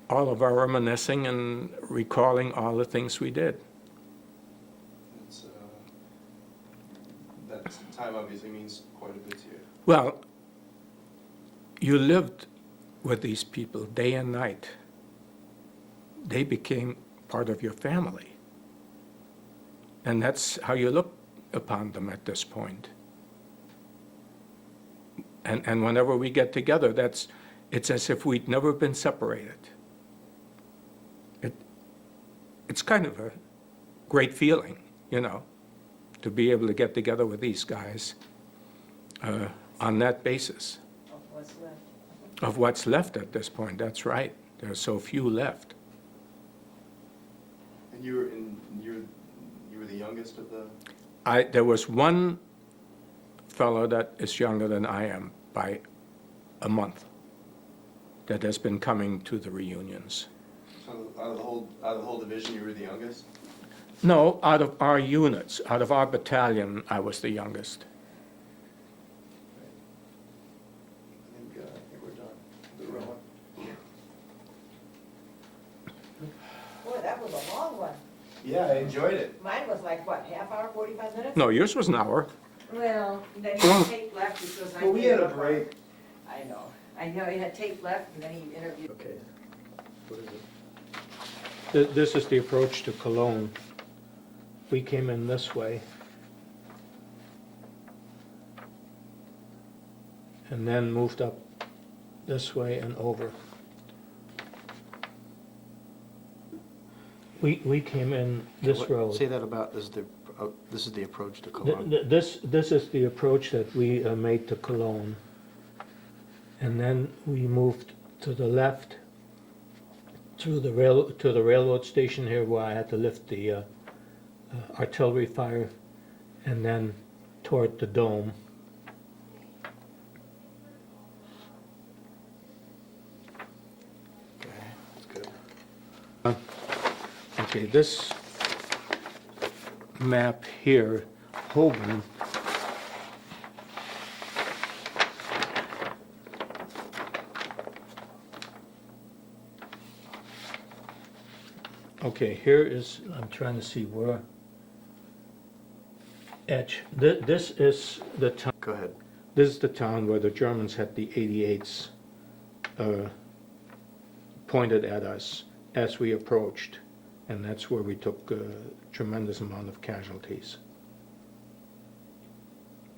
Speaker 1: all of our reminiscing and recalling all the things we did.
Speaker 2: It's, that time obviously means quite a bit to you.
Speaker 1: Well, you lived with these people day and night. They became part of your family. And that's how you look upon them at this point. And whenever we get together, it's as if we'd never been separated. It's kind of a great feeling, you know, to be able to get together with these guys on that basis.
Speaker 3: Of what's left.
Speaker 1: Of what's left at this point, that's right. There's so few left.
Speaker 2: And you were the youngest of the.
Speaker 1: There was one fellow that is younger than I am by a month that has been coming to the reunions.
Speaker 2: So out of the whole division, you were the youngest.
Speaker 1: No, out of our units, out of our battalion, I was the youngest.
Speaker 2: I think we're done. The row.
Speaker 3: Boy, that was a long one.
Speaker 2: Yeah, I enjoyed it.
Speaker 3: Mine was like, what, half hour, 45 minutes?
Speaker 1: No, yours was an hour.
Speaker 3: Well, then he had tape left because I.
Speaker 2: But we
Speaker 3: gave
Speaker 2: had a
Speaker 3: up on-
Speaker 2: break.
Speaker 3: I know. I know he had tape left and then he interviewed.
Speaker 2: Okay. What is it?
Speaker 1: This is the approach to Cologne. We came in this way. And then moved up this way and over. We came in this road.
Speaker 4: Say that about, this is the approach to Cologne.
Speaker 1: This is the approach that we made to Cologne. And then we moved to the left through to the railroad station here where I had to lift the artillery fire, and then toward the dome.
Speaker 4: Okay, that's good.
Speaker 1: Okay, this map here, Hoban, okay, here is, I'm trying to see where, Etch, this is the town,
Speaker 4: Go ahead.
Speaker 1: this is the town where the Germans had the 88s pointed at us as we approached. And that's where we took a tremendous amount of casualties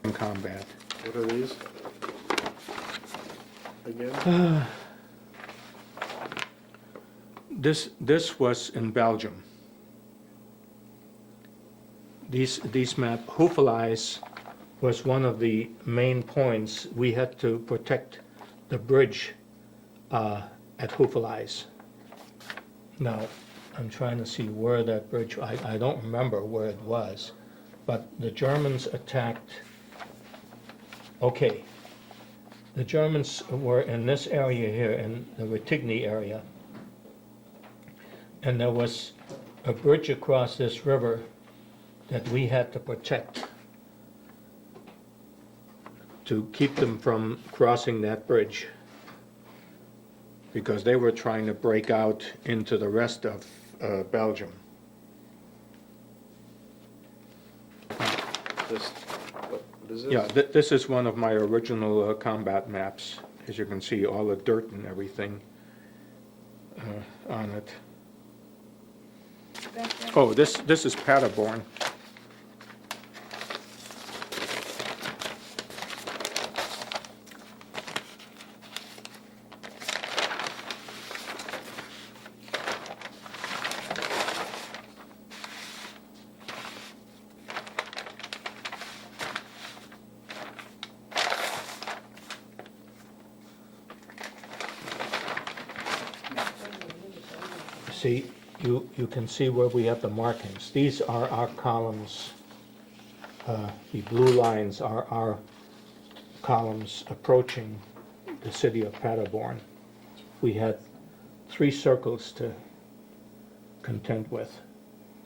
Speaker 1: in combat.
Speaker 4: What are these? Again?
Speaker 1: This was in Belgium. These map, Hoevelaars was one of the main points. We had to protect the bridge at Hoevelaars. Now, I'm trying to see where that bridge, I don't remember where it was, but the Germans attacked, okay. The Germans were in this area here, in the Retigny area. And there was a bridge across this river that we had to protect to keep them from crossing that bridge, because they were trying to break out into the rest of Belgium.
Speaker 4: This, what is this?
Speaker 1: Yeah, this is one of my original combat maps. As you can see, all the dirt and everything on it. Oh, this is Paderborn. See, you can see where we have the markings. These are our columns. The blue lines are our columns approaching the city of Paderborn. We had 3 circles to contend with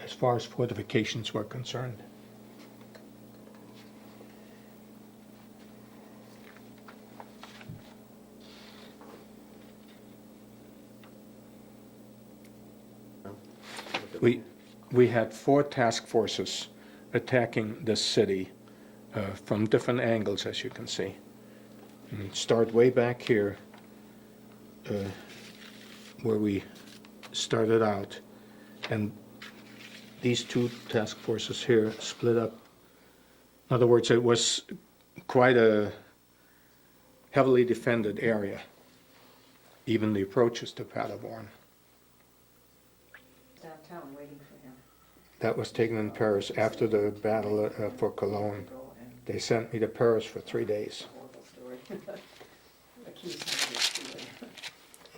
Speaker 1: as far as fortifications were concerned. We had 4 task forces attacking this city from different angles, as you can see. And start way back here, where we started out, and these 2 task forces here split up. In other words, it was quite a heavily defended area, even the approaches to Paderborn.
Speaker 3: Downtown waiting for him.
Speaker 1: That was taken in Paris after the battle for Cologne. They sent me to Paris for 3 days.
Speaker 3: Horrible story. Accused him of stealing.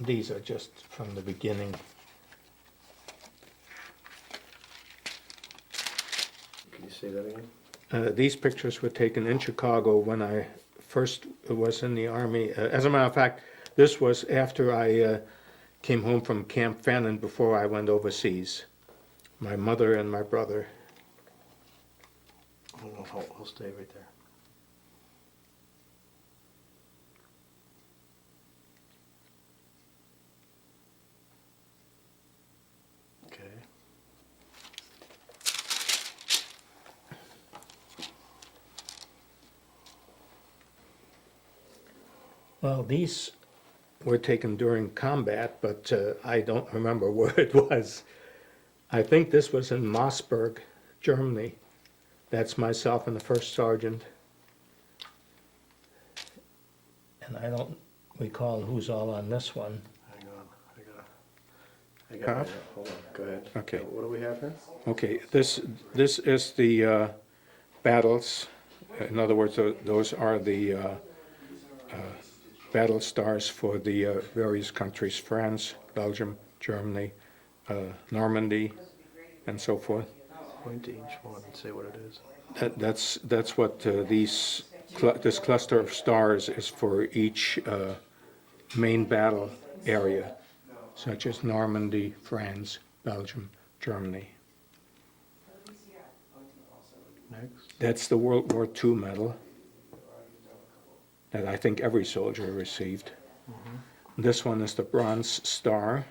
Speaker 1: These are just from the beginning.
Speaker 4: Can you say that again?
Speaker 1: These pictures were taken in Chicago when I first was in the Army. As a matter of fact, this was after I came home from Camp Fannin before I went overseas. My mother and my brother.
Speaker 4: I'll stay right there. Okay.
Speaker 1: Well, these were taken during combat, but I don't remember where it was. I think this was in Mossberg, Germany. That's myself and the first sergeant. And I don't recall who's all on this one.
Speaker 4: Hang on. I got
Speaker 1: Huh?
Speaker 4: it. Hold on. Go ahead.
Speaker 1: Okay.
Speaker 4: What do we have here?
Speaker 1: Okay, this is the battles. In other words, those are the battle stars for the various countries: France, Belgium, Germany, Normandy, and so forth.
Speaker 4: Point to each one and say what it is.
Speaker 1: That's what this cluster of stars is for each main battle area, such as Normandy, France, Belgium, Germany.
Speaker 4: Next.
Speaker 1: That's the World War II medal that I think every soldier received. This one is the Bronze Star.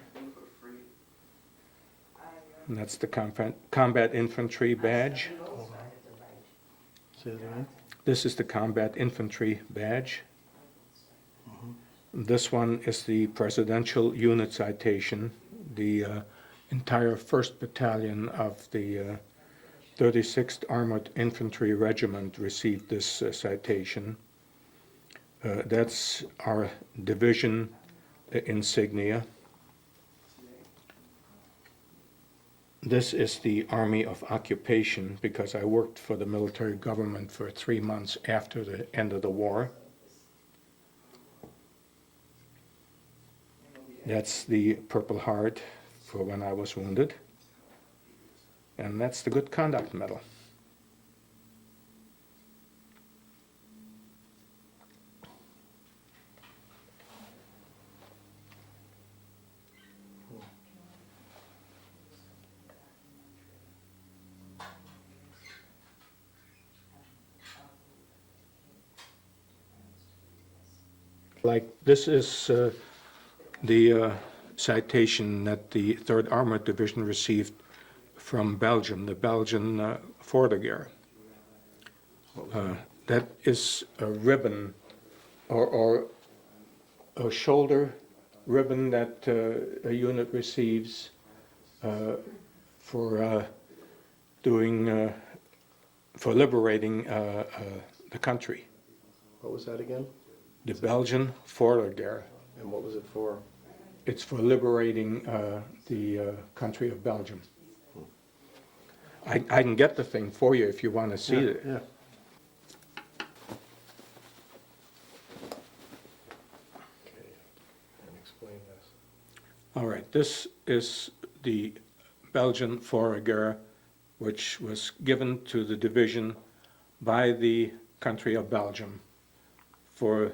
Speaker 1: And that's the Combat Infantry Badge.
Speaker 4: Hold on. Say that again.
Speaker 1: This is the Combat Infantry Badge. This one is the Presidential Unit Citation. The entire 1st Battalion of the 36th Armored Infantry Regiment received this citation. That's our division insignia. This is the Army of Occupation, because I worked for the military government for 3 months after the end of the war. That's the Purple Heart for when I was wounded. And that's the Good Conduct Medal. Like, this is the citation that the 3rd Armored Division received from Belgium, the Belgian Vortiger. That is a ribbon or a shoulder ribbon that a unit receives for for liberating the country.
Speaker 4: What was that again?
Speaker 1: The Belgian Vortiger.
Speaker 4: And what was it for?
Speaker 1: It's for liberating the country of Belgium. I can get the thing for you if you want to see it.
Speaker 4: Yeah. Okay, and explain this.
Speaker 1: All right, this is the Belgian Vortiger, which was given to the division by the country of Belgium for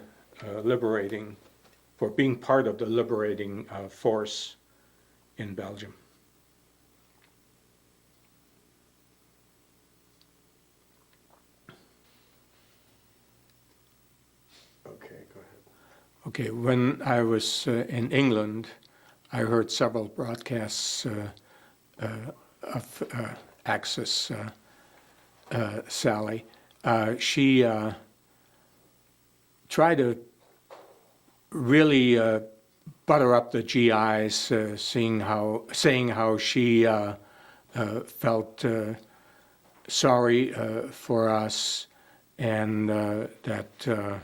Speaker 1: liberating, for being part of the liberating force in Belgium.
Speaker 4: Okay, go ahead.
Speaker 1: Okay, when I was in England, I heard several broadcasts of Axis Sally. She tried to really butter up the GIs, saying how she felt sorry for us, and that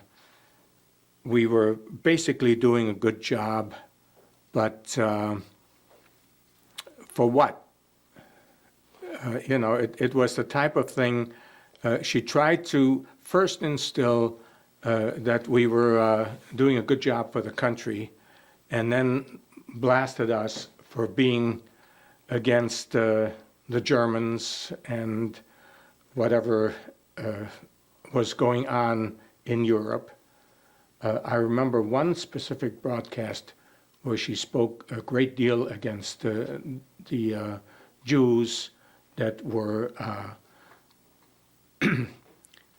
Speaker 1: we were basically doing a good job, but for what? It was the type of thing she tried to first instill that we were doing a good job for the country, and then blasted us for being against the Germans and whatever was going on in Europe. I remember one specific broadcast where she spoke a great deal against the Jews that were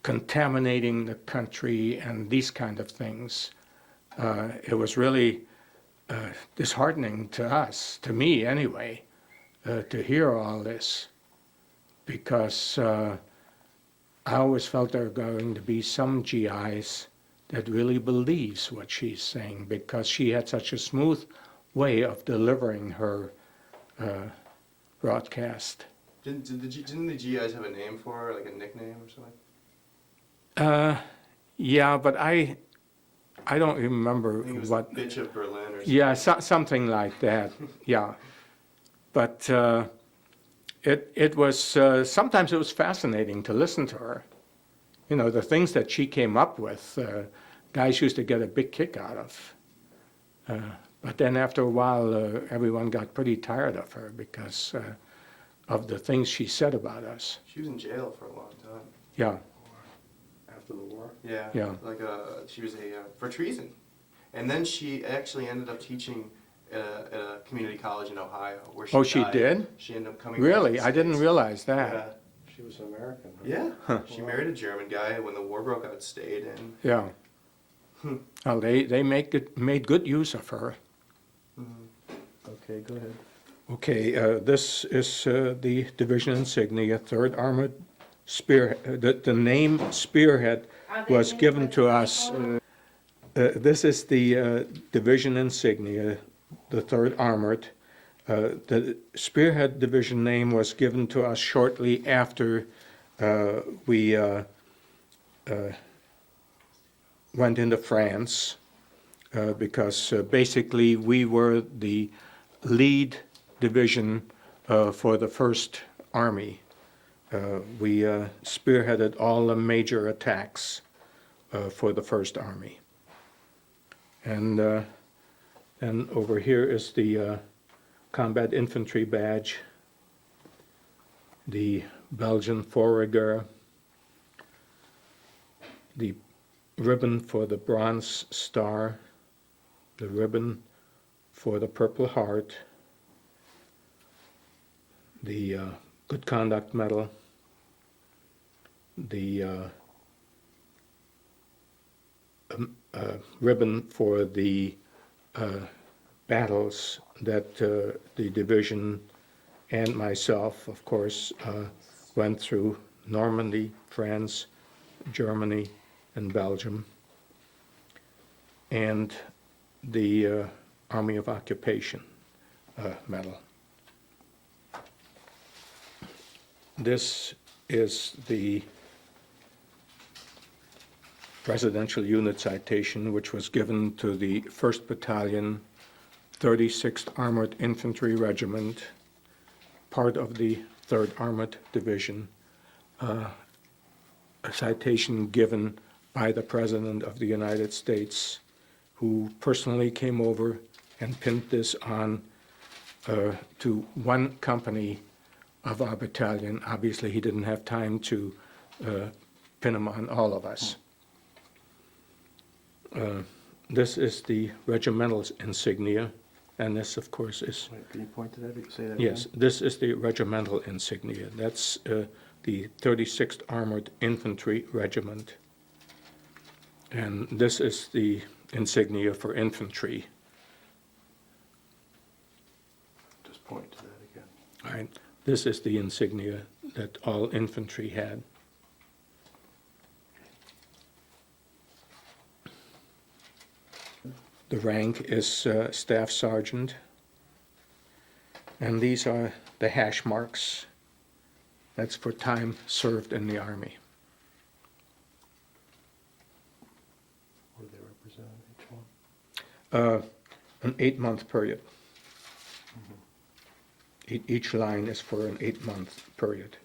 Speaker 1: contaminating the country and these kind of things. It was really disheartening to us, to me anyway, to hear all this, because I always felt there were going to be some GIs that really believes what she's saying, because she had such a smooth way of delivering her broadcast.
Speaker 2: Didn't the GIs have a name for her, like a nickname or something?
Speaker 1: Yeah, but I don't remember
Speaker 2: I think it was
Speaker 1: what.
Speaker 2: Bitch of Berlin or something.
Speaker 1: Yeah, something like that. Yeah, but it was sometimes it was fascinating to listen to her. You know, the things that she came up with, guys used to get a big kick out of. But then after a while, everyone got pretty tired of her because of the things she said about us.
Speaker 2: She was in jail for a long time.
Speaker 1: Yeah,
Speaker 4: After the war?
Speaker 2: Yeah.
Speaker 1: Yeah.
Speaker 2: Like she was for treason, and then she actually ended up teaching at a community college in Ohio, where she.
Speaker 1: Oh, she
Speaker 2: died.
Speaker 1: did?
Speaker 2: She ended up coming.
Speaker 1: really?
Speaker 2: back to the
Speaker 1: I didn't
Speaker 2: States.
Speaker 1: realize that.
Speaker 2: Yeah.
Speaker 4: She was American, huh?
Speaker 2: Yeah. She married a German guy when the war broke out. Stayed in.
Speaker 1: Yeah. Well, they made good use of her.
Speaker 4: Okay, go ahead.
Speaker 1: Okay, this is the division insignia, 3rd Armored Spearhead. The name Spearhead was given to us. This is the division insignia, the 3rd Armored. The Spearhead division name was given to us shortly after we went into France, because basically we were the lead division for the First Army. We spearheaded all the major attacks for the First Army. And over here is the Combat Infantry Badge, the Belgian Fourrageur, the ribbon for the Bronze Star, the ribbon for the Purple Heart, the Good Conduct Medal, the ribbon for the battles that the division and myself, of course, went through: Normandy, France, Germany, and Belgium, and the Army of Occupation medal. This is the Presidential Unit Citation, which was given to the 1st Battalion, 36th Armored Infantry Regiment, part of the 3rd Armored Division, a citation given by the President of the United States, who personally came over and pinned this on to one company of our battalion. Obviously, he didn't have time to pin them on all of us. This is the regimental insignia, and this, of course, is...
Speaker 4: Wait, can you point to that? Say that
Speaker 1: Yes, this is the regimental insignia. That's the 36th Armored Infantry Regiment. And this is the insignia for infantry.
Speaker 4: Just point to that again.
Speaker 1: All right, this is the insignia that all infantry had. The rank is Staff Sergeant. And these are the hash marks. That's for time served in the Army.
Speaker 4: What do they represent, each one?
Speaker 1: An 8-month period. Each line is for an 8-month period.